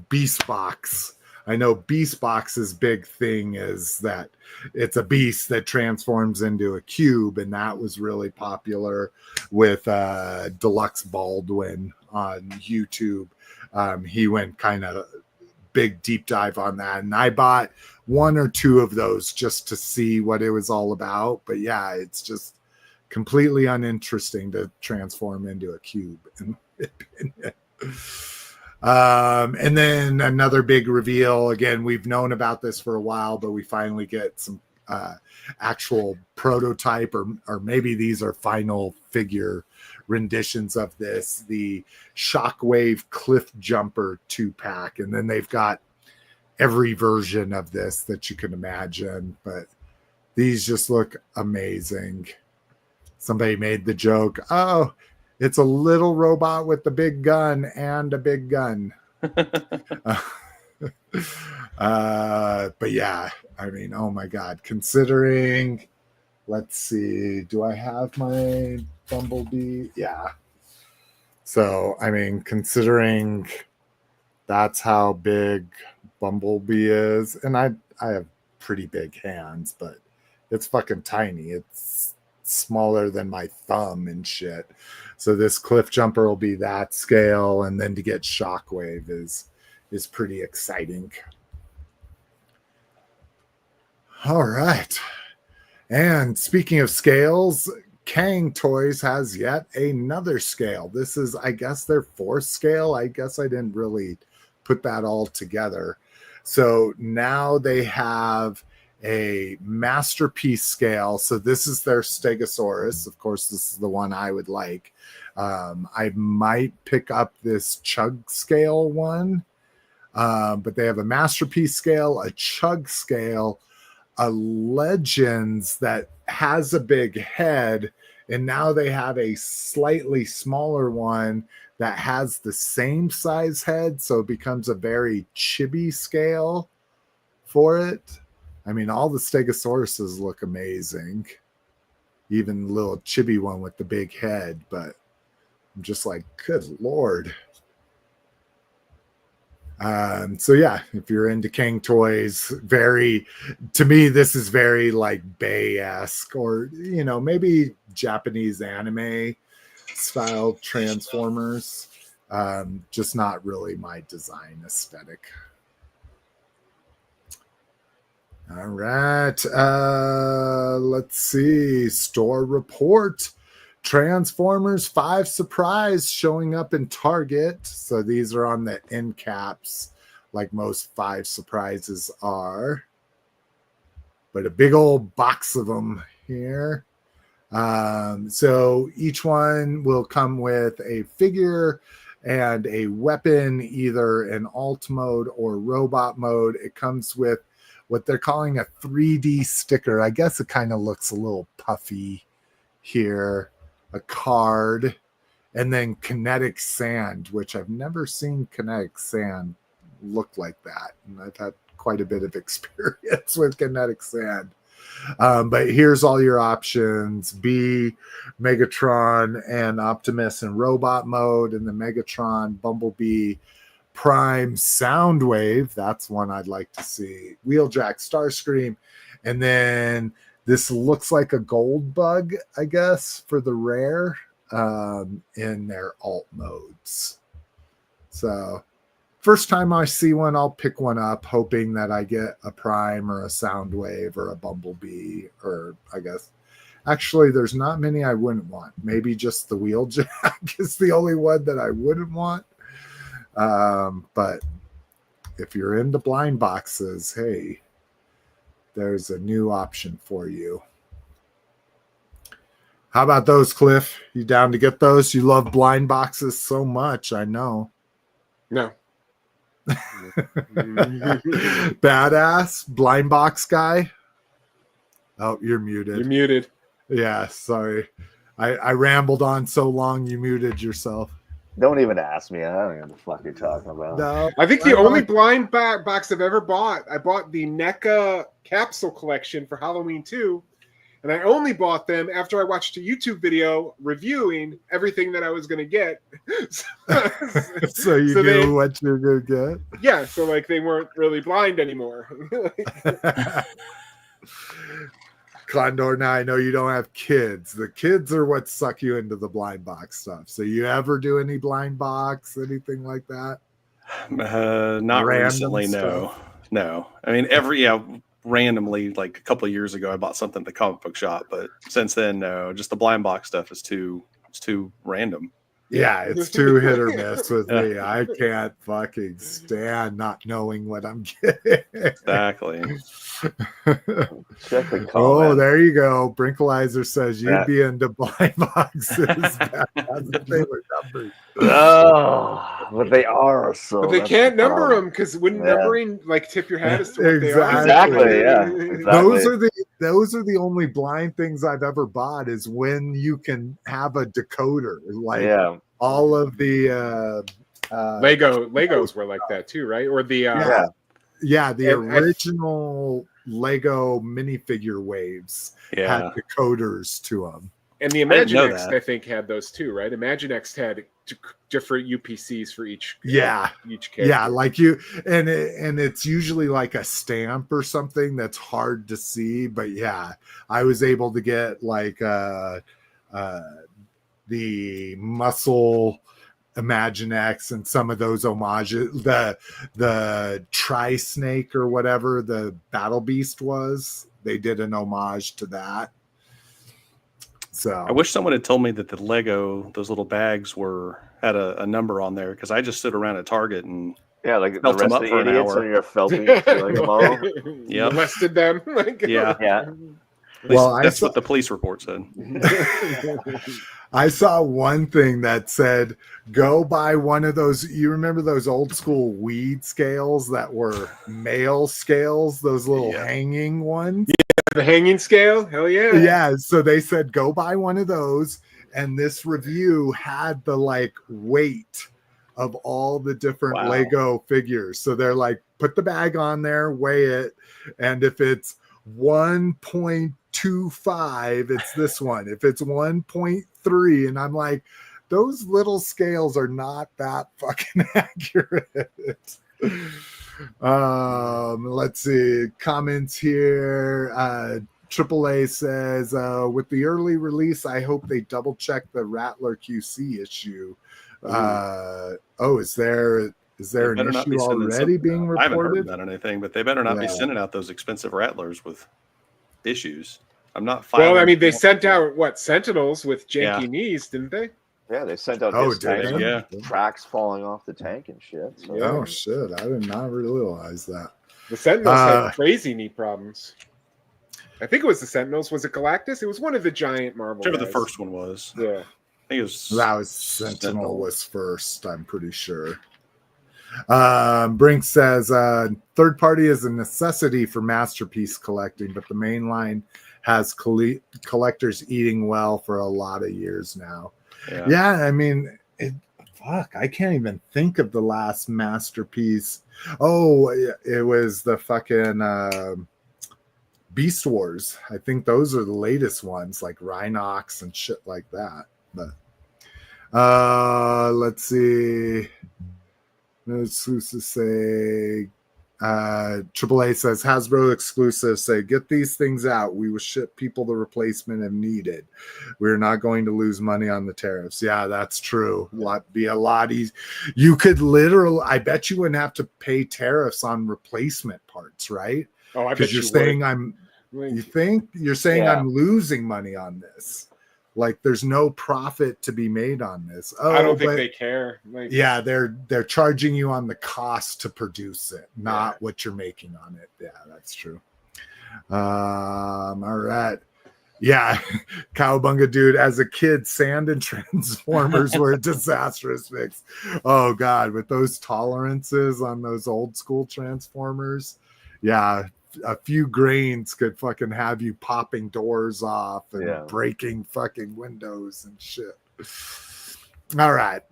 A: Beastbox. I know Beastbox's big thing is that it's a beast that transforms into a cube, and that was really popular with Deluxe Baldwin on YouTube. He went kind of big deep dive on that, and I bought one or two of those just to see what it was all about. But yeah, it's just completely uninteresting to transform into a cube, in my opinion. And then another big reveal. Again, we've known about this for a while, but we finally get some actual prototype, or maybe these are final figure renditions of this, the Shockwave Cliff Jumper 2-pack. And then they've got every version of this that you can imagine, but these just look amazing. Somebody made the joke, oh, it's a little robot with a big gun and a big gun. But yeah, I mean, oh my God, considering, let's see, do I have my Bumblebee? Yeah. So, I mean, considering that's how big Bumblebee is, and I have pretty big hands, but it's fucking tiny. It's smaller than my thumb and shit. So this Cliff Jumper will be that scale, and then to get Shockwave is pretty exciting. All right. And speaking of scales, Kang Toys has yet another scale. This is, I guess, their fourth scale. I guess I didn't really put that all together. So now they have a masterpiece scale. So this is their Stegosaurus. Of course, this is the one I would like. I might pick up this Chug scale one, but they have a masterpiece scale, a Chug scale, a Legends that has a big head, and now they have a slightly smaller one that has the same size head, so it becomes a very chibi scale for it. I mean, all the Stegosauruses look amazing, even the little chibi one with the big head, but I'm just like, good Lord. So yeah, if you're into Kang Toys, to me, this is very like Bay-esque, or, you know, maybe Japanese anime style Transformers. Just not really my design aesthetic. All right. Let's see. Store report. Transformers 5 Surprise showing up in Target. So these are on the end caps, like most 5 Surprises are. But a big old box of them here. So each one will come with a figure and a weapon, either in alt mode or robot mode. It comes with what they're calling a 3D sticker. I guess it kind of looks a little puffy here. A card, and then kinetic sand, which I've never seen kinetic sand look like that. And I've had quite a bit of experience with kinetic sand. But here's all your options. B, Megatron and Optimus in robot mode, and the Megatron, Bumblebee, Prime, Soundwave. That's one I'd like to see. Wheeljack, Starscream, and then this looks like a gold bug, I guess, for the rare in their alt modes. So first time I see one, I'll pick one up, hoping that I get a Prime or a Soundwave or a Bumblebee, or I guess. Actually, there's not many I wouldn't want. Maybe just the Wheeljack is the only one that I wouldn't want. But if you're into blind boxes, hey, there's a new option for you. How about those, Cliff? You down to get those? You love blind boxes so much, I know.
C: No.
A: Badass blind box guy. Oh, you're muted.
C: You're muted.
A: Yeah, sorry. I rambled on so long you muted yourself.
D: Don't even ask me. I don't know what the fuck you're talking about.
A: No,
C: I think the only blind box I've ever bought, I bought the NECA capsule collection for Halloween 2. And I only bought them after I watched a YouTube video reviewing everything that I was going to get.
A: So you knew what you were going to get?
C: Yeah, so like they weren't really blind anymore.
A: Condor, now I know you don't have kids. The kids are what suck you into the blind box stuff. So you ever do any blind box, anything like that?
B: Not
A: Random
B: recently,
A: stuff?
B: No. I mean, randomly, like a couple of years ago, I bought something at the comic book shop, but since then, no. Just the blind box stuff is too random.
A: Yeah, it's too hit or miss with me. I can't fucking stand not knowing what I'm getting.
B: Exactly.
A: Oh, there you go. Brinkalizer says you'd be into blind boxes. That's the favorite number.
D: Oh, but they are so.
C: But they can't number them because wouldn't numbering like tip your hat as to what they are?
D: Exactly. Yeah. Exactly.
A: Those are the only blind things I've ever bought. Is when you can have a decoder, like all of the
C: Legos were like that too, right? Or the
A: the original Lego minifigure waves had decoders to them.
C: And the Imaginext, I think, had those too, right? Imaginext had different UPCs for each character.
A: Yeah, like you, and it's usually like a stamp or something that's hard to see. But yeah, I was able to get like the muscle Imaginext and some of those homages, the Tri-Snake or whatever the Battle Beast was. They did an homage to that. So
B: I wish someone had told me that the Lego, those little bags had a number on there, because I just stood around at Target and
D: like the rest of the idiots when you're felting them all.
B: Yeah,
C: molested them.
B: Yeah. Well, that's what the police report said.
A: I saw one thing that said, go buy one of those. You remember those old school weed scales that were male scales, those little hanging ones?
C: Yeah, the hanging scale. Hell yeah.
A: Yeah. So they said, go buy one of those. And this review had the like weight of all the different Lego figures. So they're like, put the bag on there, weigh it. And if it's 1.25, it's this one. If it's 1.3, and I'm like, those little scales are not that fucking accurate. Let's see comments here. AAA says, with the early release, I hope they double check the Rattler QC issue. Is there an issue already being reported?
B: I haven't heard about anything, but they better not be sending out those expensive Rattlers with issues. I'm not.
C: Well, I mean, they sent out Sentinels with janky knees, didn't they?
D: Yeah, they sent out tracks falling off the tank and shit. So.
A: Oh shit! I did not realize that.
C: The Sentinels had crazy knee problems. I think it was the Sentinels. Was it Galactus? It was one of the giant Marvel.
B: Whichever the first one was.
C: Yeah.
B: I think it was
A: Sentinel was first, I'm pretty sure. Brink says third party is a necessity for masterpiece collecting, but the main line has collectors eating well for a lot of years now. I mean, I can't even think of the last masterpiece. Oh, it was the fucking Beast Wars. I think those are the latest ones, like Rhinox and shit like that. But let's see. Exclusive say AAA says Hasbro exclusive say get these things out. We will ship people the replacement if needed. We're not going to lose money on the tariffs. Yeah, that's true. Be a lot easy. You could literally, I bet you wouldn't have to pay tariffs on replacement parts, right?
C: Oh, I bet
A: you're saying you're saying I'm losing money on this. Like there's no profit to be made on this.
C: I don't think they care.
A: They're charging you on the cost to produce it, not what you're making on it. Yeah, that's true. All right. Yeah, Cowabunga dude. As a kid, Sand and Transformers were a disastrous mix. Oh God, with those tolerances on those old school Transformers. Yeah, a few grains could fucking have you popping doors off and breaking fucking windows and shit. All right.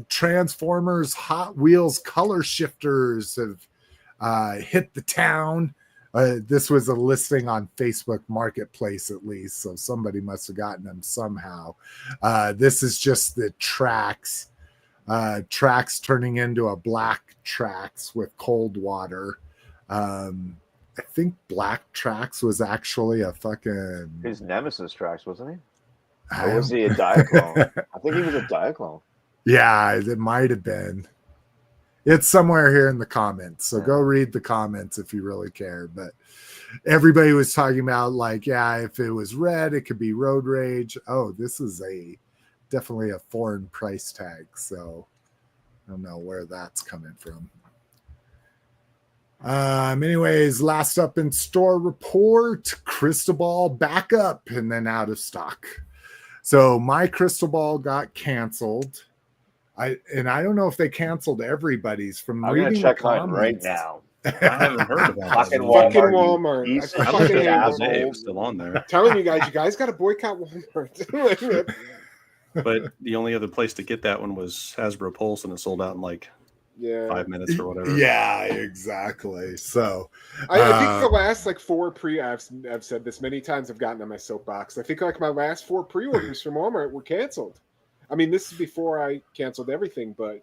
A: Transformers Hot Wheels color shifters have hit the town. This was a listing on Facebook Marketplace, at least, so somebody must have gotten them somehow. This is just the tracks turning into a black tracks with cold water. I think Black Tracks was actually a fucking
D: his nemesis Tracks, wasn't he? Or was he a Diaclone? I think he was a Diaclone.
A: Yeah, it might have been. It's somewhere here in the comments, so go read the comments if you really care. But everybody was talking about, like, if it was red, it could be Road Rage. Oh, this is definitely a foreign price tag, so I don't know where that's coming from. Anyways, last up in store report, Crystal Ball back up and then out of stock. So my Crystal Ball got canceled. I don't know if they canceled everybody's from
D: I'm
A: reading
D: gonna check
A: the
D: mine right
A: comments.
D: now.
B: I haven't heard about
C: fucking
B: that.
C: Walmart.
B: I don't think it was still on there.
C: Telling you guys got to boycott Walmart.
B: But the only other place to get that one was Hasbro Pulse, and it sold out in like 5 minutes or whatever.
A: Yeah, exactly. So
C: I think the last like 4 I've said this many times, I've gotten on my soapbox. I think like my last 4 pre-orders from Walmart were canceled. I mean, this is before I canceled everything, but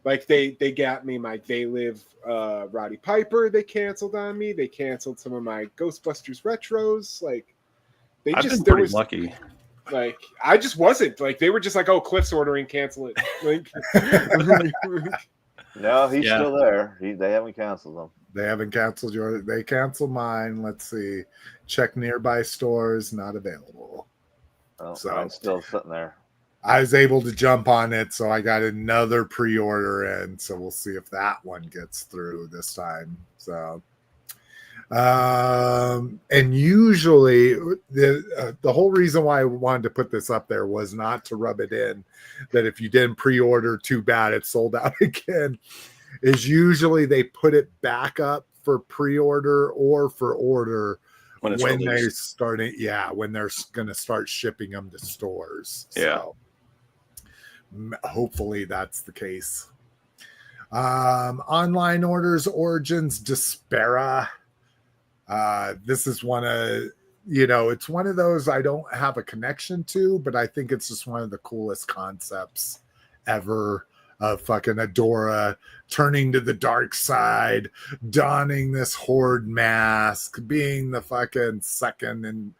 C: like they got me my They Live Roddy Piper. They canceled on me. They canceled some of my Ghostbusters retros. Like
B: I've been pretty lucky.
C: Like I just wasn't like they were just like, oh, Cliff's ordering, cancel it. Like
D: no, he's still there. They haven't canceled him.
A: They haven't canceled yours. They canceled mine. Let's see. Check nearby stores. Not available.
D: Oh, so mine's still sitting there.
A: I was able to jump on it, so I got another pre-order in. So we'll see if that one gets through this time. So, and usually the whole reason why I wanted to put this up there was not to rub it in that if you didn't pre-order, too bad, it's sold out again. Is usually they put it back up for pre-order or for order when they're starting. Yeah, when they're going to start shipping them to stores. So hopefully that's the case. Online orders, Origins Despera. This is one of, it's one of those I don't have a connection to, but I think it's just one of the coolest concepts ever. Fucking Adora turning to the dark side, donning this Horde mask, being the fucking second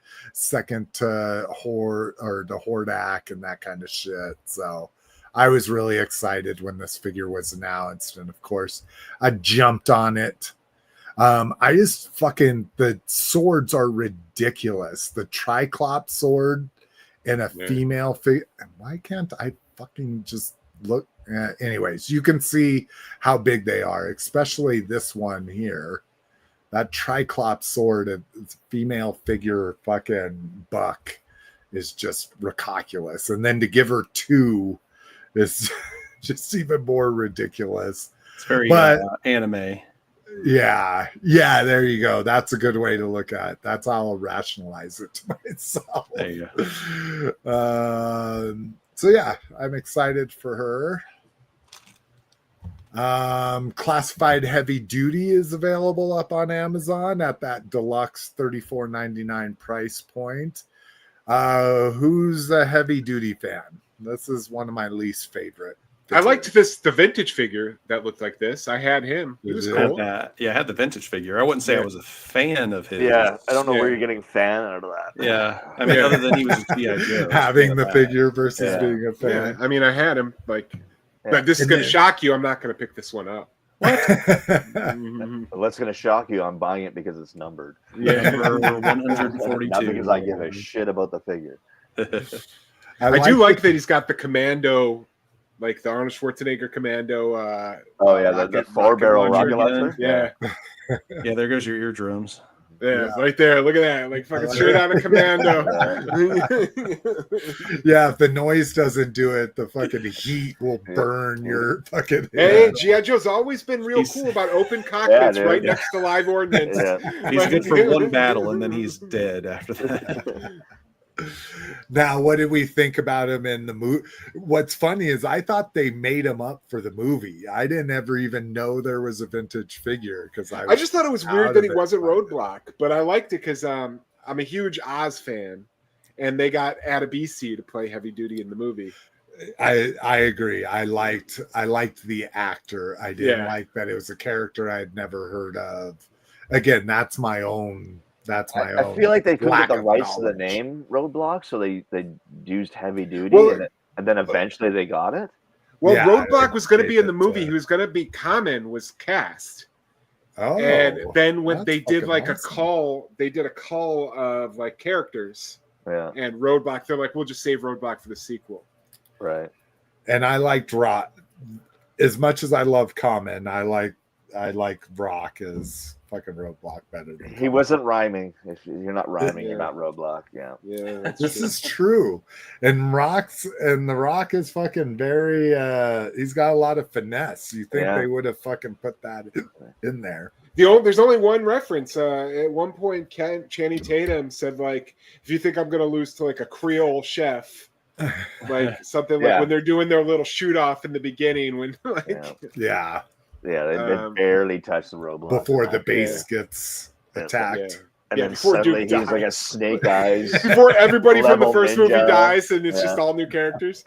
A: to Horde or the Hordak and that kind of shit. So I was really excited when this figure was announced, and of course I jumped on it. I just fucking, the swords are ridiculous. The Triclops sword and a female figure. Why can't I fucking just look? Anyways, you can see how big they are, especially this one here. That Triclops sword, a female figure fucking buck, is just ridiculous. And then to give her 2 is just even more ridiculous.
B: It's very anime.
A: Yeah, there you go. That's a good way to look at it. That's how I'll rationalize it to myself.
B: There you
A: go. So yeah, I'm excited for her. Classified Heavy Duty is available up on Amazon at that deluxe $34.99 price point. Who's a heavy duty fan? This is one of my least favorite figures.
C: I liked the vintage figure that looked like this. I had him. He was cool.
B: I had the vintage figure. I wouldn't say I was a fan of his.
D: Yeah, I don't know where you're getting fan out of that.
B: Yeah, I mean, other than he was a G.I. Joe.
A: Having the figure versus being a fan.
C: Yeah. I mean, I had him like. But this is going to shock you. I'm not going to pick this one up.
D: What? What's going to shock you? I'm buying it because it's numbered.
B: Yeah, number 142.
D: Not because I give a shit about the figure.
C: I do like that he's got the commando, like the Arnold Schwarzenegger commando.
D: The 4-barrel rocket launcher.
C: Yeah.
B: Yeah, there goes your eardrums.
C: Yeah, right there. Look at that. Like fucking straight out of Commando.
A: Yeah, if the noise doesn't do it, the fucking heat will burn your fucking
C: Hey, G.I. Joe's always been real cool about open cockpits right next to live ordnance.
B: He's good for one battle and then he's dead after that.
A: Now, what did we think about him in the movie? What's funny is I thought they made him up for the movie. I didn't ever even know there was a vintage figure because I
C: just thought it was weird that he wasn't Roadblock, but I liked it because I'm a huge Oz fan, and they got Adebisi to play heavy duty in the movie.
A: I agree. I liked the actor. I didn't like that it was a character I'd never heard of. Again, that's my own. I
D: feel like they couldn't get the rights to the name Roadblock, so they used heavy duty, and then eventually they got it.
C: Well, Roadblock was going to be in the movie. He was going to be Common was cast. Oh, and then when they did like a call, they did a call of like characters.
D: Yeah.
C: And Roadblock, they're like, we'll just save Roadblock for the sequel.
D: Right.
A: And I liked Rock as much as I love Common. I like Rock as fucking Roadblock better than
D: he wasn't rhyming. If you're not rhyming, you're not Roadblock. Yeah.
A: This is true. And the Rock is fucking very he's got a lot of finesse. You think they would have fucking put that in there.
C: There's only one reference. At one point Channing Tatum said, like, if you think I'm gonna lose to like a Creole chef, like something like when they're doing their little shoot off in the beginning when
D: they barely touch the Roadblock
A: before the base gets attacked.
D: And then suddenly he's like a Snake Eyes.
C: Before everybody from the first movie dies and it's just all new characters.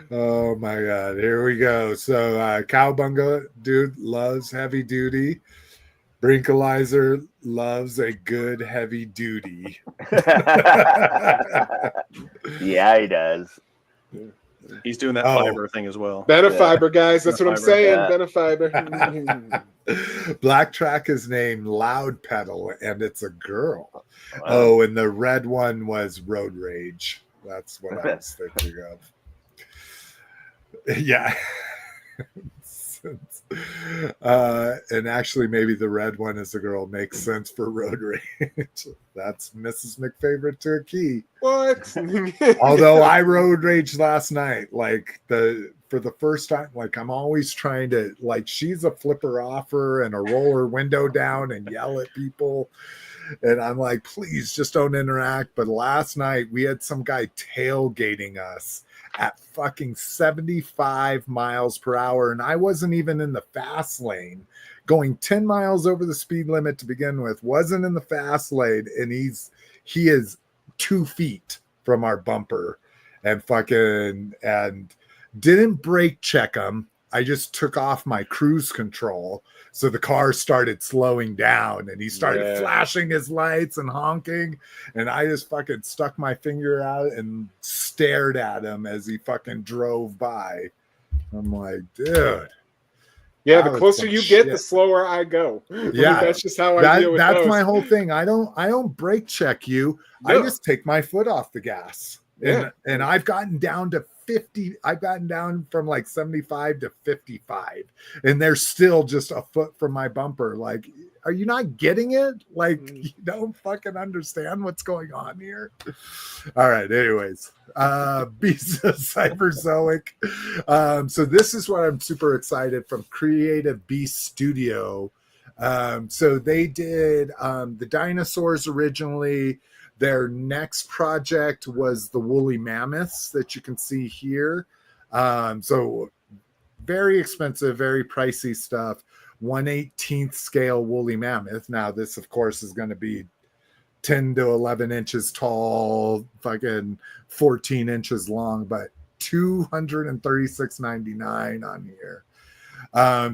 A: Oh my God. Here we go. So Cowbunga dude loves heavy duty. Brinkalizer loves a good heavy duty.
D: Yeah, he does.
B: He's doing that fiber thing as well.
C: Benefiber, guys. That's what I'm saying. Benefiber.
A: Black Track is named Loud Pedal, and it's a girl. Wow. Oh, and the red one was Road Rage. That's what I was thinking of. Yeah. And actually, maybe the red one as a girl makes sense for Road Rage. That's Mrs. McFavorite to a key.
C: What?
A: Although I road raged last night, like for the first time, like I'm always trying to, like, she's a flipper offer and a roller window down and yell at people. And I'm like, please just don't interact. But last night we had some guy tailgating us at fucking 75 miles per hour. And I wasn't even in the fast lane, going 10 miles over the speed limit to begin with, wasn't in the fast lane. And he is 2 feet from our bumper and didn't brake check him. I just took off my cruise control. So the car started slowing down and he started flashing his lights and honking. And I just fucking stuck my finger out and stared at him as he fucking drove by. I'm like, dude.
C: Yeah, the closer you get, the slower I go.
A: Yeah,
C: that's just how I deal with
A: that's
C: those.
A: My whole thing. I don't brake check you. No. I just take my foot off the gas. Yeah. And I've gotten down to 50. I've gotten down from like 75 to 55, and they're still just a foot from my bumper. Like, are you not getting it? Like, you don't fucking understand what's going on here. All right. Anyways, Beast of Cyberzoic. So this is what I'm super excited from Creative Beast Studio. So they did the dinosaurs originally. Their next project was the woolly mammoths that you can see here. So very expensive, very pricey stuff. 1/18 scale woolly mammoth. Now this, of course, is going to be 10 to 11 inches tall, fucking 14 inches long, but $236.99 on here.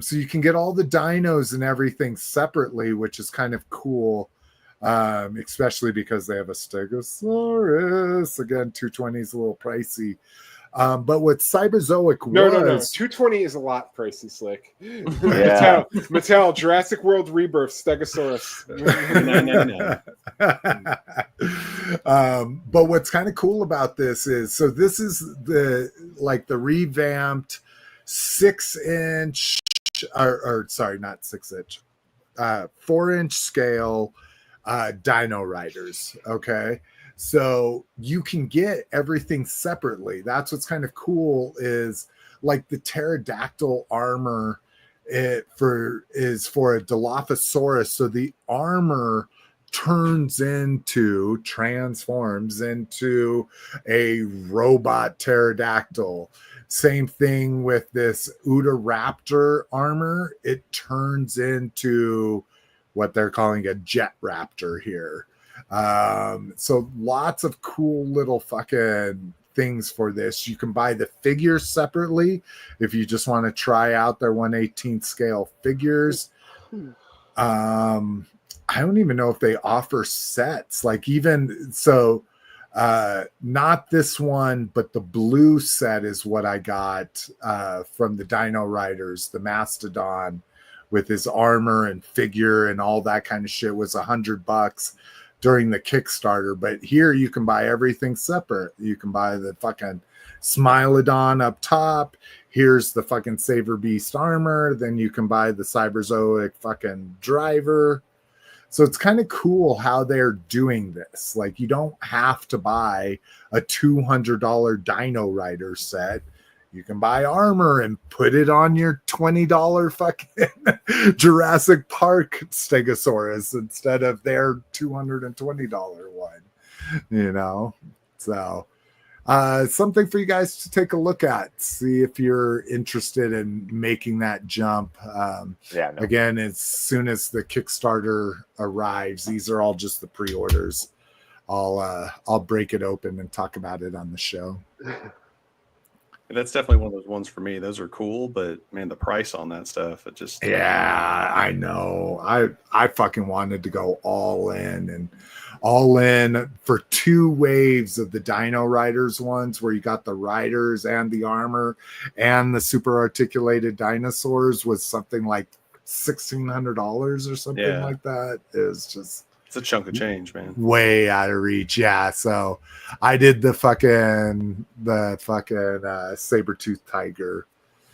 A: So you can get all the dinos and everything separately, which is kind of cool. Especially because they have a Stegosaurus. Again, 220 is a little pricey. But what Cyberzoic
C: No. 220 is a lot pricey, Slick.
D: Yeah.
C: Mattel, Jurassic World Rebirth, Stegosaurus.
A: But what's kind of cool about this is, so this is the revamped 6-inch or sorry, not 6 inch, 4-inch scale Dino Riders. Okay. So you can get everything separately. That's what's kind of cool is like the pterodactyl armor is for a Dilophosaurus. So the armor transforms into a robot pterodactyl. Same thing with this Utahraptor armor. It turns into what they're calling a jet raptor here. So lots of cool little fucking things for this. You can buy the figures separately if you just want to try out their 1/18 scale figures. I don't even know if they offer sets, like even so. Not this one, but the blue set is what I got from the Dino Riders. The Mastodon with his armor and figure and all that kind of shit was $100 during the Kickstarter. But here you can buy everything separate. You can buy the fucking Smilodon up top. Here's the fucking Saber Beast armor. Then you can buy the Cyberzoic fucking driver. So it's kind of cool how they're doing this. Like, you don't have to buy a $200 Dino Rider set. You can buy armor and put it on your $20 fucking Jurassic Park Stegosaurus instead of their $220 one, you know? So something for you guys to take a look at, see if you're interested in making that jump. Again, as soon as the Kickstarter arrives, these are all just the pre-orders. I'll break it open and talk about it on the show.
B: That's definitely one of those ones for me. Those are cool, but man, the price on that stuff, it just...
A: Yeah, I know. I fucking wanted to go all in for 2 waves of the Dino Riders ones where you got the riders and the armor and the super articulated dinosaurs was something like $1,600 or something like that. It's just...
B: It's a chunk of change, man.
A: Way out of reach. Yeah. So I did the fucking saber-toothed tiger.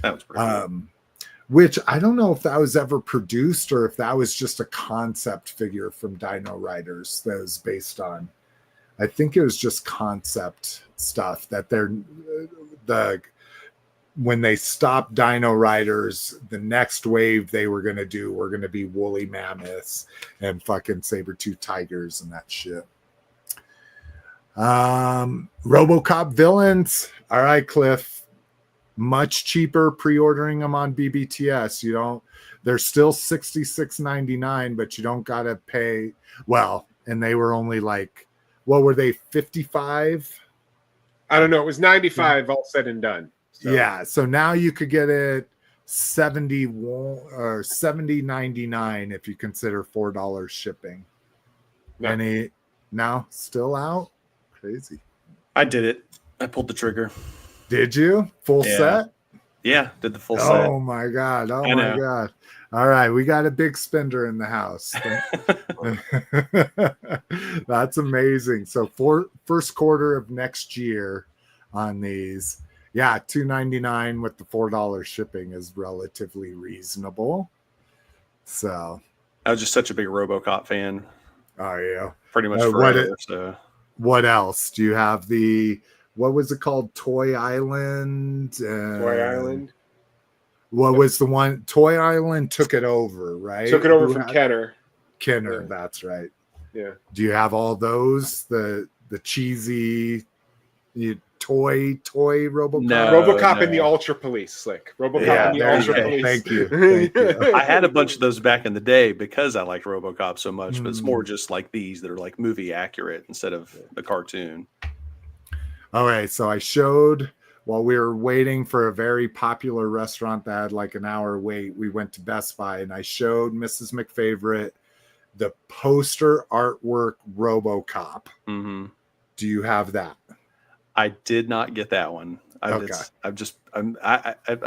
B: That was pretty cool.
A: Which I don't know if that was ever produced or if that was just a concept figure from Dino Riders that was based on. I think it was just concept stuff that when they stopped Dino Riders, the next wave they were going to be woolly mammoths and fucking saber-toothed tigers and that shit. RoboCop villains. All right, Cliff. Much cheaper pre-ordering them on BBTS. They're still $66.99, but you don't got to pay. Well, and they were only like, what were they, 55?
C: I don't know. It was 95 all said and done. So.
A: Yeah, so now you could get it $70.99 if you consider $4 shipping. Now still out? Crazy.
B: I did it. I pulled the trigger.
A: Did you? Full set?
B: Yeah, did the full set.
A: Oh my god. Oh my god. All right, we got a big spender in the house. That's amazing. So first quarter of next year on these. Yeah, $2.99 with the $4 shipping is relatively reasonable. So
B: I was just such a big RoboCop fan.
A: Oh yeah,
B: pretty much forever.
A: What else do you have? What was it called? Toy Island.
C: Toy Island.
A: What was the one? Toy Island took it over, right?
C: Took it over from Kenner.
A: Kenner, that's right.
C: Yeah.
A: Do you have all those? The cheesy. Toy RoboCop.
C: RoboCop and the Ultra Police, Slick. RoboCop and the Ultra Police.
A: Thank you.
B: I had a bunch of those back in the day because I liked RoboCop so much, but it's more just like these that are like movie accurate instead of the cartoon.
A: All right, so I showed while we were waiting for a very popular restaurant that had like an hour wait. We went to Best Buy and I showed Mrs. McFavorite the poster artwork RoboCop.
B: Mm-hmm.
A: Do you have that?
B: I did not get that one. I'm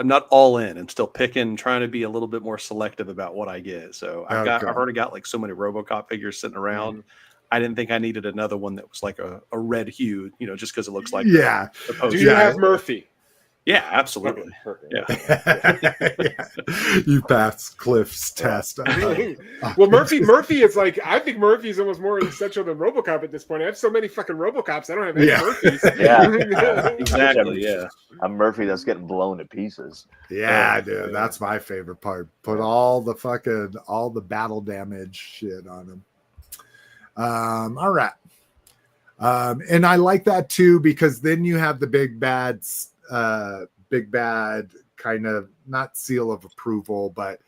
B: not all in. I'm still picking, trying to be a little bit more selective about what I get. So I've already got like so many RoboCop figures sitting around. Mm-hmm. I didn't think I needed another one that was like a red hue, just because it looks like
A: the
C: poster. Do you have Murphy?
B: Yeah, absolutely.
A: Yeah. You passed Cliff's test.
C: Well, Murphy is like, I think Murphy's almost more essential than RoboCop at this point. I have so many fucking RoboCops. I don't have any Murphys.
D: Yeah,
B: exactly. Yeah,
D: I'm Murphy that's getting blown to pieces.
A: Yeah, dude, that's my favorite part. Put all the battle damage shit on him. All right. And I like that too, because then you have the big bad kind of not seal of approval, but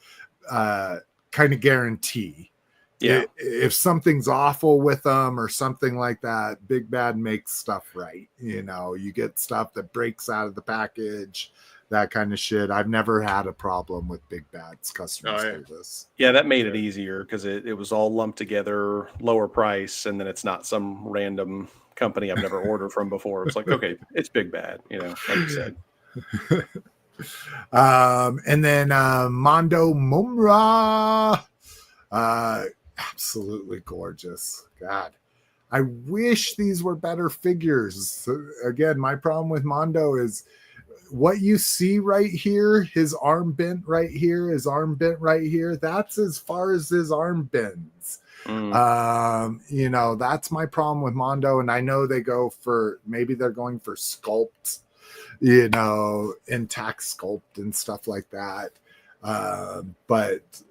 A: kind of guarantee.
B: Yeah.
A: If something's awful with them or something like that, Big Bad makes stuff right. You know, you get stuff that breaks out of the package, that kind of shit. I've never had a problem with Big Bad's customer service.
B: Yeah, that made it easier because it was all lumped together, lower price, and then it's not some random company I've never ordered from before. It's like, okay, it's Big Bad, you know, like you said.
A: And then Mondo Mumra, absolutely gorgeous. God, I wish these were better figures. So, again, my problem with Mondo is what you see right here, his arm bent right here, his arm bent right here. That's as far as his arm bends. You know, that's my problem with Mondo. And I know maybe they're going for sculpt, you know, intact sculpt and stuff like that. But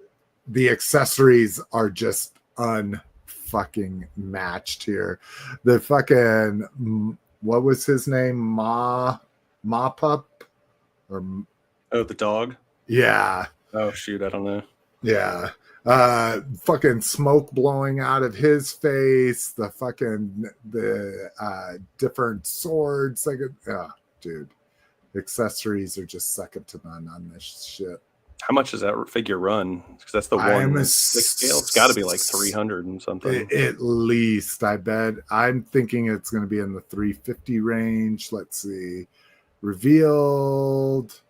A: the accessories are just unfucking matched here. The fucking, what was his name? Mop-Up?
B: The dog?
A: Yeah.
B: Oh, shoot, I don't know.
A: Yeah. Fucking smoke blowing out of his face, the different swords, like dude, accessories are just second to none on this shit.
B: How much does that figure run? Because that's the 1/6 scale. It's got to be like 300 and something.
A: At least, I bet. I'm thinking it's going to be in the 350 range. Let's see. Revealed.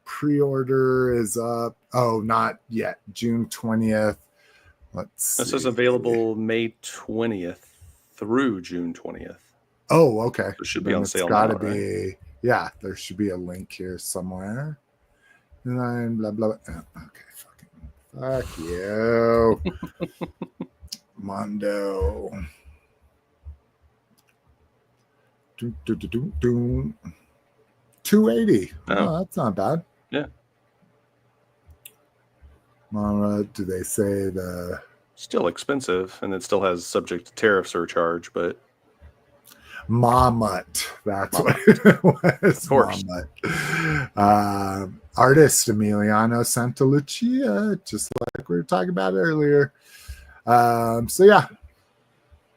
A: Pre-order is up. Oh, not yet. June 20th.
B: This is available May 20th through June 20th.
A: Oh, okay.
B: It should be on sale.
A: It's got to be. Right? Yeah, there should be a link here somewhere. And then blah blah. Okay, fuck you, Mondo. 280. Oh, that's not bad.
B: Yeah.
A: Do they say the
B: still expensive, and it still has subject to tariff surcharge, but
A: Mamut. That's what it was. Of
B: course.
A: Artist Emiliano Santalucia, just like we were talking about earlier. So yeah,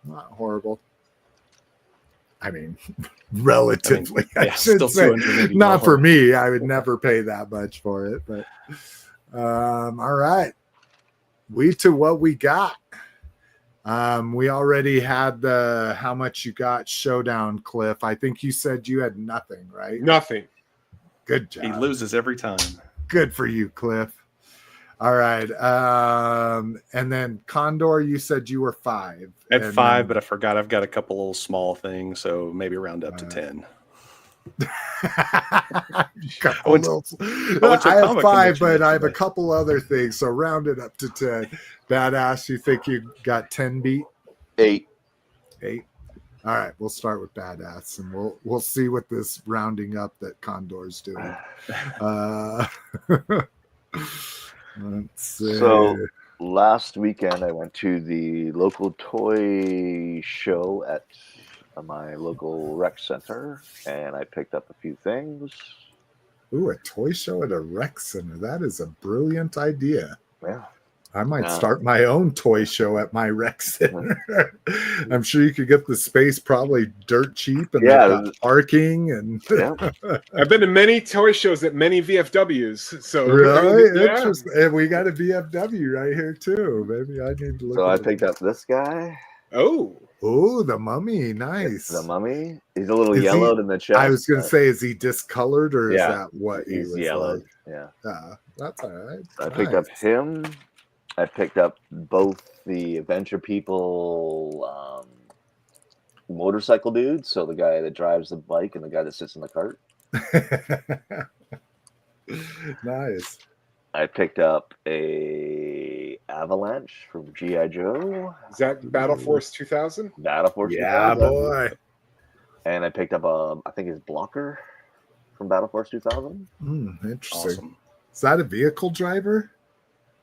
A: not horrible. I mean, relatively, I should say. Not for me. I would never pay that much for it. But all right, what we got. We already had the how much you got showdown, Cliff. I think you said you had nothing, right?
C: Nothing.
A: Good job.
B: He loses every time.
A: Good for you, Cliff. All right. And then Condor, you said you were 5.
B: I had 5, but I forgot I've got a couple little small things, so maybe round up to 10.
A: I have 5, but I have a couple other things, so round it up to 10. Badass, you think you got 10 beat?
D: 8.
A: All right, we'll start with Badass, and we'll see what this rounding up that Condor's doing. Let's see.
D: So last weekend I went to the local toy show at my local rec center, and I picked up a few things.
A: Ooh, a toy show at a rec center. That is a brilliant idea.
D: Yeah.
A: I might start my own toy show at my rec center. I'm sure you could get the space probably dirt cheap and parking and
C: I've been to many toy shows at many VFWs. So
A: really interesting. And we got a VFW right here too. Maybe I need to look.
D: So I picked up this guy.
A: Oh, the mummy. Nice.
D: The mummy. He's a little yellowed in the chest.
A: I was gonna say, is he discolored or is that what
D: he's yellowed?
A: Like? Yeah. That's all right.
D: So I picked up him. I picked up both the Adventure People motorcycle dudes, so the guy that drives the bike and the guy that sits in the cart.
A: Nice.
D: I picked up a Avalanche from GI Joe.
C: Is that Battle Force 2000?
D: Battle Force 2000.
A: Yeah, boy.
D: And I picked up I think it's Blocker from Battle Force 2000.
A: Interesting.
B: Awesome.
A: Is that a vehicle driver?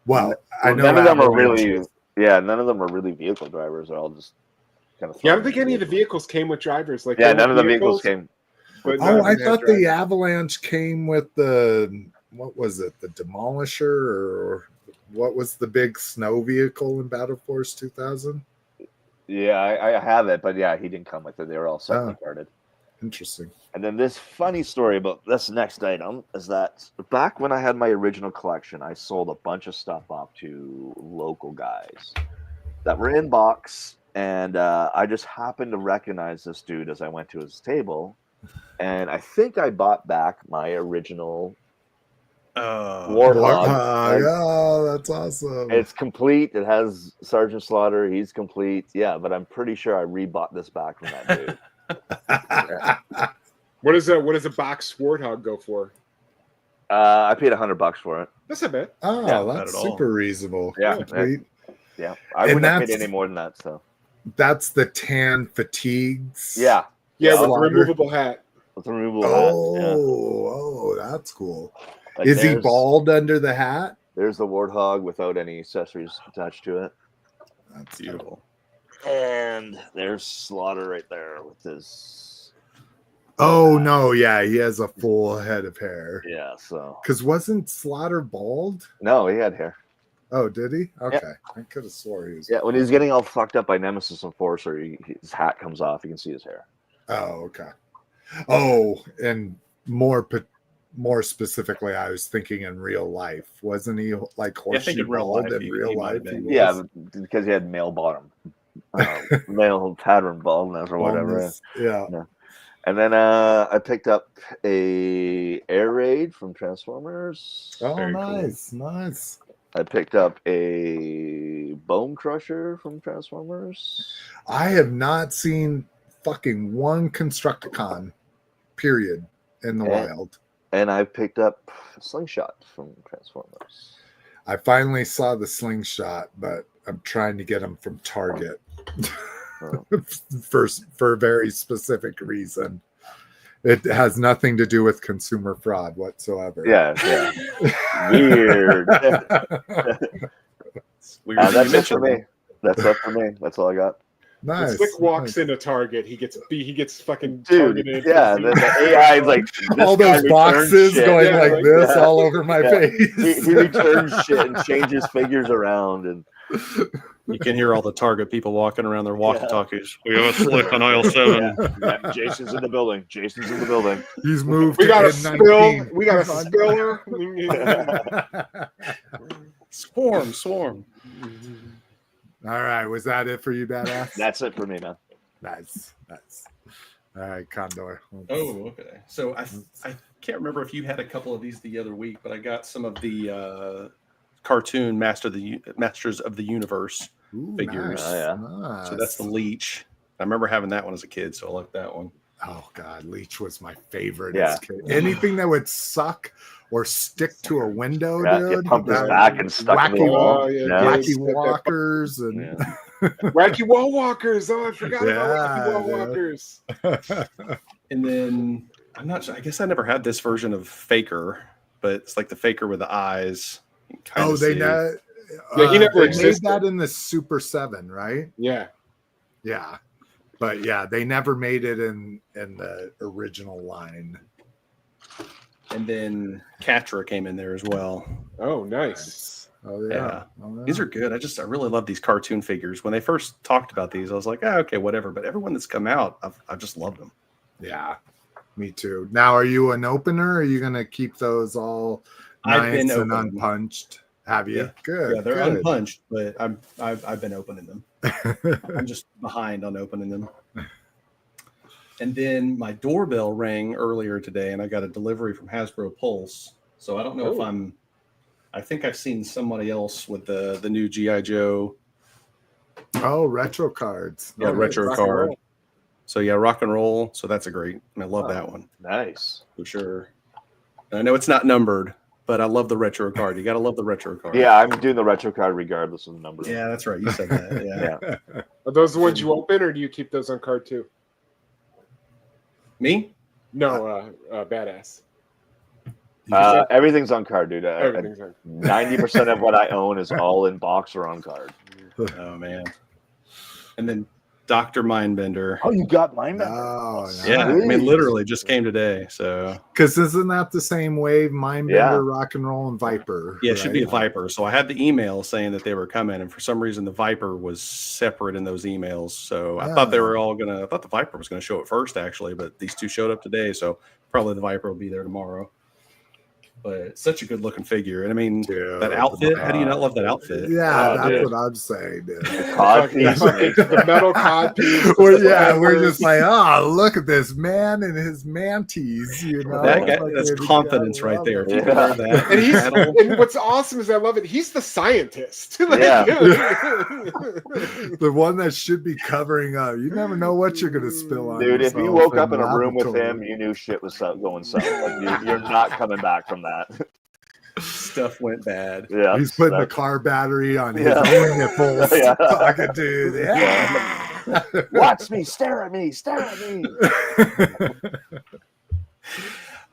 A: Well, I know
D: none of them are
A: Avalanche
D: really.
A: is.
D: Yeah, none of them are really vehicle drivers. They're all just kind of.
C: Yeah, I don't think any of the vehicles came with drivers. Like
D: yeah, none of the vehicles came.
C: But
A: I thought the Avalanche came with the, what was it, the Demolisher, or what was the big snow vehicle in Battle Force 2000?
D: Yeah, I have it, but yeah, he didn't come with it. They were all separately carded.
A: Interesting.
D: And then this funny story about this next item is that back when I had my original collection, I sold a bunch of stuff off to local guys that were in box, and I just happened to recognize this dude as I went to his table, and I think I bought back my original Warthog.
A: Oh, that's awesome.
D: It's complete. It has Sergeant Slaughter. He's complete. Yeah, but I'm pretty sure I rebought this back from that dude.
C: What does a box Warthog go for?
D: I paid $100 for it.
C: That's a bit.
A: Oh,
D: Yeah,
A: that's super reasonable.
D: Yeah,
A: complete.
D: Yeah, I wouldn't have paid any more than that. So
A: that's the tan fatigues.
D: Yeah,
C: with the removable hat.
D: With the removable
A: hat.
D: Yeah.
A: Oh, that's cool.
D: Like
A: is he bald under the hat?
D: There's the Warthog without any accessories attached to it.
A: That's beautiful.
D: And there's Slaughter right there with his.
A: Oh no! Yeah, he has a full head of hair.
D: Yeah, so
A: because wasn't Slaughter bald?
D: No, he had hair.
A: Oh, did he? Okay,
D: yeah.
A: I could have swore he was.
D: Yeah, when he's getting all fucked up by Nemesis Enforcer, his hat comes off. You can see his hair.
A: Oh, okay. Oh, and more specifically, I was thinking in real life. Wasn't he like horseshoe bald in real life?
D: Yeah, because he had male bottom, male pattern baldness or whatever.
A: Yeah.
D: And then I picked up a Air Raid from Transformers.
A: Oh, very nice, nice.
D: I picked up a Bone Crusher from Transformers.
A: I have not seen fucking one Constructicon, period, in the wild.
D: And I picked up Slingshot from Transformers.
A: I finally saw the Slingshot, but I'm trying to get them from Target. For a very specific reason. It has nothing to do with consumer fraud whatsoever.
D: Yeah. Weird. That's it for me. That's it for me. That's all I got.
A: Nice.
C: When Slick walks into Target, he gets fucking
D: targeted. Yeah, the AI is like
A: all those boxes going like this all over my face.
D: He returns shit and changes figures around, and
B: you can hear all the Target people walking around their walkie-talkies. We have a Slick on aisle 7.
D: Yeah, Jason's in the building. Jason's in the building.
A: He's moved.
C: We got a spill. We got a spiller.
B: Swarm.
A: All right, was that it for you, badass?
D: That's it for me, man.
A: Nice. All right, Condor.
B: Oh, okay. So I can't remember if you had a couple of these the other week, but I got some of the cartoon Masters of the Universe figures.
A: Nice.
D: Oh, yeah.
A: Nice.
B: So that's the Leech. I remember having that one as a kid, so I like that one.
A: Oh God, Leech was my favorite.
D: Yeah.
A: As a kid. Anything that would suck or stick to a window,
D: dude. Pumped his back and stuck
A: wacky,
D: in the wall.
A: Wacky walkers and
C: wacky wall walkers. Oh, I forgot about wacky wall walkers.
B: And then I'm not sure. I guess I never had this version of Faker, but it's like the Faker with the eyes.
A: Oh, they know.
C: Yeah, he never
A: existed. Made that in the Super 7, right?
C: Yeah.
A: But yeah, they never made it in the original line.
B: And then Catra came in there as well.
C: Oh, nice.
A: Oh yeah.
B: These are good. I really love these cartoon figures. When they first talked about these, I was like, okay, whatever. But everyone that's come out, I've just loved them.
A: Yeah, me too. Now, are you an opener? Or are you gonna keep those all nice and unpunched? Have you?
B: Yeah.
A: Good.
B: Yeah, they're unpunched, but I've been opening them. I'm just behind on opening them. And then my doorbell rang earlier today, and I got a delivery from Hasbro Pulse. So I don't know if I think I've seen somebody else with the new G.I. Joe.
A: Oh, retro cards.
B: Yeah, retro card. So yeah, rock and roll. So that's a great. I love that one
D: Nice.
B: for sure. I know it's not numbered, but I love the retro card. You got to love the retro card.
D: Yeah, I'm doing the retro card regardless of the number.
B: Yeah, that's right. You said that. Yeah.
D: Yeah.
C: Are those the ones you open, or do you keep those on card too?
B: Me?
C: No, Badass.
D: Everything's on card, dude.
C: Everything's on.
D: 90% of what I own is all in box or on card.
B: Oh man. And then Dr. Mindbender.
D: Oh, you got mine?
A: Oh,
B: Yeah, I
A: nice.
B: mean, literally just came today. So
A: Because isn't that the same wave? Mindbender,
D: Yeah.
A: Rock and Roll, and Viper.
B: yeah, it should be a
A: right?
B: Viper. So I had the email saying that they were coming, and for some reason the Viper was separate in those emails. So I thought they were all gonna. I thought the Viper was gonna show up first, actually, but these two showed up today. So probably the Viper will be there tomorrow. But it's such a good looking figure, and I mean
A: Dude,
B: that outfit. How do you not love that outfit?
A: Yeah,
D: Oh,
A: that's
D: dude.
A: what I'm saying, dude.
D: Cod piece.
C: The metal cod piece.
A: We're just like, oh, look at this man and his manties, you know.
B: That guy,
A: Like,
B: that's
A: dude,
B: confidence
A: I
B: right
A: love
B: there.
A: it.
B: If you can wear that,
C: And
B: metal-
C: and what's awesome is I love it. He's the scientist. Like,
D: Yeah.
A: The one that should be covering up. You never know what you're gonna spill on.
D: Dude, if you
A: yourself
D: woke up in a room with
A: laboratory.
D: him, you knew shit was going south. Like, you're not coming back from that.
B: stuff went bad.
D: Yeah,
A: He's putting the
D: that's-
A: car battery on his
D: Yeah.
A: own nipples.
D: Yeah.
A: Talking to yeah.
D: Watch me, stare at me, stare at me.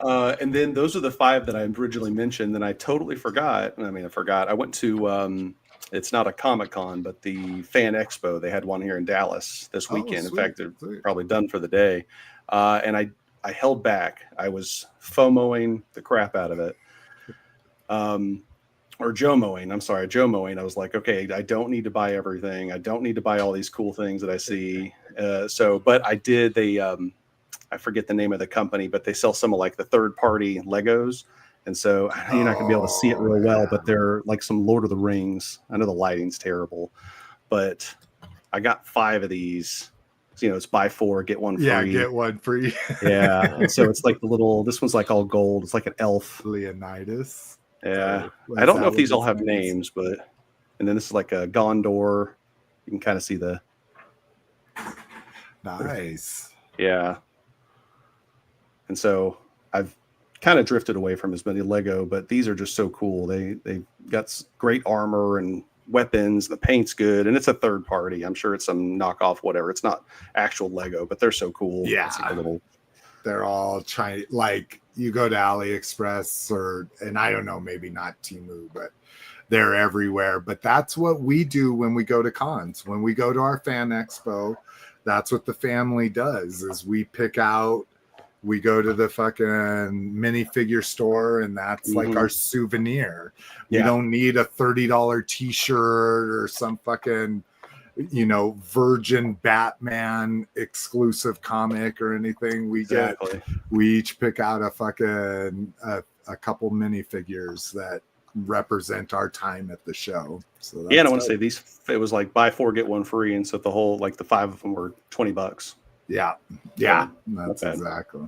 B: And then those are the 5 that I originally mentioned. Then I totally forgot. I mean, I forgot. I went to it's not a Comic-Con, but the Fan Expo. They had one here in Dallas this
A: Oh,
B: weekend. In
A: sweet,
B: fact, they're
A: sweet.
B: probably done for the day. And I held back. I was FOMOing the crap out of it. Or Jomoing. I'm sorry, Jomoing. I was like, okay, I don't need to buy everything. I don't need to buy all these cool things that I see. But I did. I forget the name of the company, but they sell some of like the third-party Legos. And so you're not going to be able to see it real well, but they're like some Lord of the Rings. I know the lighting's terrible, but I got 5 of these. So, you know, it's buy 4, get 1 free.
A: Yeah, get one free.
B: Yeah. And so it's like the little, this one's like all gold. It's like an elf.
A: Leonidas.
B: Yeah.
A: Or
B: I don't
A: is
B: know
A: that
B: if these
A: what
B: all
A: his
B: have
A: name is?
B: names, but, and then this is like a Gondor. You can kind of see the,
A: Nice.
B: yeah. And so I've kind of drifted away from as many Lego, but these are just so cool. They got great armor and weapons. The paint's good, and it's a third party. I'm sure it's some knockoff, whatever. It's not actual Lego, but they're so cool.
A: Yeah.
B: It's like a little,
A: They're all Chinese. Like you go to AliExpress and I don't know, maybe not Temu, but they're everywhere. But that's what we do when we go to cons. When we go to our fan expo, that's what the family does. Is we pick out. We go to the fucking minifigure store, and that's like our souvenir.
B: Yeah.
A: We don't need a $30 t-shirt or some fucking, you know, Virgin Batman exclusive comic or anything. We each pick out a fucking a couple minifigures that represent our time at the show. So
B: yeah, and I want to say these, it was like buy 4, get 1 free. And so the whole, like the 5 of them were $20.
A: Yeah, that's
B: Okay.
A: exactly.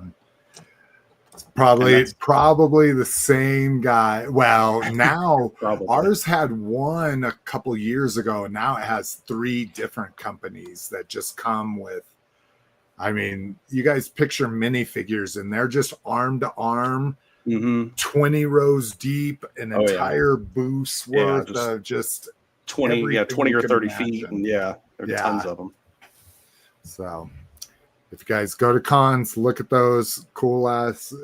A: It's probably the same guy. Well, now
B: Probably.
A: ours had one a couple years ago, and now it has 3 different companies that just come with. I mean, you guys picture minifigures, and they're just arm to arm, 20 rows deep, an
B: Oh, yeah.
A: entire booth's
B: Yeah,
A: worth
B: just
A: of just
B: 20
A: everything
B: or
A: you can
B: 30
A: imagine.
B: feet. And there are tons of them.
A: So. If you guys go to cons, look at those cool ass.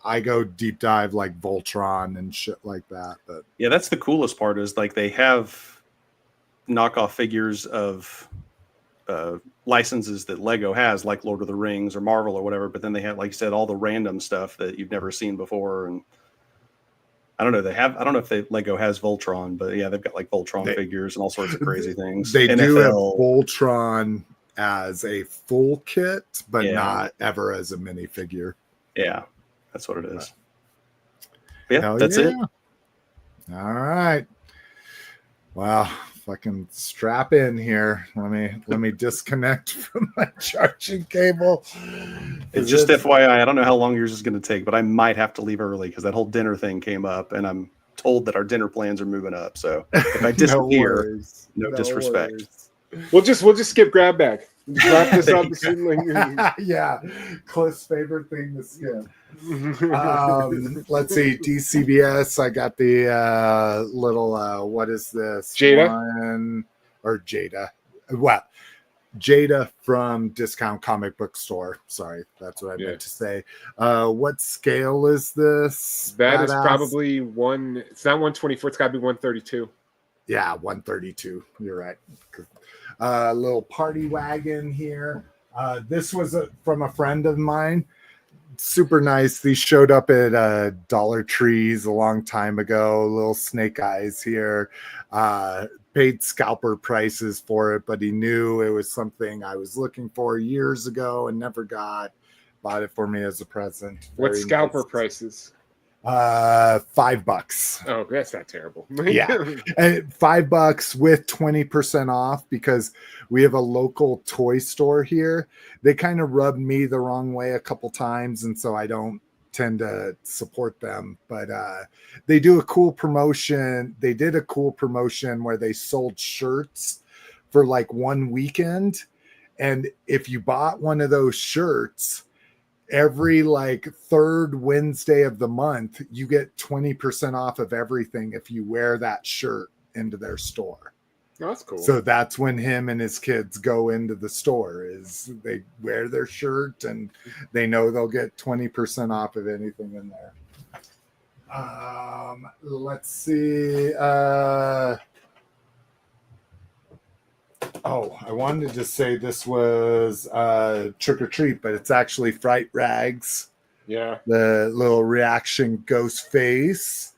A: I go deep dive like Voltron and shit like that. But
B: Yeah, that's the coolest part is like they have knockoff figures of licenses that Lego has, like Lord of the Rings or Marvel or whatever. But then they have, like you said, all the random stuff that you've never seen before. And I don't know. I don't know if Lego has Voltron, but yeah, they've got like Voltron figures and all sorts of crazy things.
A: they do have
B: NFL.
A: Voltron as a full kit, but
B: Yeah.
A: not ever as a minifigure.
B: Yeah, that's what it is. Yeah,
A: Hell
B: that's
A: yeah.
B: it.
A: All right. Well, fucking strap in here. Let me disconnect from my charging cable.
B: It's just FYI, I don't know how long yours is going to take, but I might have to leave early because that whole dinner thing came up, and I'm told that our dinner plans are moving up. So if I disappear, no disrespect.
C: We'll just skip grab bag. Wrap this up. Like,
A: Yeah, Cliff's favorite thing to skip. Let's see, DCBS. I got the little what is this?
C: Jada?
A: One, or Jada. Well, Jada from Discount Comic Book Store. Sorry, that's what I meant to say. What scale is this?
C: That is probably one. It's not 124. It's got to be 132.
A: Yeah, 132. You're right. A little party wagon here. This was from a friend of mine. Super nice. These showed up at Dollar Trees a long time ago. Little snake eyes here. Paid scalper prices for it, but he knew it was something I was looking for years ago and never got. Bought it for me as a present.
C: What's scalper prices?
A: $5.
C: Oh, that's not terrible.
A: Yeah, and $5 with 20% off, because we have a local toy store here. They kind of rubbed me the wrong way a couple times, and so I don't tend to support them. But they do a cool promotion. They did a cool promotion where they sold shirts for like one weekend, and if you bought one of those shirts, every like third Wednesday of the month, you get 20% off of everything if you wear that shirt into their store.
C: Oh, that's cool.
A: So that's when him and his kids go into the store, is they wear their shirt and they know they'll get 20% off of anything in there. Let's see. I wanted to say this was Trick or Treat, but it's actually Fright Rags.
C: Yeah.
A: The little reaction ghost face.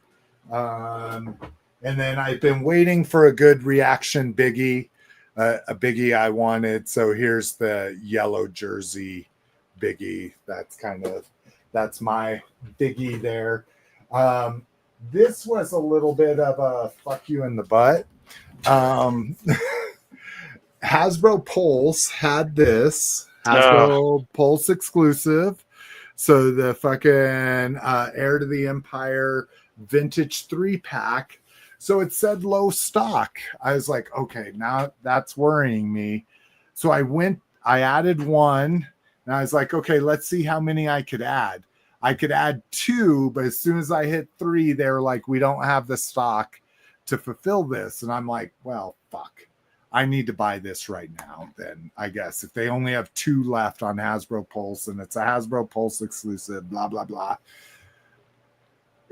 A: And then I've been waiting for a good reaction biggie, a biggie I wanted. So here's the yellow jersey biggie. That's my biggie there. This was a little bit of a fuck you in the butt. Hasbro Pulse had this. Hasbro Pulse exclusive. So the fucking Heir to the Empire vintage 3-pack. So it said low stock. I was like, okay, now that's worrying me. So I added one, and I was like, okay, let's see how many I could add. I could add 2, but as soon as I hit 3, they were like, we don't have the stock to fulfill this. And I'm like, well, fuck. I need to buy this right now, then, I guess. If they only have 2 left on Hasbro Pulse, and it's a Hasbro Pulse exclusive, blah, blah, blah.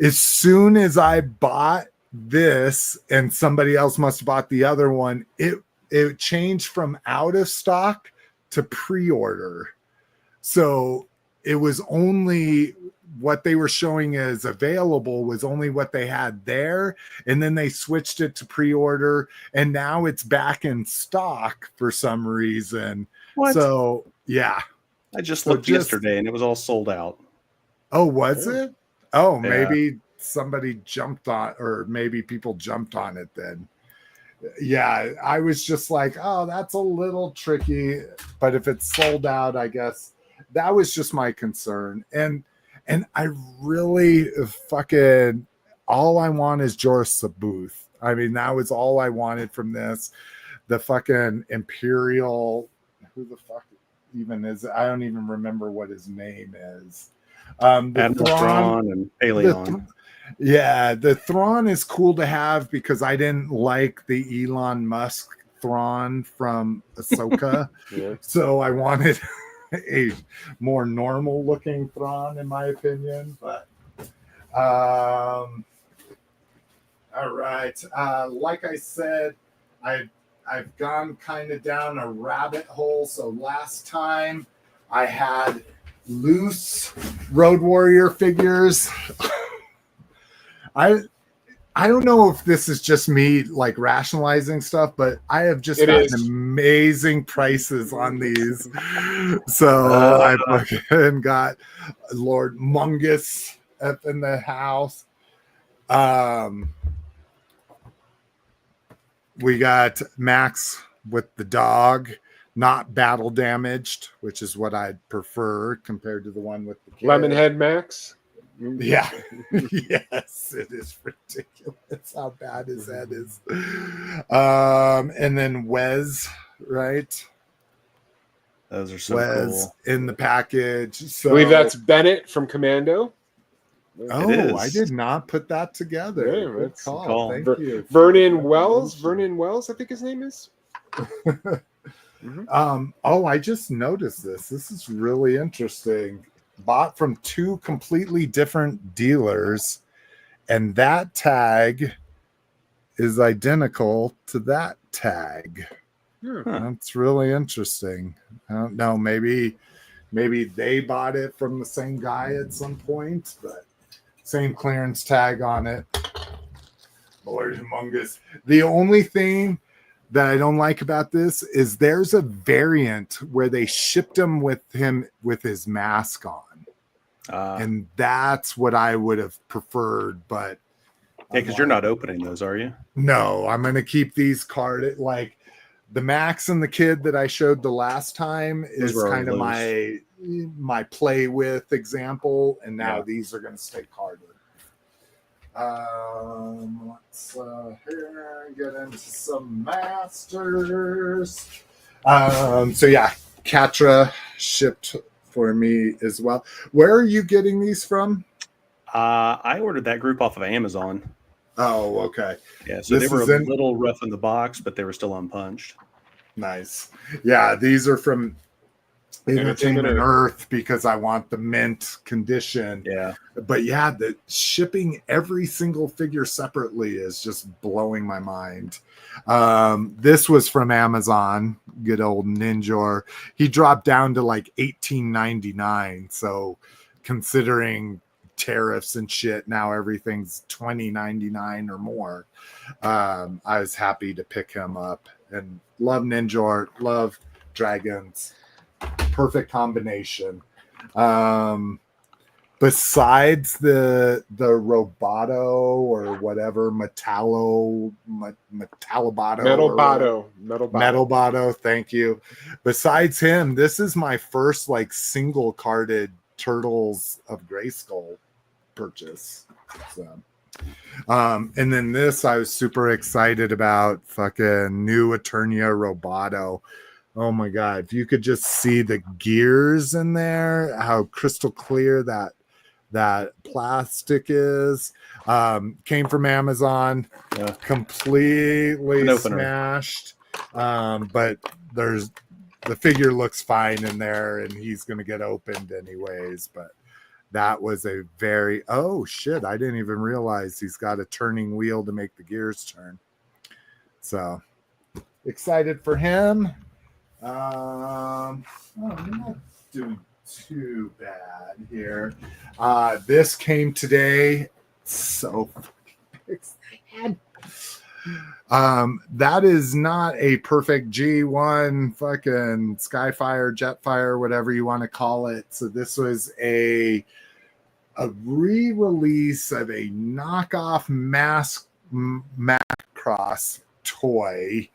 A: As soon as I bought this, and somebody else must have bought the other one, it changed from out of stock to pre-order. So it was only what they were showing as available was only what they had there, and then they switched it to pre-order, and now it's back in stock for some reason.
B: What?
A: So yeah,
B: I just looked yesterday and it was all sold out.
A: Oh, was it? Oh,
B: Yeah.
A: maybe somebody jumped on, or maybe people jumped on it then. Yeah, I was just like, oh, that's a little tricky, but if it's sold out, I guess that was just my concern. And I really fucking, all I want is Joris Sabuth. I mean, that was all I wanted from this. The fucking Imperial, who the fuck even is it? I don't even remember what his name is.
B: Admiral Thrawn and Paleon.
A: The Thrawn is cool to have because I didn't like the Elon Musk Thrawn from Ahsoka.
C: Yeah.
A: So I wanted a more normal looking Thrawn, in my opinion. But all right, like I said, I've gone kind of down a rabbit hole. So last time I had loose Road Warrior figures. I don't know if this is just me like rationalizing stuff, but I have just gotten amazing prices on these. So I fucking got Lord Mungus up in the house. We got Max with the dog, not battle damaged, which is what I'd prefer compared to the one with the kid.
C: Lemonhead Max.
A: Yeah. Yes, it is ridiculous how bad his head is. And then Wes, right?
B: Those are so
A: was
B: cool.
A: in the package. So
C: I believe that's Bennett from Commando.
A: Oh,
B: It
A: I
B: is.
A: did not put that together.
C: Yeah,
A: Good
C: that's a
A: call.
B: call.
A: Thank you.
C: Vernon Wells, I think his name is.
A: Oh, I just noticed this. This is really interesting. Bought from two completely different dealers, and that tag is identical to that tag.
B: Huh.
A: That's really interesting. I don't know. Maybe they bought it from the same guy at some point, but same clearance tag on it. Lord humongous. The only thing that I don't like about this is there's a variant where they shipped him with his mask on. And that's what I would have preferred, but
B: yeah, because you're not opening those, are you?
A: no, I'm gonna keep these carded. Like the Max and the Kid that I showed the last time
B: Those
A: is
B: were
A: kind of
B: loose.
A: my play with example, and now
B: Yeah.
A: these are gonna stay carded. Let's here get into some masters. So yeah, Katra shipped for me as well. Where are you getting these from?
B: I ordered that group off of Amazon.
A: Oh, okay.
B: Yeah, so
A: This
B: they were
A: is
B: a
A: in-
B: little rough in the box, but they were still unpunched.
A: Nice. Yeah, these are from Entertainment
C: Entertainment
A: Earth because I want the mint condition.
B: Yeah.
A: But yeah, the shipping every single figure separately is just blowing my mind. This was from Amazon, good old Ninjor. He dropped down to like $18.99. So considering tariffs and shit, now everything's $20.99 or more. I was happy to pick him up and love Ninjor, love dragons. Perfect combination. Besides the Roboto or whatever Metallobato, Metalboto, thank you. Besides him, this is my first like single carded Turtles of Grayskull purchase. So and then this I was super excited about, fucking new Eternia Roboto. Oh my god, if you could just see the gears in there, how crystal clear that plastic is. Came from Amazon, completely smashed. But the figure looks fine in there and he's gonna get opened anyways. But that was a very oh shit, I didn't even realize he's got a turning wheel to make the gears turn. So excited for him. I'm not doing too bad here. This came today. So excited. That is not a perfect G1 fucking Skyfire, Jetfire, whatever you want to call it. So this was a re-release of a knockoff Macross toy.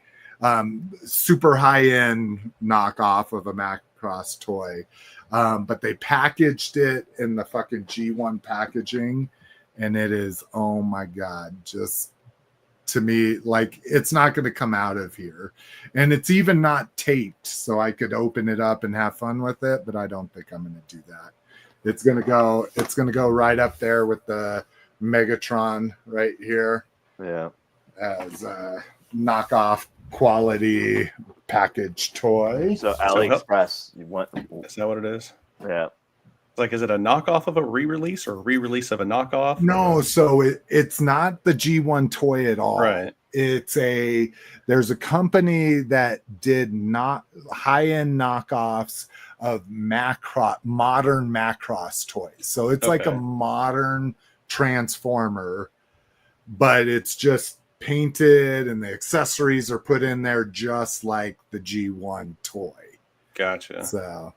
A: Super high-end knockoff of a Macross toy. But they packaged it in the fucking G1 packaging, and it is, oh my god, just to me, like it's not going to come out of here. And it's even not taped, so I could open it up and have fun with it, but I don't think I'm going to do that. It's gonna go right up there with the Megatron right here.
D: Yeah.
A: As a knockoff quality package toy.
D: So AliExpress, you want?
B: Is that what it is?
D: Yeah.
B: Like, is it a knockoff of a re-release or a re-release of a knockoff?
A: No, so it's not the G1 toy at all.
B: Right.
A: There's a company that did not high-end knockoffs of modern Macross toys. So it's like a modern Transformer, but it's just painted and the accessories are put in there just like the G1 toy.
B: Gotcha.
A: So,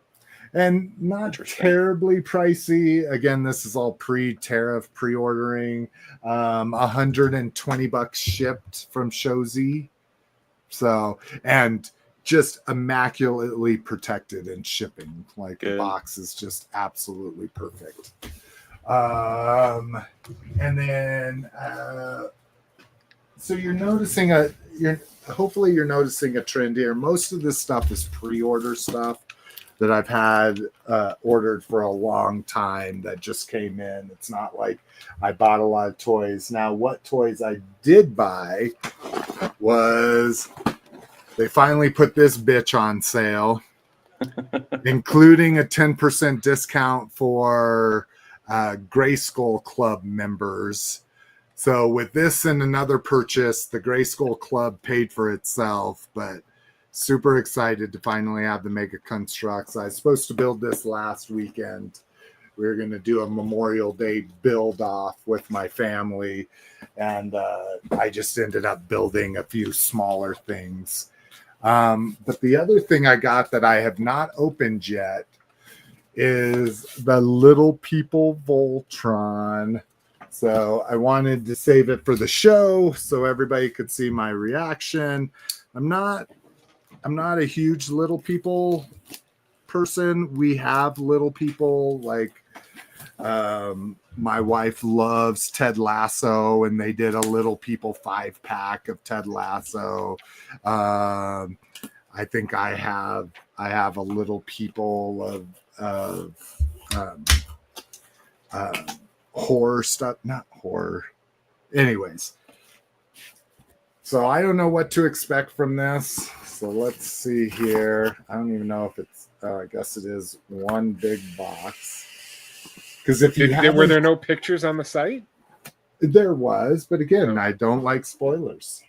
A: and not terribly pricey. Again, this is all pre-tariff, pre-ordering. $120 shipped from Shozi. So, and just immaculately protected in shipping. Like the box is just absolutely perfect. And then so hopefully you're noticing a trend here. Most of this stuff is pre-order stuff. that I've had ordered for a long time that just came in. It's not like I bought a lot of toys. Now, what toys I did buy was they finally put this bitch on sale, including a 10% discount for Grayskull Club members. So with this and another purchase, the Grayskull Club paid for itself, but super excited to finally have the Mega Constructs. I was supposed to build this last weekend. We were going to do a Memorial Day build off with my family, and I just ended up building a few smaller things. But the other thing I got that I have not opened yet is the Little People Voltron. So I wanted to save it for the show so everybody could see my reaction. I'm not a huge Little People person. We have Little People, like my wife loves Ted Lasso, and they did a Little People 5-pack of Ted Lasso. I think I have a Little People of horror stuff, not horror. Anyways, so I don't know what to expect from this. So let's see here. I don't even know if it's. I guess it is one big box. Because if
C: were there no pictures on the site?
A: There was, but again, I don't like spoilers.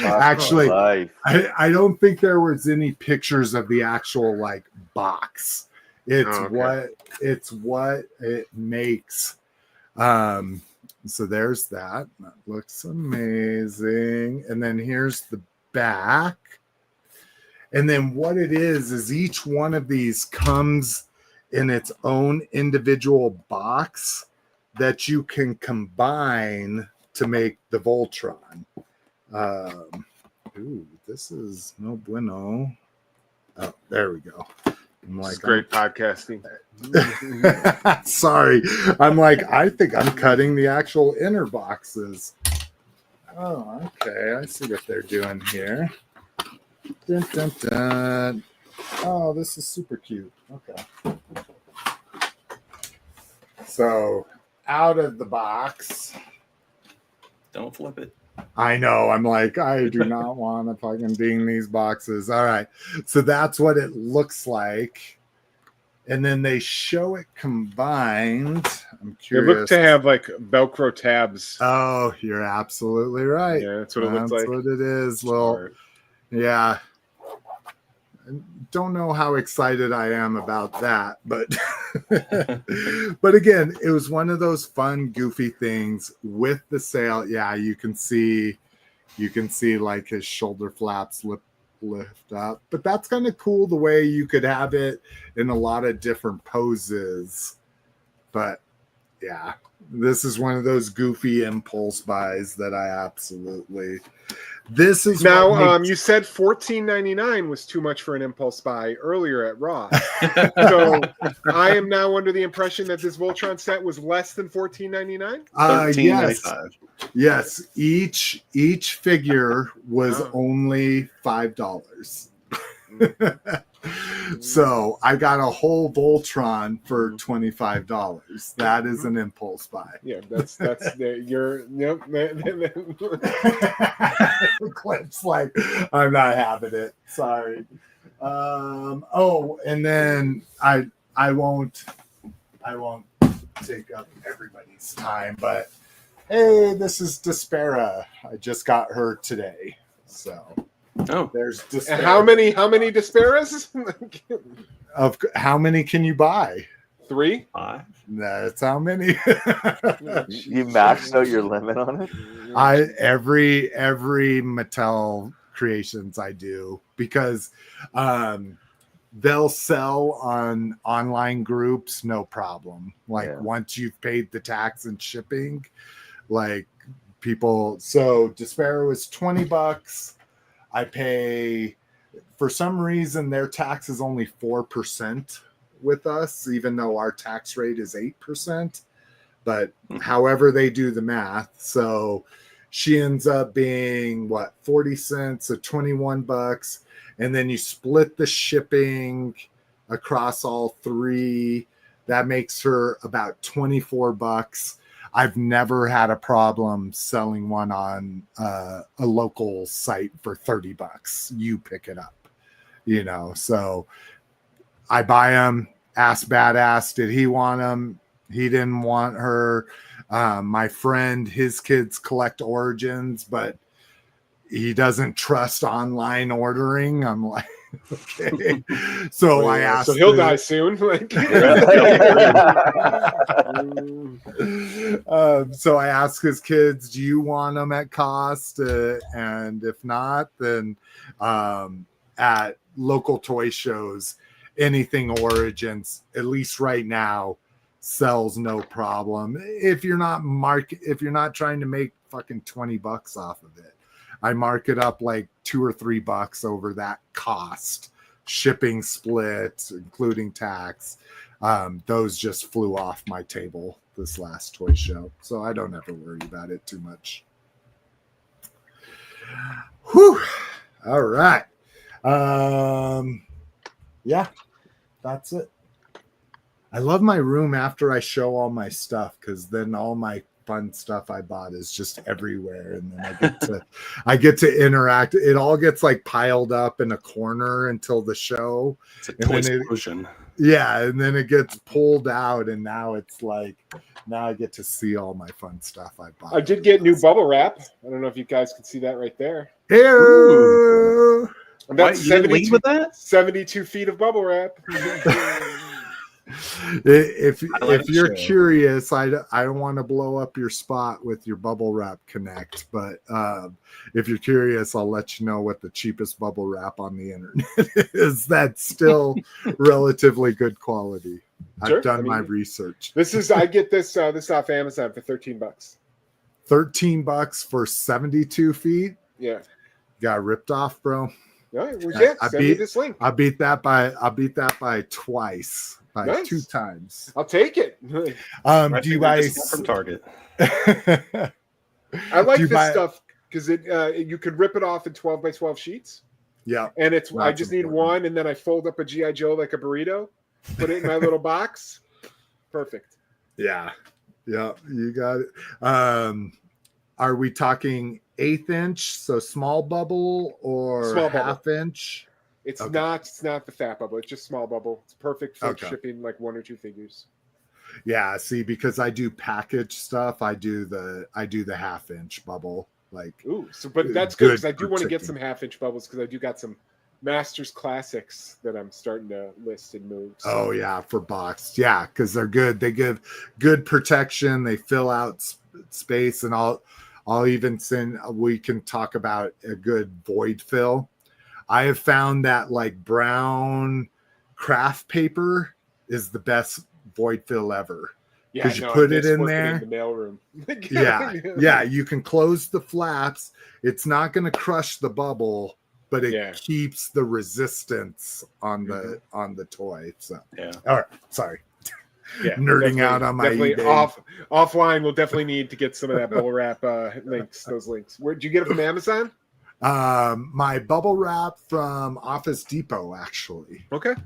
A: Actually, I don't think there was any pictures of the actual like box. It's what it makes. So there's that. That looks amazing. And then here's the back. And then what it is each one of these comes in its own individual box that you can combine to make the Voltron. Ooh, this is no bueno. Oh, there we go. I'm like,
C: it's great podcasting.
A: Sorry. I'm like, I think I'm cutting the actual inner boxes. Oh, okay. I see what they're doing here. Dun, dun, dun. Oh, this is super cute. Okay. So, out of the box.
B: Don't flip it.
A: I know. I'm like, I do not want to fucking ding these boxes. All right. So that's what it looks like. And then they show it combined. I'm curious.
C: It looked to have like Velcro tabs.
A: Oh, you're absolutely right.
C: Yeah, that's what it looks like.
A: That's what it is. Well, yeah. Don't know how excited I am about that, but but again, it was one of those fun, goofy things with the sale. Yeah, you can see like his shoulder flaps lift up, but that's kind of cool the way you could have it in a lot of different poses. But yeah, this is one of those goofy impulse buys that I absolutely. This is
C: now. You said $14.99 was too much for an impulse buy earlier at Raw, so I am now under the impression that this Voltron set was less than $14.99.
A: Yes. Each figure was only $5. So I got a whole Voltron for $25. That is an impulse buy.
C: Yeah, that's you're yep.
A: Clip's like, I'm not having it. Sorry. And then I won't take up everybody's time, but hey, this is Despera. I just got her today. So there's Despera.
C: How many Desperas?
A: Of how many can you buy?
C: 3?
B: 5.
A: That's how many.
D: You maxed out your limit on it?
A: Every Mattel creations I do, because they'll sell on online groups, no problem. Like once you've paid the tax and shipping, like people. So Despera was $20. I pay, for some reason, their tax is only 4% with us, even though our tax rate is 8%. But however they do the math, so she ends up being what, 40 cents, so $21, and then you split the shipping across all three. That makes her about $24. I've never had a problem selling one on a local site for $30. You pick it up, you know. So I buy them. Ask Badass, did he want them? He didn't want her. My friend, his kids collect Origins, but he doesn't trust online ordering. I'm like, okay. So I asked.
C: So he'll die soon.
A: So I asked his kids, do you want them at cost? And if not, then at local toy shows, anything Origins, at least right now, sells no problem. If you're not trying to make fucking $20 off of it, I mark it up like $2 or $3 over that cost, shipping splits, including tax. Those just flew off my table this last toy show, so I don't have to worry about it too much. Whew. All right. Yeah, that's it. I love my room after I show all my stuff, because then all my fun stuff I bought is just everywhere, and then I get to interact. It all gets like piled up in a corner until the show.
B: It's a toy explosion.
A: Yeah, and then it gets pulled out, and now it's like, now I get to see all my fun stuff I bought.
C: I did get new bubble wrap. I don't know if you guys can see that right there.
A: Ew.
C: And that's
B: you didn't lead with that?
C: 72 feet of bubble wrap.
A: If you're curious, I don't want to blow up your spot with your bubble wrap connect, but if you're curious, I'll let you know what the cheapest bubble wrap on the internet is. That's still relatively good quality.
C: Sure.
A: I've done my research.
C: I get this off Amazon for $13.
A: $13 for 72 feet.
C: Yeah.
A: Got ripped off, bro.
C: Yeah, send me this link.
A: I beat that by twice.
C: Nice.
A: 2 times.
C: I'll take it.
A: Do you guys
B: from Target?
C: I like this stuff because you could rip it off in 12 by 12 sheets.
A: Yeah,
C: and I just need one, and then I fold up a GI Joe like a burrito, put it in my little box. Perfect.
A: Yeah, you got it. Are we talking 1/8 inch, so small bubble, or
C: small
A: half
C: bubble.
A: Inch?
C: It's not the fat bubble. It's just small bubble. It's perfect for shipping like 1 or 2 figures.
A: Yeah, see, because I do package stuff, I do the 1/2 inch bubble. Like,
C: but that's good because I do want to get some 1/2 inch bubbles because I do got some Masters Classics that I'm starting to list and move. So.
A: Oh yeah, for boxed, yeah, because they're good. They give good protection. They fill out space, and I'll even send. We can talk about a good void fill. I have found that like brown craft paper is the best void fill ever. Because you put it in there.
C: In the mailroom.
A: yeah. You can close the flaps. It's not going to crush the bubble, but it keeps the resistance on the toy. So all right, sorry.
C: Yeah,
A: nerding out on my eBay.
C: Offline. We'll definitely need to get some of that bubble wrap links. Those links. Where'd you get it from Amazon?
A: My bubble wrap from Office Depot, actually.
C: Okay.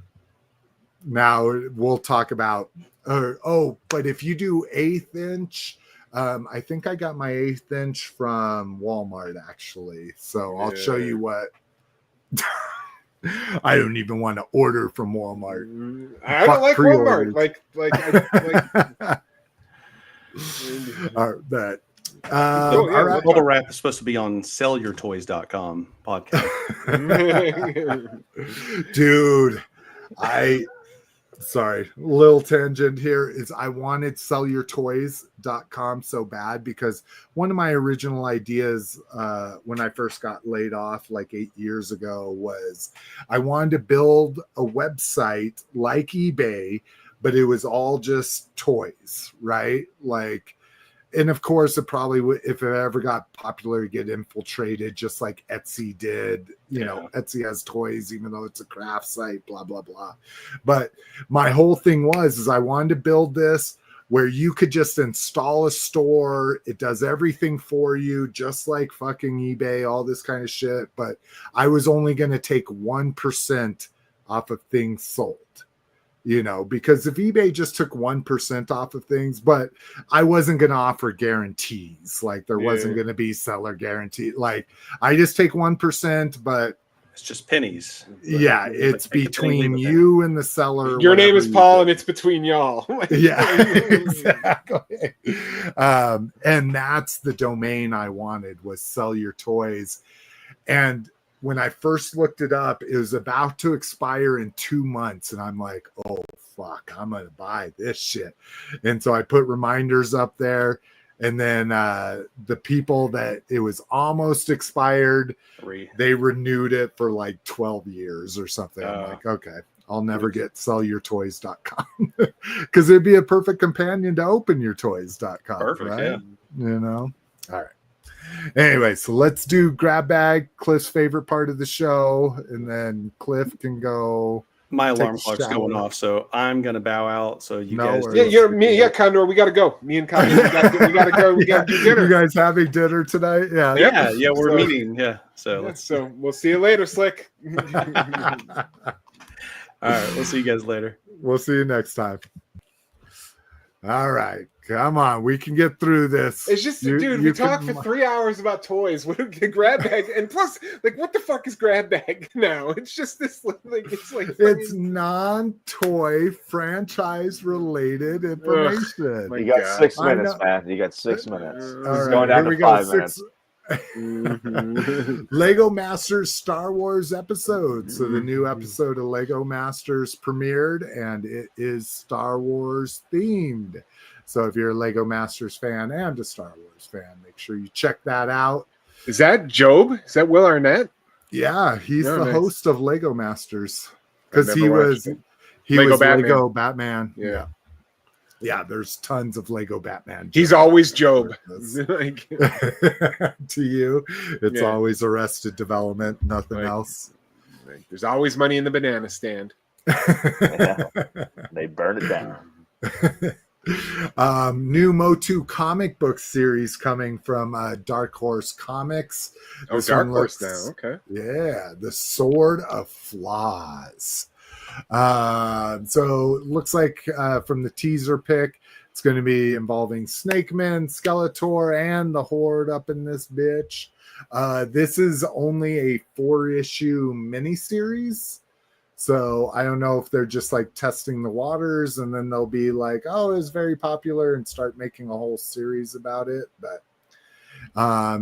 A: Now we'll talk about. But if you do 1/8 inch, I think I got my 1/8 inch from Walmart, actually. So I'll show you what. I don't even want to order from Walmart.
C: I don't like Walmart.
A: That.
B: Bubble wrap is supposed to be on sellyourtoys.com podcast.
A: Dude, sorry, little tangent here is I wanted sellyourtoys.com so bad because one of my original ideas when I first got laid off like 8 years ago was I wanted to build a website like eBay, but it was all just toys, right? Like, and of course, it probably would, if it ever got popular, get infiltrated just like Etsy did. You know, Etsy has toys, even though it's a craft site, blah, blah, blah. But my whole thing is I wanted to build this where you could just install a store. It does everything for you, just like fucking eBay, all this kind of shit. But I was only going to take 1% off of things sold, because if eBay just took 1% off of things, but I wasn't going to offer guarantees. Like there wasn't going to be seller guarantee. Like I just take 1%, but
B: it's just pennies.
A: Yeah, it's between you and the seller.
C: Your name is Paul, and it's between y'all.
A: Yeah, exactly. And that's the domain I wanted, was Sell Your Toys. And when I first looked it up, it was about to expire in 2 months. And I'm like, oh, fuck, I'm going to buy this shit. And so I put reminders up there. And then the people that it was almost expired, they renewed it for like 12 years or something. I'm like, okay, I'll never get sellyourtoys.com because it'd be a perfect companion to openyourtoys.com.
B: Perfect,
A: right? Yeah. All right. Anyway, so let's do grab bag, Cliff's favorite part of the show, and then Cliff can go.
B: My alarm clock's going off, so I'm gonna bow out. So you guys,
C: Condor, we gotta go. Me and Condor, we gotta go. We gotta do dinner.
A: You guys having dinner tonight?
B: Yeah. We're meeting. Yeah, so
C: we'll see you later, Slick.
B: All right, we'll see you guys later.
A: We'll see you next time. All right. Come on, we can get through this.
C: It's just, dude, we talked for 3 hours about toys. What a grab bag, and plus, like, what the fuck is grab bag now? It's just this, like,
A: it's non-toy franchise related information.
D: You got 6 minutes, man. You got 6 minutes.
A: All right,
D: going down to 5 minutes.
A: Lego Masters Star Wars episode. So the new episode of Lego Masters premiered, and it is Star Wars themed. So if you're a Lego Masters fan and a Star Wars fan, make sure you check that out.
C: Is that Job? Is that Will Arnett?
A: Yeah, he's the host of Lego Masters, because he was Lego Batman. Yeah, there's tons of Lego Batman.
C: He's always Job.
A: To you, it's always Arrested Development, nothing else.
C: There's always money in the banana stand.
D: They burn it down.
A: New MOTU comic book series coming from Dark Horse Comics.
C: Dark Horse now. Okay.
A: Yeah, The Sword of Flaws. So it looks like from the teaser pic, it's going to be involving Snake Man, Skeletor, and the Horde up in this bitch. This is only a 4-issue miniseries. So I don't know if they're just like testing the waters, and then they'll be like, oh, it's very popular, and start making a whole series about it. But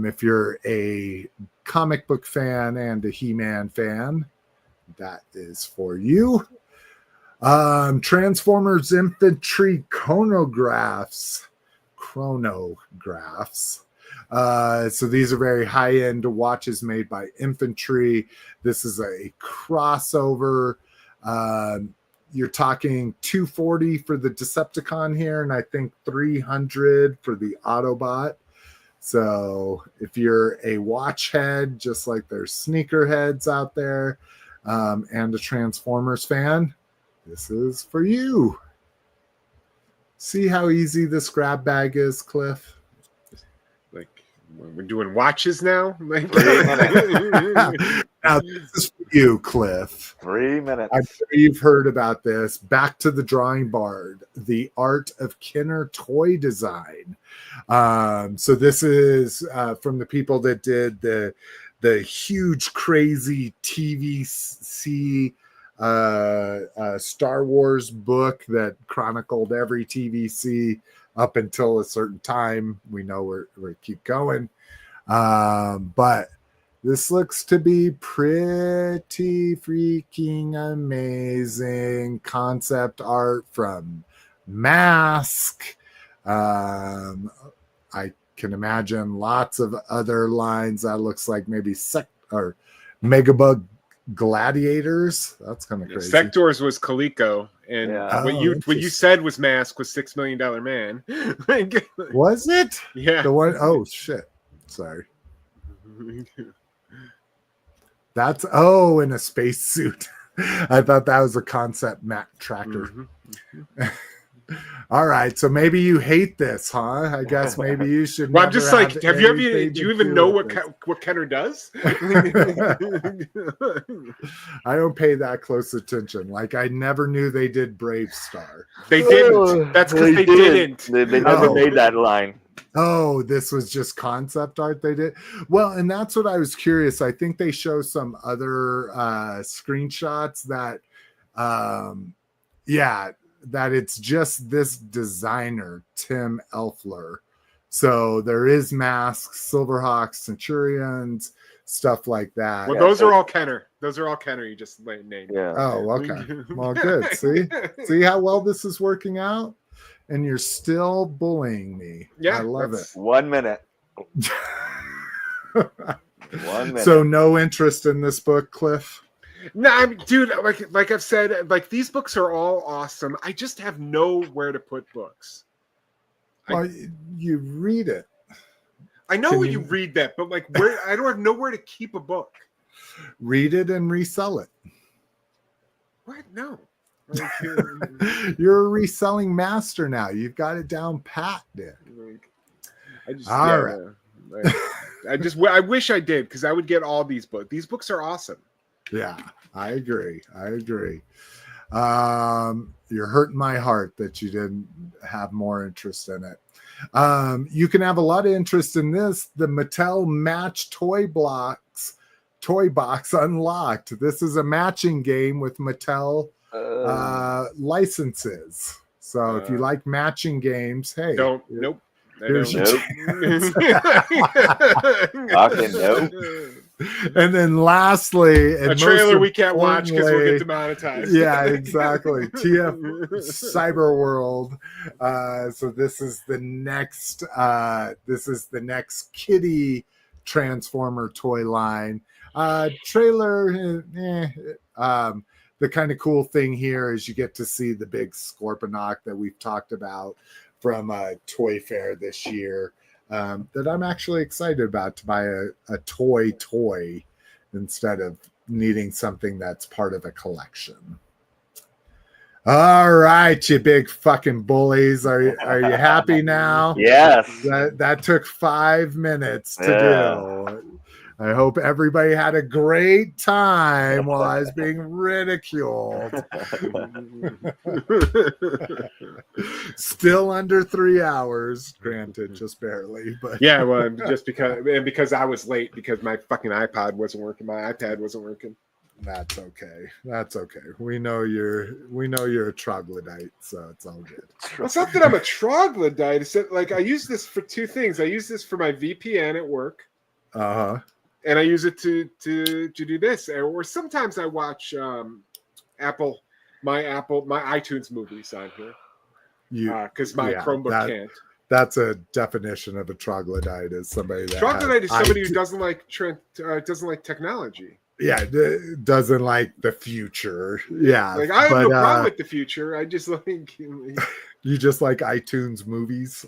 A: if you're a comic book fan and a He-Man fan, that is for you. Transformers Infantry chronographs. So these are very high-end watches made by Infantry. This is a crossover. You're talking $240 for the Decepticon here, and I think $300 for the Autobot. So if you're a watch head, just like there's sneaker heads out there, and a Transformers fan, this is for you. See how easy this grab bag is, Cliff?
C: Like, we're doing watches now?
A: Now, this is for you, Cliff.
D: 3 minutes.
A: I'm sure you've heard about this. Back to the drawing board, the art of Kenner toy design. So this is from the people that did the huge, crazy TVC Star Wars book that chronicled every TVC up until a certain time. We know we're keep going. But this looks to be pretty freaking amazing concept art from Mask. I can imagine lots of other lines. That looks like maybe Megabug Gladiators. That's kind of crazy.
C: Sectors was Coleco, and what you said was Mask was $6 Million Man.
A: Was it?
C: Yeah.
A: The one oh shit. Sorry. That's in a spacesuit. I thought that was a concept Mac tracker. All right, so maybe you hate this, huh? I guess maybe you should.
C: Well, I'm just
A: never
C: like, do you even know what
A: this.
C: what Kenner does?
A: I don't pay that close attention. Like, I never knew they did Brave Star.
C: They didn't. That's because they didn't.
D: They never made that line.
A: Oh, this was just concept art they did. Well, and that's what I was curious. I think they show some other screenshots that, that it's just this designer, Tim Elfler. So there is masks, Silverhawks, Centurions, stuff like that.
C: Well, those are all Kenner. Those are all Kenner. You just named.
D: Yeah.
A: Oh, okay. Well, good. See how well this is working out? And you're still bullying me.
C: Yeah,
A: I love it.
D: 1 minute. 1 minute.
A: So no interest in this book, Cliff?
C: No, I mean, dude, like I've said, like these books are all awesome. I just have nowhere to put books.
A: Well, you read it.
C: I know you read that, but like where I don't have nowhere to keep a book.
A: Read it and resell it.
C: What? No.
A: You're a reselling master now. You've got it down pat, Dick.
C: I wish I did, because I would get all these books. These books are awesome.
A: Yeah, I agree. You're hurting my heart that you didn't have more interest in it. You can have a lot of interest in this. The Mattel Match Toy Box Unlocked. This is a matching game with Mattel licenses. So if you like matching games, hey,
C: nope.
A: Here's your chance.
D: Nope.
A: And then lastly,
C: a trailer we can't watch because we'll get demonetized.
A: Yeah, exactly. TF Cyber World. So this is the next Kitty Transformer toy line. Trailer. The kind of cool thing here is you get to see the big Scorponok that we've talked about from Toy Fair this year, that I'm actually excited about, to buy a toy instead of needing something that's part of a collection. All right, you big fucking bullies. Are you happy now?
D: Yes.
A: That took 5 minutes to do. I hope everybody had a great time while I was being ridiculed. Still under 3 hours, granted, just barely. But
C: yeah, well, just because I was late because my fucking iPad wasn't working, my iPad wasn't working.
A: That's okay. That's okay. We know you're a troglodyte, so it's all good.
C: Well, it's not that I'm a troglodyte. It's that, like, I use this for two things. I use this for my VPN at work.
A: Uh-huh.
C: And I use it to do this. Or sometimes I watch my iTunes movies on here. Because my Chromebook can't.
A: That's a definition of a troglodyte, is somebody that
C: troglodyte is somebody who doesn't like technology.
A: Yeah, doesn't like the future. Yeah,
C: like I have no problem with the future. I just like
A: you just like iTunes movies.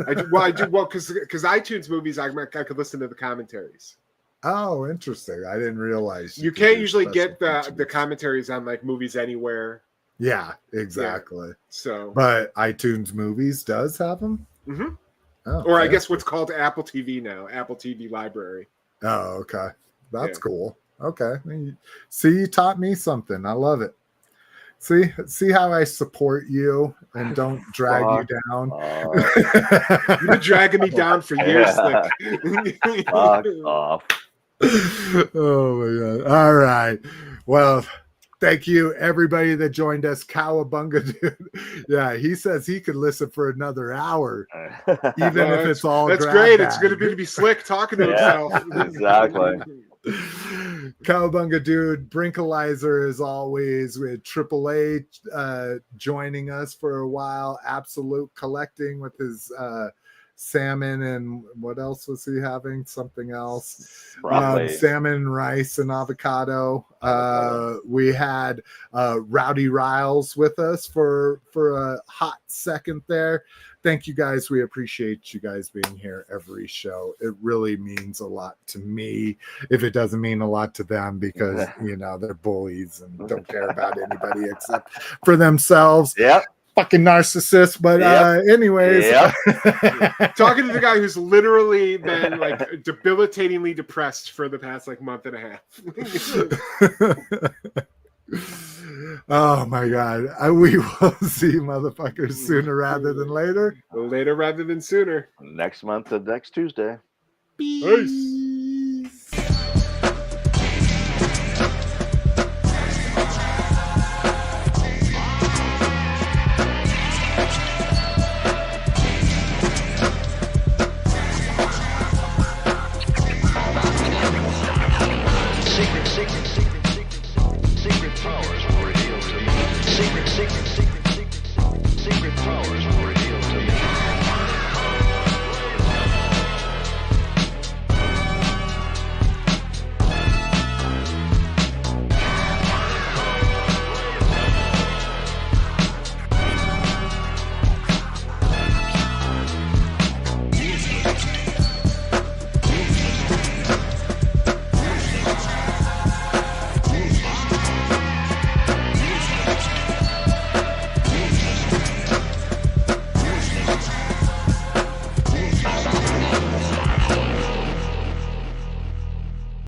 C: I do because iTunes movies I could listen to the commentaries.
A: Oh, interesting. I didn't realize
C: you can't usually get the commentaries on like Movies Anywhere.
A: Yeah, exactly.
C: Yeah. So,
A: but iTunes Movies does have them.
C: Mm-hmm.
A: Oh,
C: or I guess what's called Apple TV now, Apple TV Library.
A: Oh, okay, that's cool. Okay, see, you taught me something. I love it. See how I support you and don't drag you down.
C: You've been dragging me down for years.
D: Fuck off.
A: Oh my god! All right. Well, thank you everybody that joined us. Cowabunga, dude. Yeah, he says he could listen for another hour, even if it's all.
C: That's great. It's going to be slick talking to himself.
D: Exactly.
A: Cowabunga dude, Brinkalizer as always, with AAA joining us for a while. Absolute Collecting with his salmon, and what else was he having? Something else. Salmon, rice, and avocado. We had Rowdy Riles with us for a hot second there. Thank you guys. We appreciate you guys being here every show. It really means a lot to me, if it doesn't mean a lot to them, because they're bullies and don't care about anybody except for themselves.
D: Yep.
A: fucking narcissist. But anyways,
D: Yep.
C: Talking to the guy who's literally been like debilitatingly depressed for the past like month and a half.
A: Oh my god, we will see motherfuckers sooner rather than later.
C: Later rather than sooner.
D: Next month, next Tuesday.
C: Peace.